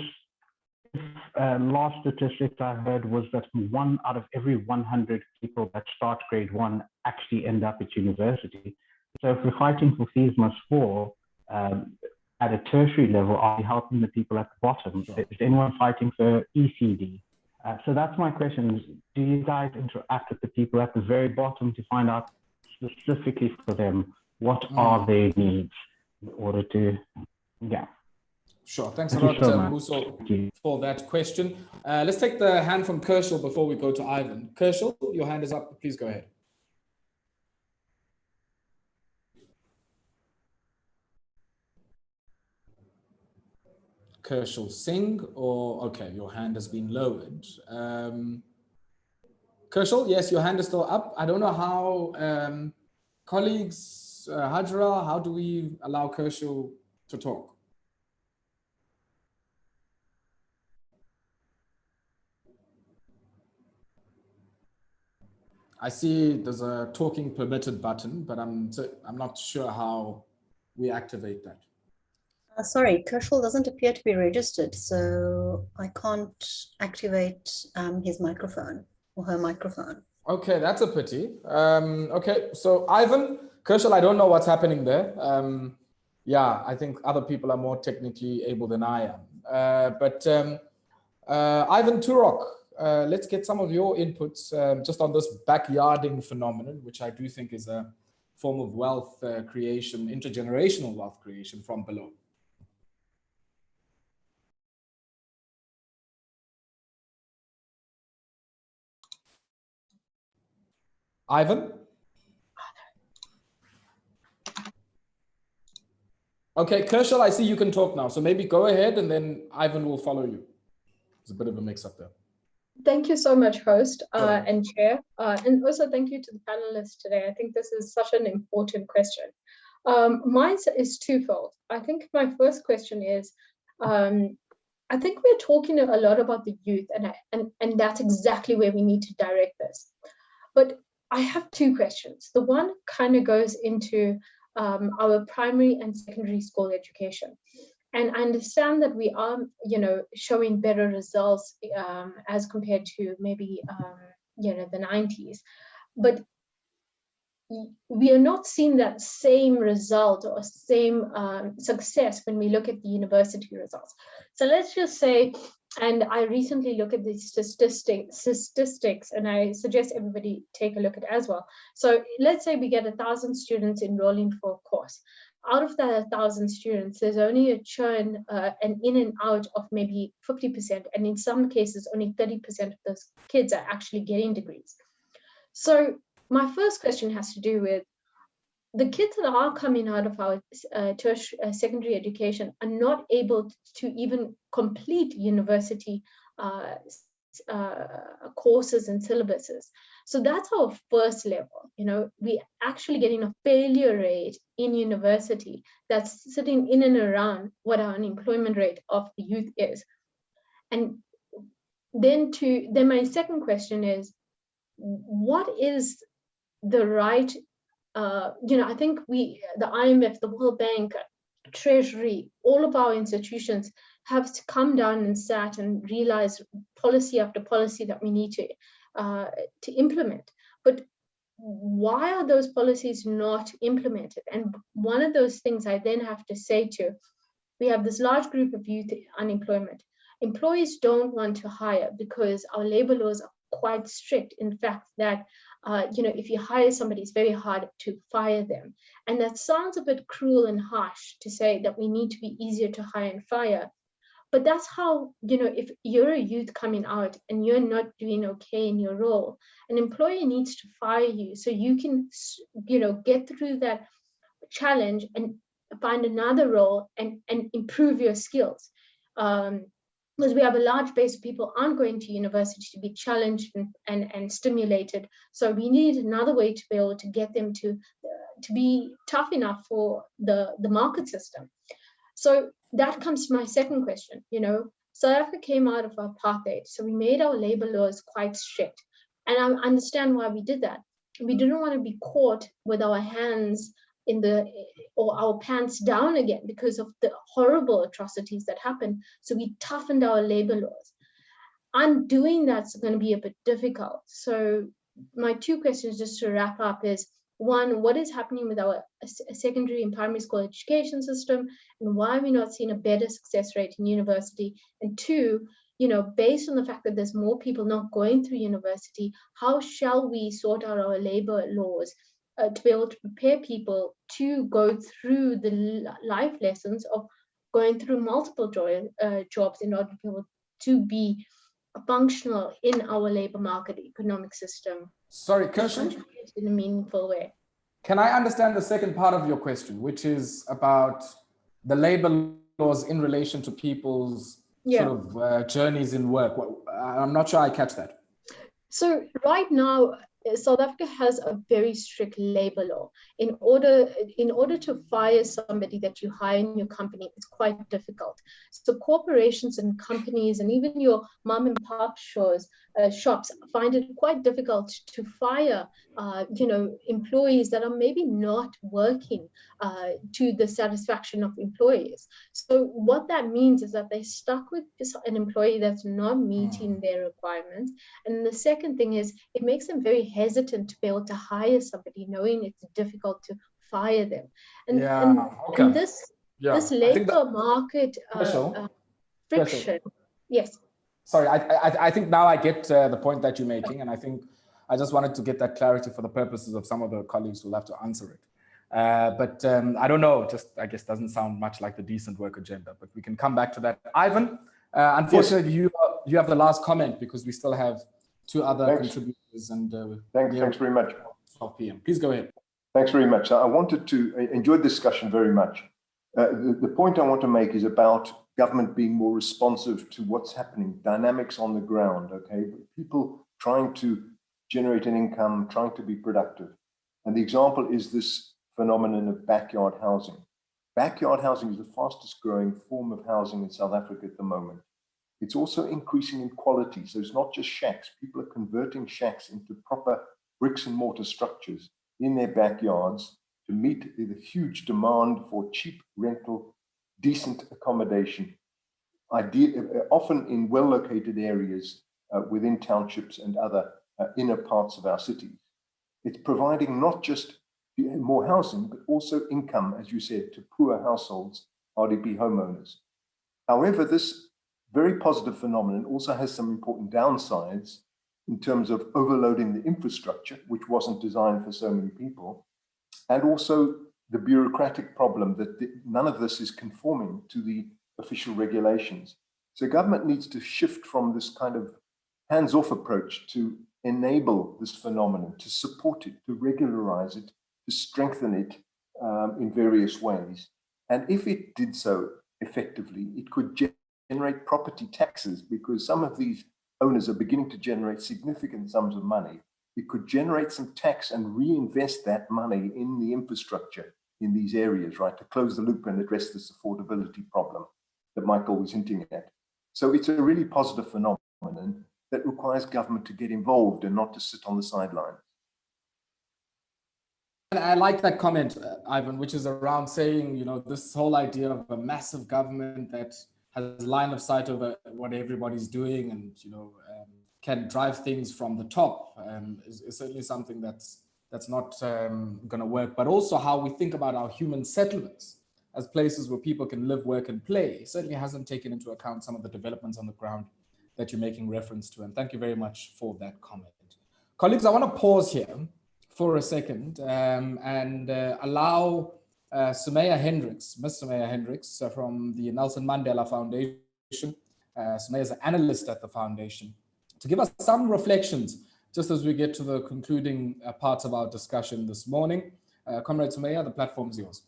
last statistics I heard was that 1 out of every 100 people that start grade 1 actually end up at university. So if we're fighting for fees must fall at a tertiary level, are we helping the people at the bottom? Is anyone fighting for ECD? So that's my question. Do you guys interact with the people at the very bottom to find out specifically for them what are their needs in order to, yeah. Sure, thanks a lot, Mbuso, for that question. Let's take the hand from Kershal before we go to Ivan. Kershal, your hand is up, please go ahead. Kershal Singh, or okay, your hand has been lowered. Kershal, yes, your hand is still up. I don't know how, colleagues, Hajra, how do we allow Kershal to talk? I see there's a talking permitted button, but I'm not sure how we activate that. Sorry, Kershal doesn't appear to be registered, so I can't activate his microphone or her microphone. Okay, that's a pity. Okay, so Ivan, Kershal, I don't know what's happening there. Yeah, I think other people are more technically able than I am. But Ivan Turok, let's get some of your inputs just on this backyarding phenomenon, which I do think is a form of wealth creation, intergenerational wealth creation from below. Ivan? Okay, Kershal, I see you can talk now. So maybe go ahead and then Ivan will follow you. There's a bit of a mix up there. Thank you so much, host and chair. And also thank you to the panelists today. I think this is such an important question. Mine is twofold. I think my first question is, I think we're talking a lot about the youth, and that's exactly where we need to direct this. But I have two questions. The one kind of goes into our primary and secondary school education. And I understand that we are, showing better results as compared to maybe, the 90s. But we are not seeing that same result or same success when we look at the university results. So let's just say, and I recently looked at the statistics, and I suggest everybody take a look at it as well. So let's say we get 1,000 students enrolling for a course. Out of that 1,000 students, there's only a churn and in and out of maybe 50%, and in some cases, only 30% of those kids are actually getting degrees. So my first question has to do with, the kids that are coming out of our secondary education are not able to even complete university courses and syllabuses. So that's our first level. You know, we actually getting a failure rate in university that's sitting in and around what our unemployment rate of the youth is. And then my second question is, what is the right, I think the IMF, the World Bank, Treasury, all of our institutions have to come down and sat and realize policy after policy that we need to implement. But why are those policies not implemented? And one of those things I then have to say we have this large group of youth unemployment. Employees don't want to hire because our labor laws are quite strict. In fact, that if you hire somebody, it's very hard to fire them. And that sounds a bit cruel and harsh to say that we need to be easier to hire and fire. But that's how, if you're a youth coming out and you're not doing okay in your role, an employer needs to fire you so you can, get through that challenge and find another role and improve your skills. Because we have a large base of people aren't going to university to be challenged and stimulated. So we need another way to be able to get them to be tough enough for the market system. So that comes to my second question. South Africa came out of apartheid, so we made our labor laws quite strict. And I understand why we did that. We didn't want to be caught with our hands or our pants down again because of the horrible atrocities that happened. So we toughened our labor laws. Undoing that's going to be a bit difficult. So my two questions just to wrap up is, one, what is happening with our secondary and primary school education system, and why are we not seeing a better success rate in university? And two, based on the fact that there's more people not going through university, how shall we sort out our labor laws to be able to prepare people to go through the life lessons of going through multiple jobs in order to be able to be functional in our labor market economic system? Sorry, Kirshen, in a meaningful way. Can I understand the second part of your question, which is about the labor laws in relation to people's sort of journeys in work? I'm not sure I catch that. So right now, South Africa has a very strict labor law. In order to fire somebody that you hire in your company, it's quite difficult. So corporations and companies and even your mom and pop shops find it quite difficult to fire, employees that are maybe not working to the satisfaction of employees. So what that means is that they're stuck with an employee that's not meeting their requirements. And the second thing is, it makes them very hesitant to be able to hire somebody, knowing it's difficult to fire them. And this labor market friction. Yes. Sorry, I think now I get the point that you're making, and I think I just wanted to get that clarity for the purposes of some of the colleagues who'll have to answer it. But I don't know, just I guess doesn't sound much like the decent work agenda, but we can come back to that. Ivan, unfortunately, yes, you have the last comment because we still have two other contributors. And thanks very much. 12 p.m. Please go ahead. Thanks very much. I wanted to enjoy the discussion very much. The point I want to make is about government being more responsive to what's happening, dynamics on the ground, okay? People trying to generate an income, trying to be productive. And the example is this phenomenon of backyard housing. Backyard housing is the fastest growing form of housing in South Africa at the moment. It's also increasing in quality. So it's not just shacks. People are converting shacks into proper bricks and mortar structures in their backyards to meet the huge demand for cheap rental, decent accommodation, often in well-located areas within townships and other inner parts of our cities. It's providing not just more housing, but also income, as you said, to poor households, RDP homeowners. However, this very positive phenomenon also has some important downsides in terms of overloading the infrastructure, which wasn't designed for so many people, and also the bureaucratic problem that none of this is conforming to the official regulations. So government needs to shift from this kind of hands-off approach to enable this phenomenon, to support it, to regularize it, to strengthen it, in various ways. And if it did so effectively, it could generate property taxes, because some of these owners are beginning to generate significant sums of money. It could generate some tax and reinvest that money in the infrastructure in these areas, right, to close the loop and address this affordability problem that Michael was hinting at. So it's a really positive phenomenon that requires government to get involved and not to sit on the sidelines. I like that comment, Ivan, which is around saying, you know, this whole idea of a massive government that has line of sight over what everybody's doing and, you know, can drive things from the top is certainly something that's not going to work. But also how we think about our human settlements as places where people can live, work, and play certainly hasn't taken into account some of the developments on the ground that you're making reference to. And thank you very much for that comment. Colleagues, I want to pause here for a second and allow Sumaya Hendricks, Ms. Sumaya Hendricks from the Nelson Mandela Foundation. Sumaya is an analyst at the foundation, to give us some reflections just as we get to the concluding parts of our discussion this morning. Comrade Sumaya, the platform is yours.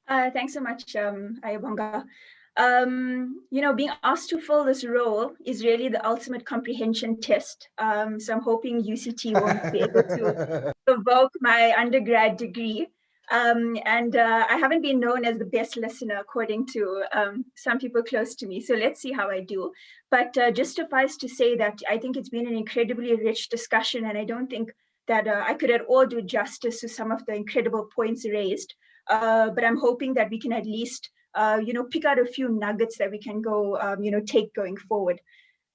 Thanks so much, Ayah Bonga. You know, being asked to fill this role is really the ultimate comprehension test. So I'm hoping UCT won't be able to provoke my undergrad degree. I haven't been known as the best listener, according to some people close to me. So let's see how I do. But just suffice to say that I think it's been an incredibly rich discussion, and I don't think that I could at all do justice to some of the incredible points raised. But I'm hoping that we can at least you know, pick out a few nuggets that we can go, you know, take going forward.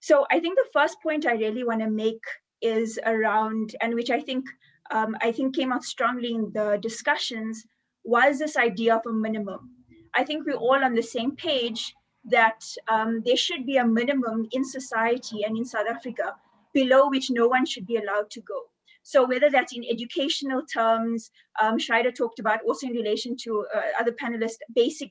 So I think the first point I really want to make is around, and which I think came out strongly in the discussions, was this idea of a minimum. I think we're all on the same page that there should be a minimum in society and in South Africa below which no one should be allowed to go. So whether that's in educational terms, Shraida talked about also in relation to other panelists, basic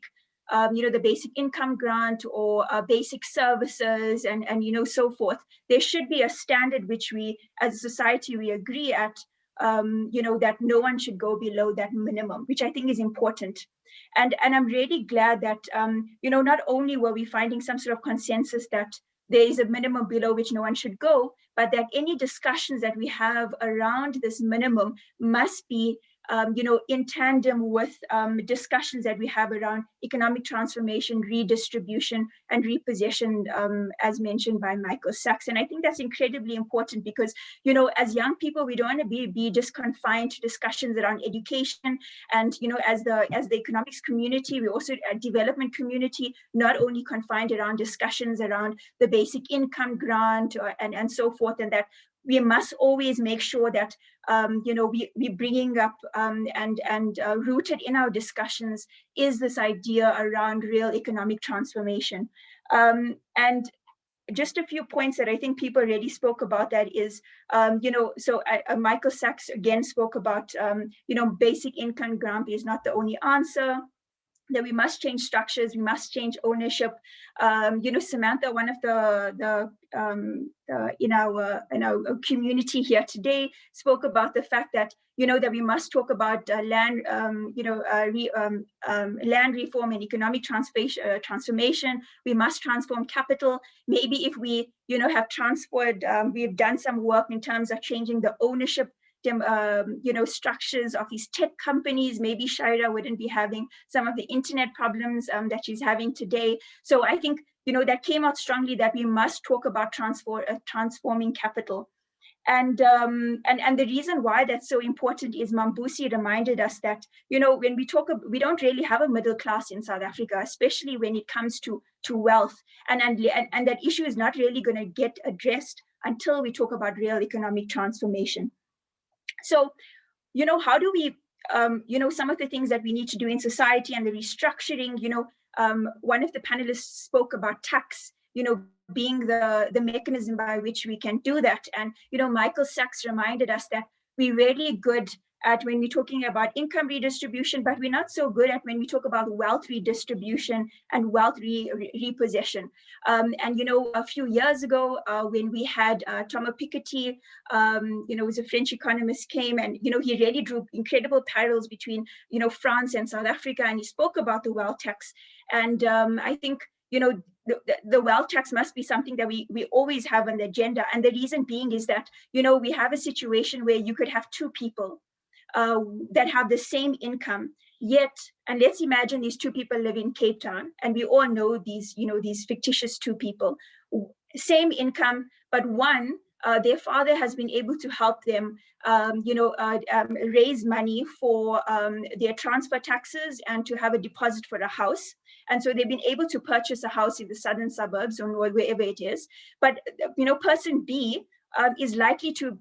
you know, the basic income grant or basic services and you know, so forth. There should be a standard which we, as a society, we agree at, you know, that no one should go below that minimum, which I think is important. And I'm really glad that, you know, not only were we finding some sort of consensus that there is a minimum below which no one should go, but that any discussions that we have around this minimum must be you know, in tandem with discussions that we have around economic transformation, redistribution, and repossession, as mentioned by Michael Sachs. And I think that's incredibly important because, you know, as young people, we don't want to be just confined to discussions around education. And, you know, as the economics community, we also a development community, not only confined around discussions around the basic income grant and so forth, and that we must always make sure that you know, we bringing up and rooted in our discussions is this idea around real economic transformation. And just a few points that I think people already spoke about that is, you know, so Michael Sachs again spoke about, you know, basic income grant is not the only answer. That we must change structures, we must change ownership. You know, Samantha, one of the in our community here today, spoke about the fact that, you know, that we must talk about land, you know, land reform and economic transformation. We must transform capital. Maybe if we, you know, have transferred, we've done some work in terms of changing the ownership you know, structures of these tech companies, maybe Shraida wouldn't be having some of the internet problems that she's having today. So I think, you know, that came out strongly that we must talk about transforming capital. And the reason why that's so important is Mambusi reminded us that, you know, when we talk, we don't really have a middle class in South Africa, especially when it comes to wealth. And that issue is not really going to get addressed until we talk about real economic transformation. So, you know, how do we, you know, some of the things that we need to do in society and the restructuring, you know, one of the panelists spoke about tax, you know, being the mechanism by which we can do that. And, you know, Michael Sachs reminded us that we're really good at when we're talking about income redistribution, but we're not so good at when we talk about wealth redistribution and wealth repossession. And, you know, a few years ago, when we had Thomas Piketty, you know, who's a French economist, came, and, you know, he really drew incredible parallels between, you know, France and South Africa, and he spoke about the wealth tax. And I think, you know, the wealth tax must be something that we always have on the agenda. And the reason being is that, you know, we have a situation where you could have two people that have the same income, yet, and let's imagine these two people live in Cape Town, and we all know these, you know, these fictitious two people, same income, but one, their father has been able to help them, you know, raise money for their transfer taxes and to have a deposit for a house. And so they've been able to purchase a house in the southern suburbs or wherever it is. But, you know, person B is likely to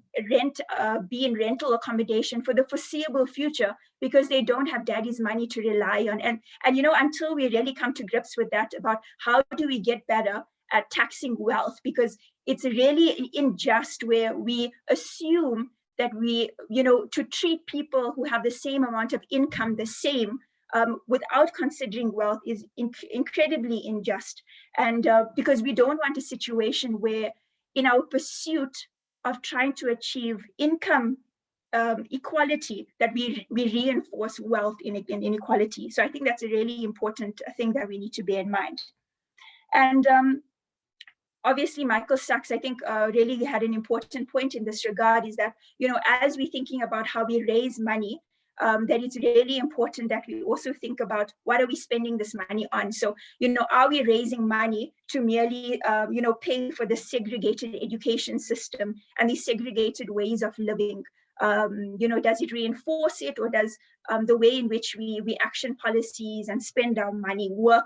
be in rental accommodation for the foreseeable future because they don't have daddy's money to rely on. And you know, until we really come to grips with that, about how do we get better at taxing wealth, because it's really unjust where we assume that we, you know, to treat people who have the same amount of income the same without considering wealth is incredibly unjust. And because we don't want a situation where, in our pursuit of trying to achieve income equality, that we reinforce wealth inequality. So I think that's a really important thing that we need to bear in mind. And obviously, Michael Sachs, I think, really had an important point in this regard, is that, you know, as we're thinking about how we raise money, that it's really important that we also think about what are we spending this money on. So, you know, are we raising money to merely, you know, pay for the segregated education system and the segregated ways of living? You know, does it reinforce it, or does the way in which we action policies and spend our money work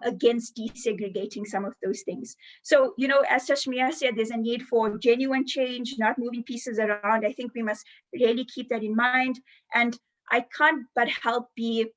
against desegregating some of those things? So, you know, as Tashmia said, there's a need for genuine change, not moving pieces around. I think we must really keep that in mind. And I can't but help be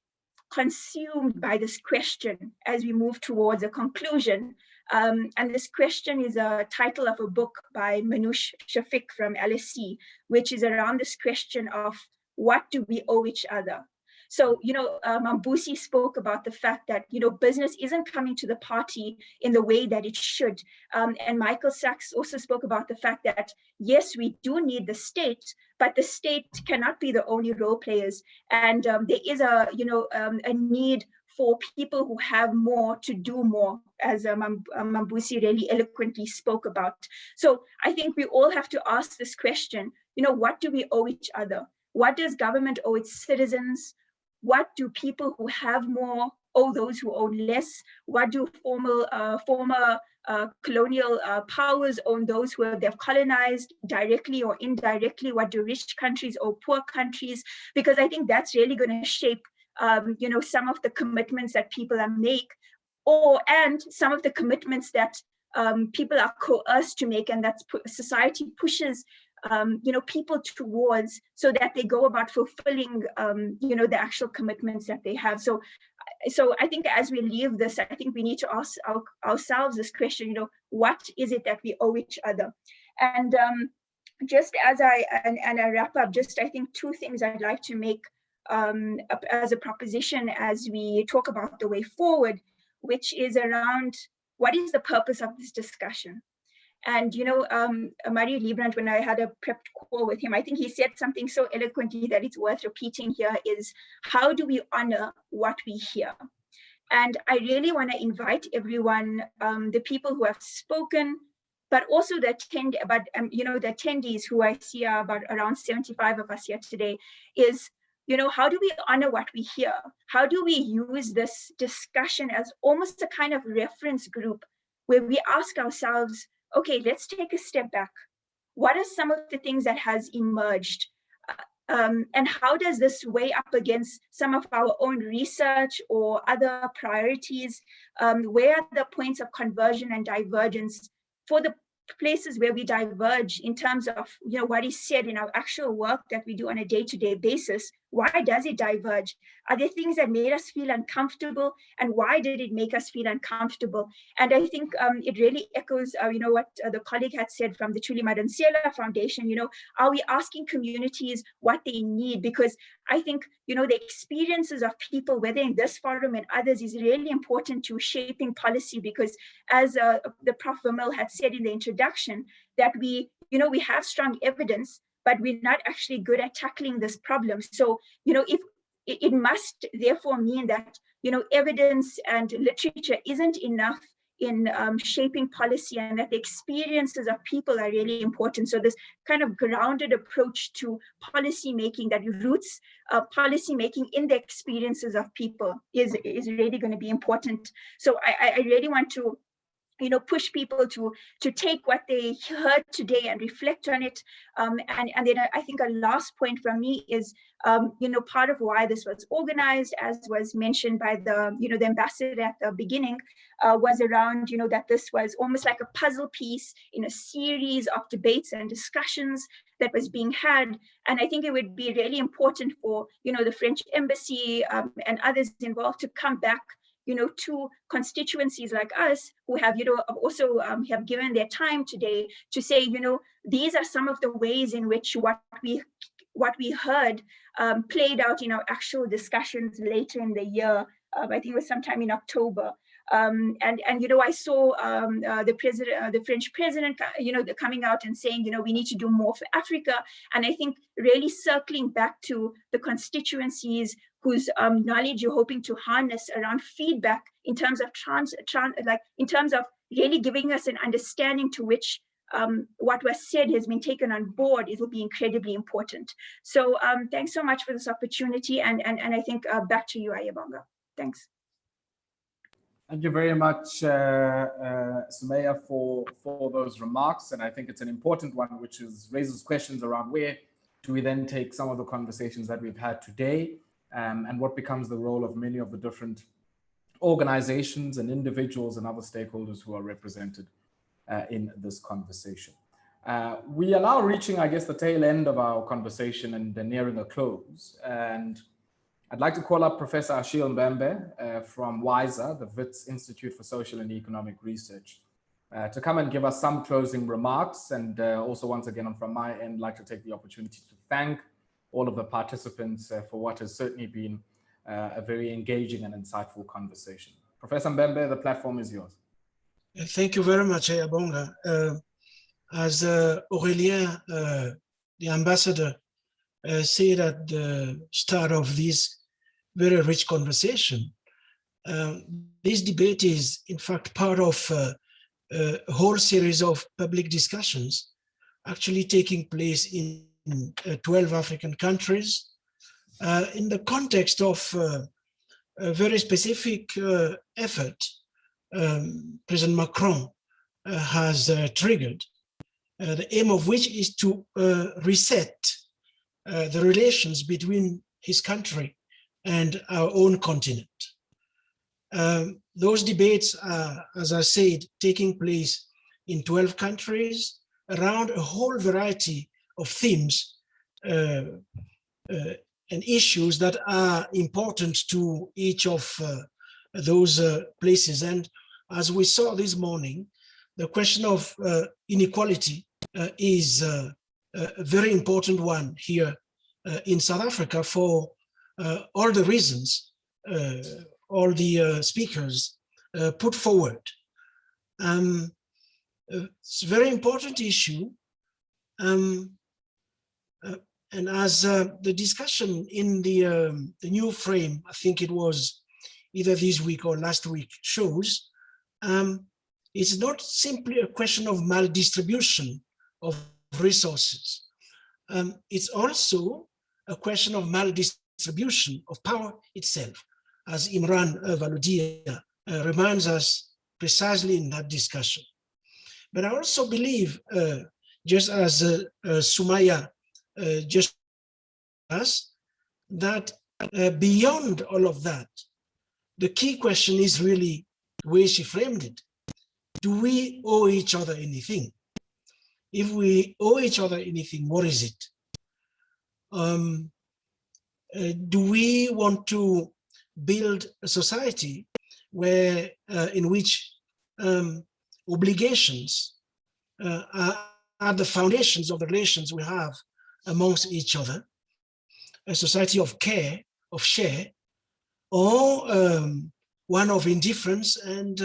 consumed by this question as we move towards a conclusion. And this question is a title of a book by Manoush Shafiq from LSE, which is around this question of what do we owe each other? So, you know, Mambusi spoke about the fact that, you know, business isn't coming to the party in the way that it should. And Michael Sachs also spoke about the fact that, yes, we do need the state, but the state cannot be the only role players. And there is a, you know, a need for people who have more to do more, as Mambusi really eloquently spoke about. So I think we all have to ask this question, you know, what do we owe each other? What does government owe its citizens? What do people who have more owe those who own less? What do former colonial powers owe those who they've colonized directly or indirectly? What do rich countries owe poor countries? Because I think that's really going to shape, you know, some of the commitments that people make, and some of the commitments that people are coerced to make, and that society pushes you know, people towards, so that they go about fulfilling, you know, the actual commitments that they have. So I think as we leave this, I think we need to ask ourselves this question, you know, what is it that we owe each other? And just as I wrap up, just I think two things I'd like to make as a proposition as we talk about the way forward, which is around what is the purpose of this discussion? And, you know, Mario Liebrandt, when I had a prepped call with him, I think he said something so eloquently that it's worth repeating here, is how do we honor what we hear? And I really want to invite everyone, the people who have spoken, but also the you know, the attendees who I see are about around 75 of us here today, is, you know, how do we honor what we hear? How do we use this discussion as almost a kind of reference group where we ask ourselves, okay, let's take a step back. What are some of the things that has emerged? And how does this weigh up against some of our own research or other priorities? Where are the points of conversion and divergence? For the places where we diverge in terms of, you know, what is said in our actual work that we do on a day-to-day basis, Why does it diverge? Are there things that made us feel uncomfortable, and why did it make us feel uncomfortable? And I think it really echoes, what the colleague had said from the Thuli Madonsela Foundation. Are we asking communities what they need? Because I think, the experiences of people, whether in this forum and others, is really important to shaping policy, because as the Prof Vimal had said in the introduction, that we have strong evidence, but we're not actually good at tackling this problem. So, if it must therefore mean that, evidence and literature isn't enough in shaping policy, and that the experiences of people are really important. So this kind of grounded approach to policy making that roots policy making in the experiences of people is really going to be important. So I really want to push people to take what they heard today and reflect on it. And then I think a last point from me is, part of why this was organized, as was mentioned by the, the ambassador at the beginning, was around, that this was almost like a puzzle piece in a series of debates and discussions that was being had. And I think it would be really important for, the French embassy and others involved to come back to constituencies like us who have, also have given their time today to say, these are some of the ways in which what we heard played out in our actual discussions later in the year. I think it was sometime in October. And I saw the French president, coming out and saying, we need to do more for Africa. And I think really circling back to the constituencies whose knowledge you're hoping to harness around feedback in terms of in terms of really giving us an understanding to which what was said has been taken on board, it will be incredibly important. So thanks so much for this opportunity. And I think back to you, Ayah Bonga. Thanks. Thank you very much, Sumaya, for those remarks. And I think it's an important one, which raises questions around where do we then take some of the conversations that we've had today, and what becomes the role of many of the different organizations and individuals and other stakeholders who are represented in this conversation. We are now reaching, I guess, the tail end of our conversation and nearing a close. And I'd like to call up Professor Achille Mbembe from WISER, the WITS Institute for Social and Economic Research, to come and give us some closing remarks. And also, once again, from my end, I'd like to take the opportunity to thank all of the participants for what has certainly been a very engaging and insightful conversation. Professor Mbembe, the platform is yours. Thank you very much, Ayah Bonga. As Aurélien, the ambassador, said at the start of this very rich conversation, this debate is in fact part of a whole series of public discussions actually taking place in 12 African countries in the context of a very specific effort President Macron has triggered, the aim of which is to reset the relations between his country and our own continent. Those debates are, as I said, taking place in 12 countries around a whole variety of themes and issues that are important to each of those places. And as we saw this morning, the question of inequality is a very important one here in South Africa for all the reasons all the speakers put forward. It's a very important issue. And as the discussion in the new frame, I think it was either this week or last week, shows, it's not simply a question of maldistribution of resources. It's also a question of maldistribution of power itself, as Imran Valudia reminds us precisely in that discussion. But I also believe, just as Sumaya just asked, that beyond all of that, the key question is really the way she framed it. Do we owe each other anything? If we owe each other anything, what is it? do we want to build a society where in which obligations are the foundations of the relations we have amongst each other, a society of care, of share, or one of indifference and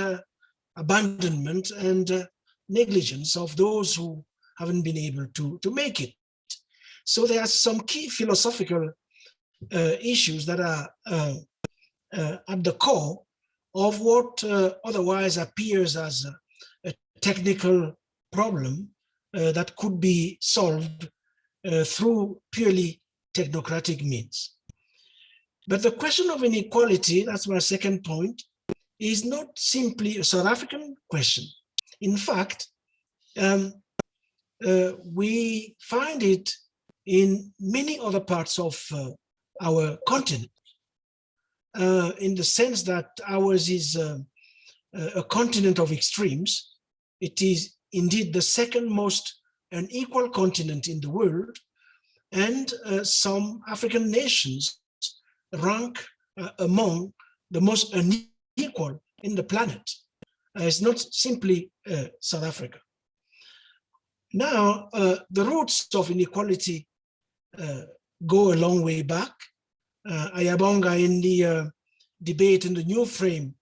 abandonment and negligence of those who haven't been able to make it. So there are some key philosophical issues that are at the core of what otherwise appears as a technical problem that could be solved through purely technocratic means. But the question of inequality, that's my second point, is not simply a South African question. In fact, we find it in many other parts of our continent, in the sense that ours is a continent of extremes. It is indeed the second most unequal continent in the world, and some African nations rank among the most unequal in the planet. It's not simply South Africa. Now, the roots of inequality go a long way back. Ayah Bonga, in the debate in the new frame,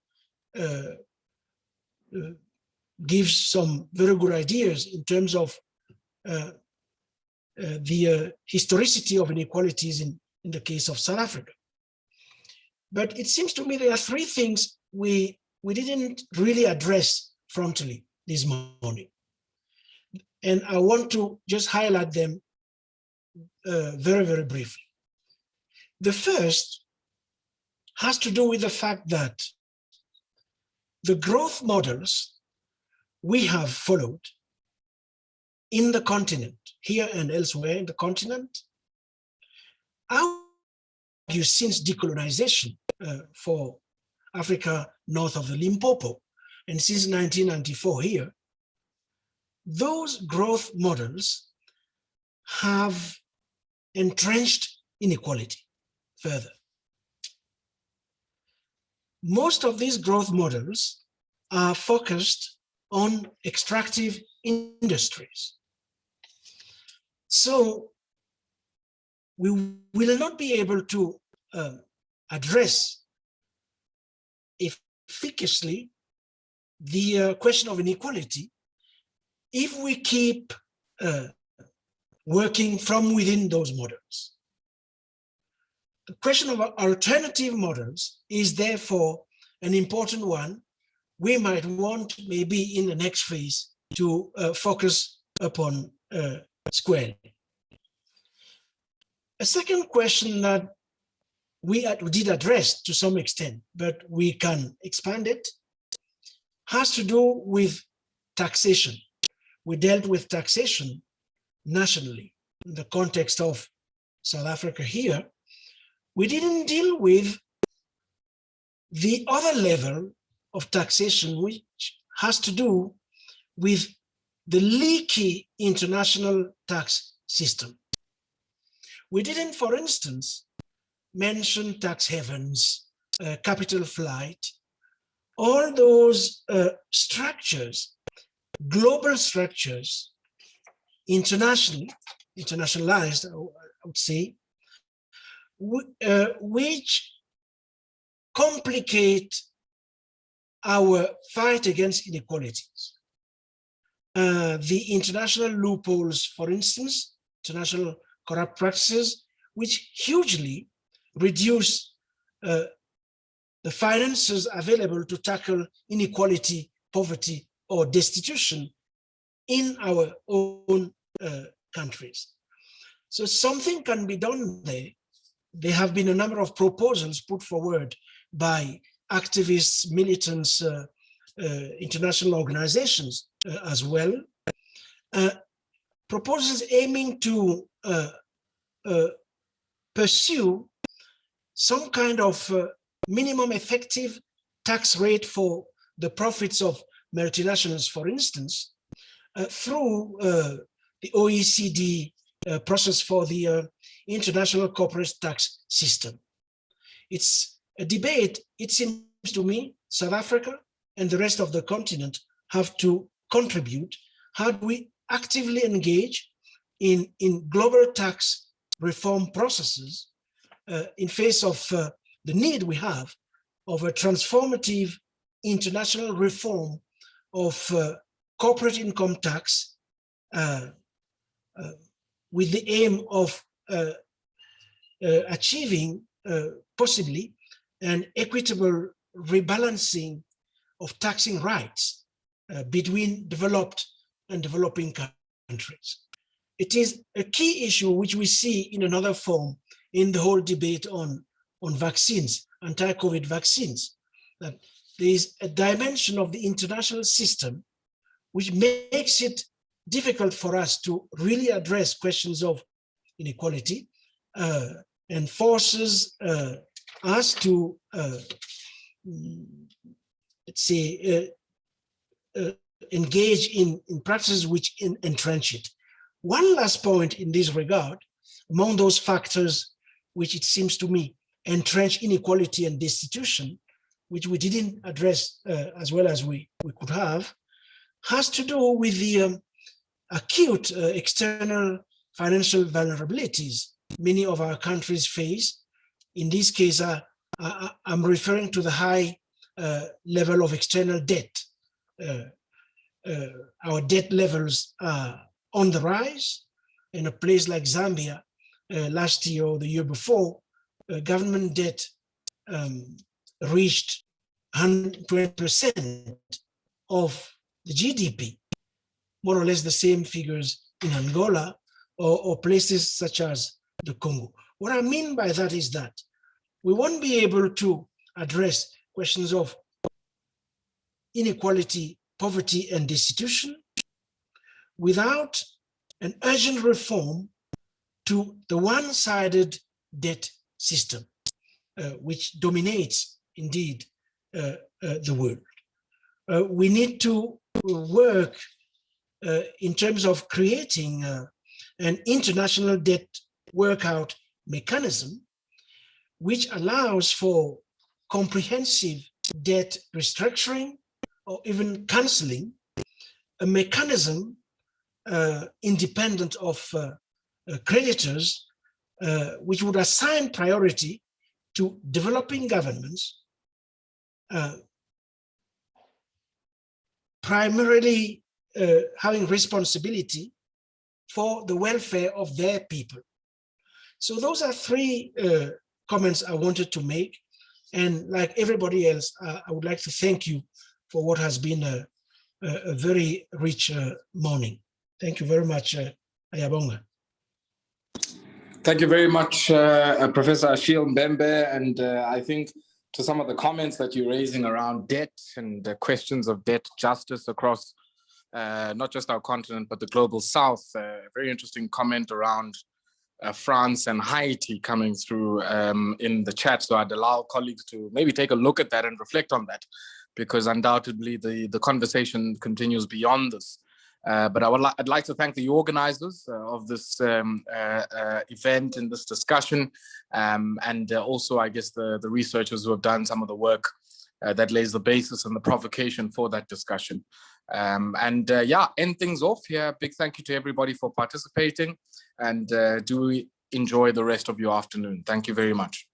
gives some very good ideas in terms of the historicity of inequalities in the case of South Africa. But it seems to me there are three things we didn't really address frontally this morning. And I want to just highlight them very, very briefly. The first has to do with the fact that the growth models we have followed in the continent, here and elsewhere in the continent, argue since decolonization for Africa north of the Limpopo, and since 1994 here, those growth models have entrenched inequality further. Most of these growth models are focused on extractive industries. So we will not be able to address efficaciously the question of inequality if we keep working from within those models. The question of alternative models is therefore an important one. We might want, maybe in the next phase, to focus upon squarely. A second question that we did address to some extent, but we can expand it, has to do with taxation. We dealt with taxation nationally in the context of South Africa here. We didn't deal with the other level of taxation, which has to do with the leaky international tax system. We didn't, for instance, mention tax havens, capital flight, all those structures, global structures, internationalized, I would say, which complicate our fight against inequalities. The international loopholes, for instance, international corrupt practices, which hugely reduce the finances available to tackle inequality, poverty, or destitution in our own countries. So something can be done there. There have been a number of proposals put forward by activists, militants, international organizations as well. Proposals aiming to pursue some kind of minimum effective tax rate for the profits of multinationals, for instance, through the OECD process for the international corporate tax system. It's a debate, it seems to me, South Africa and the rest of the continent have to contribute. How do we actively engage in global tax reform processes in face of the need we have of a transformative international reform of corporate income tax with the aim of achieving possibly an equitable rebalancing of taxing rights between developed and developing countries. It is a key issue which we see in another form in the whole debate on vaccines, anti-COVID vaccines, that there is a dimension of the international system which makes it difficult for us to really address questions of inequality and forces us to, let's say, engage in practices which entrench it. One last point in this regard, among those factors which it seems to me entrench inequality and destitution, which we didn't address as well as we could have, has to do with the acute external financial vulnerabilities many of our countries face. In this case, I'm referring to the high level of external debt. Our debt levels are on the rise. In a place like Zambia, last year or the year before, government debt reached 120% of the GDP, more or less the same figures in Angola or places such as the Congo. What I mean by that is that we won't be able to address questions of inequality, poverty, and destitution without an urgent reform to the one-sided debt system, which dominates indeed the world. We need to work in terms of creating an international debt workout mechanism which allows for comprehensive debt restructuring or even cancelling, a mechanism independent of creditors, which would assign priority to developing governments, primarily having responsibility for the welfare of their people. So those are three comments I wanted to make. And like everybody else, I would like to thank you for what has been a very rich morning. Thank you very much, Ayah Bonga. Thank you very much, Professor Achille Mbembe. And I think to some of the comments that you're raising around debt and the questions of debt justice across not just our continent, but the global South, very interesting comment around France and Haiti coming through in the chat. So I'd allow colleagues to maybe take a look at that and reflect on that, because undoubtedly the conversation continues beyond this. But I'd like to thank the organizers of this event and this discussion, and also, I guess, the researchers who have done some of the work that lays the basis and the provocation for that discussion. Yeah, end things off here. Big thank you to everybody for participating, and do enjoy the rest of your afternoon. Thank you very much.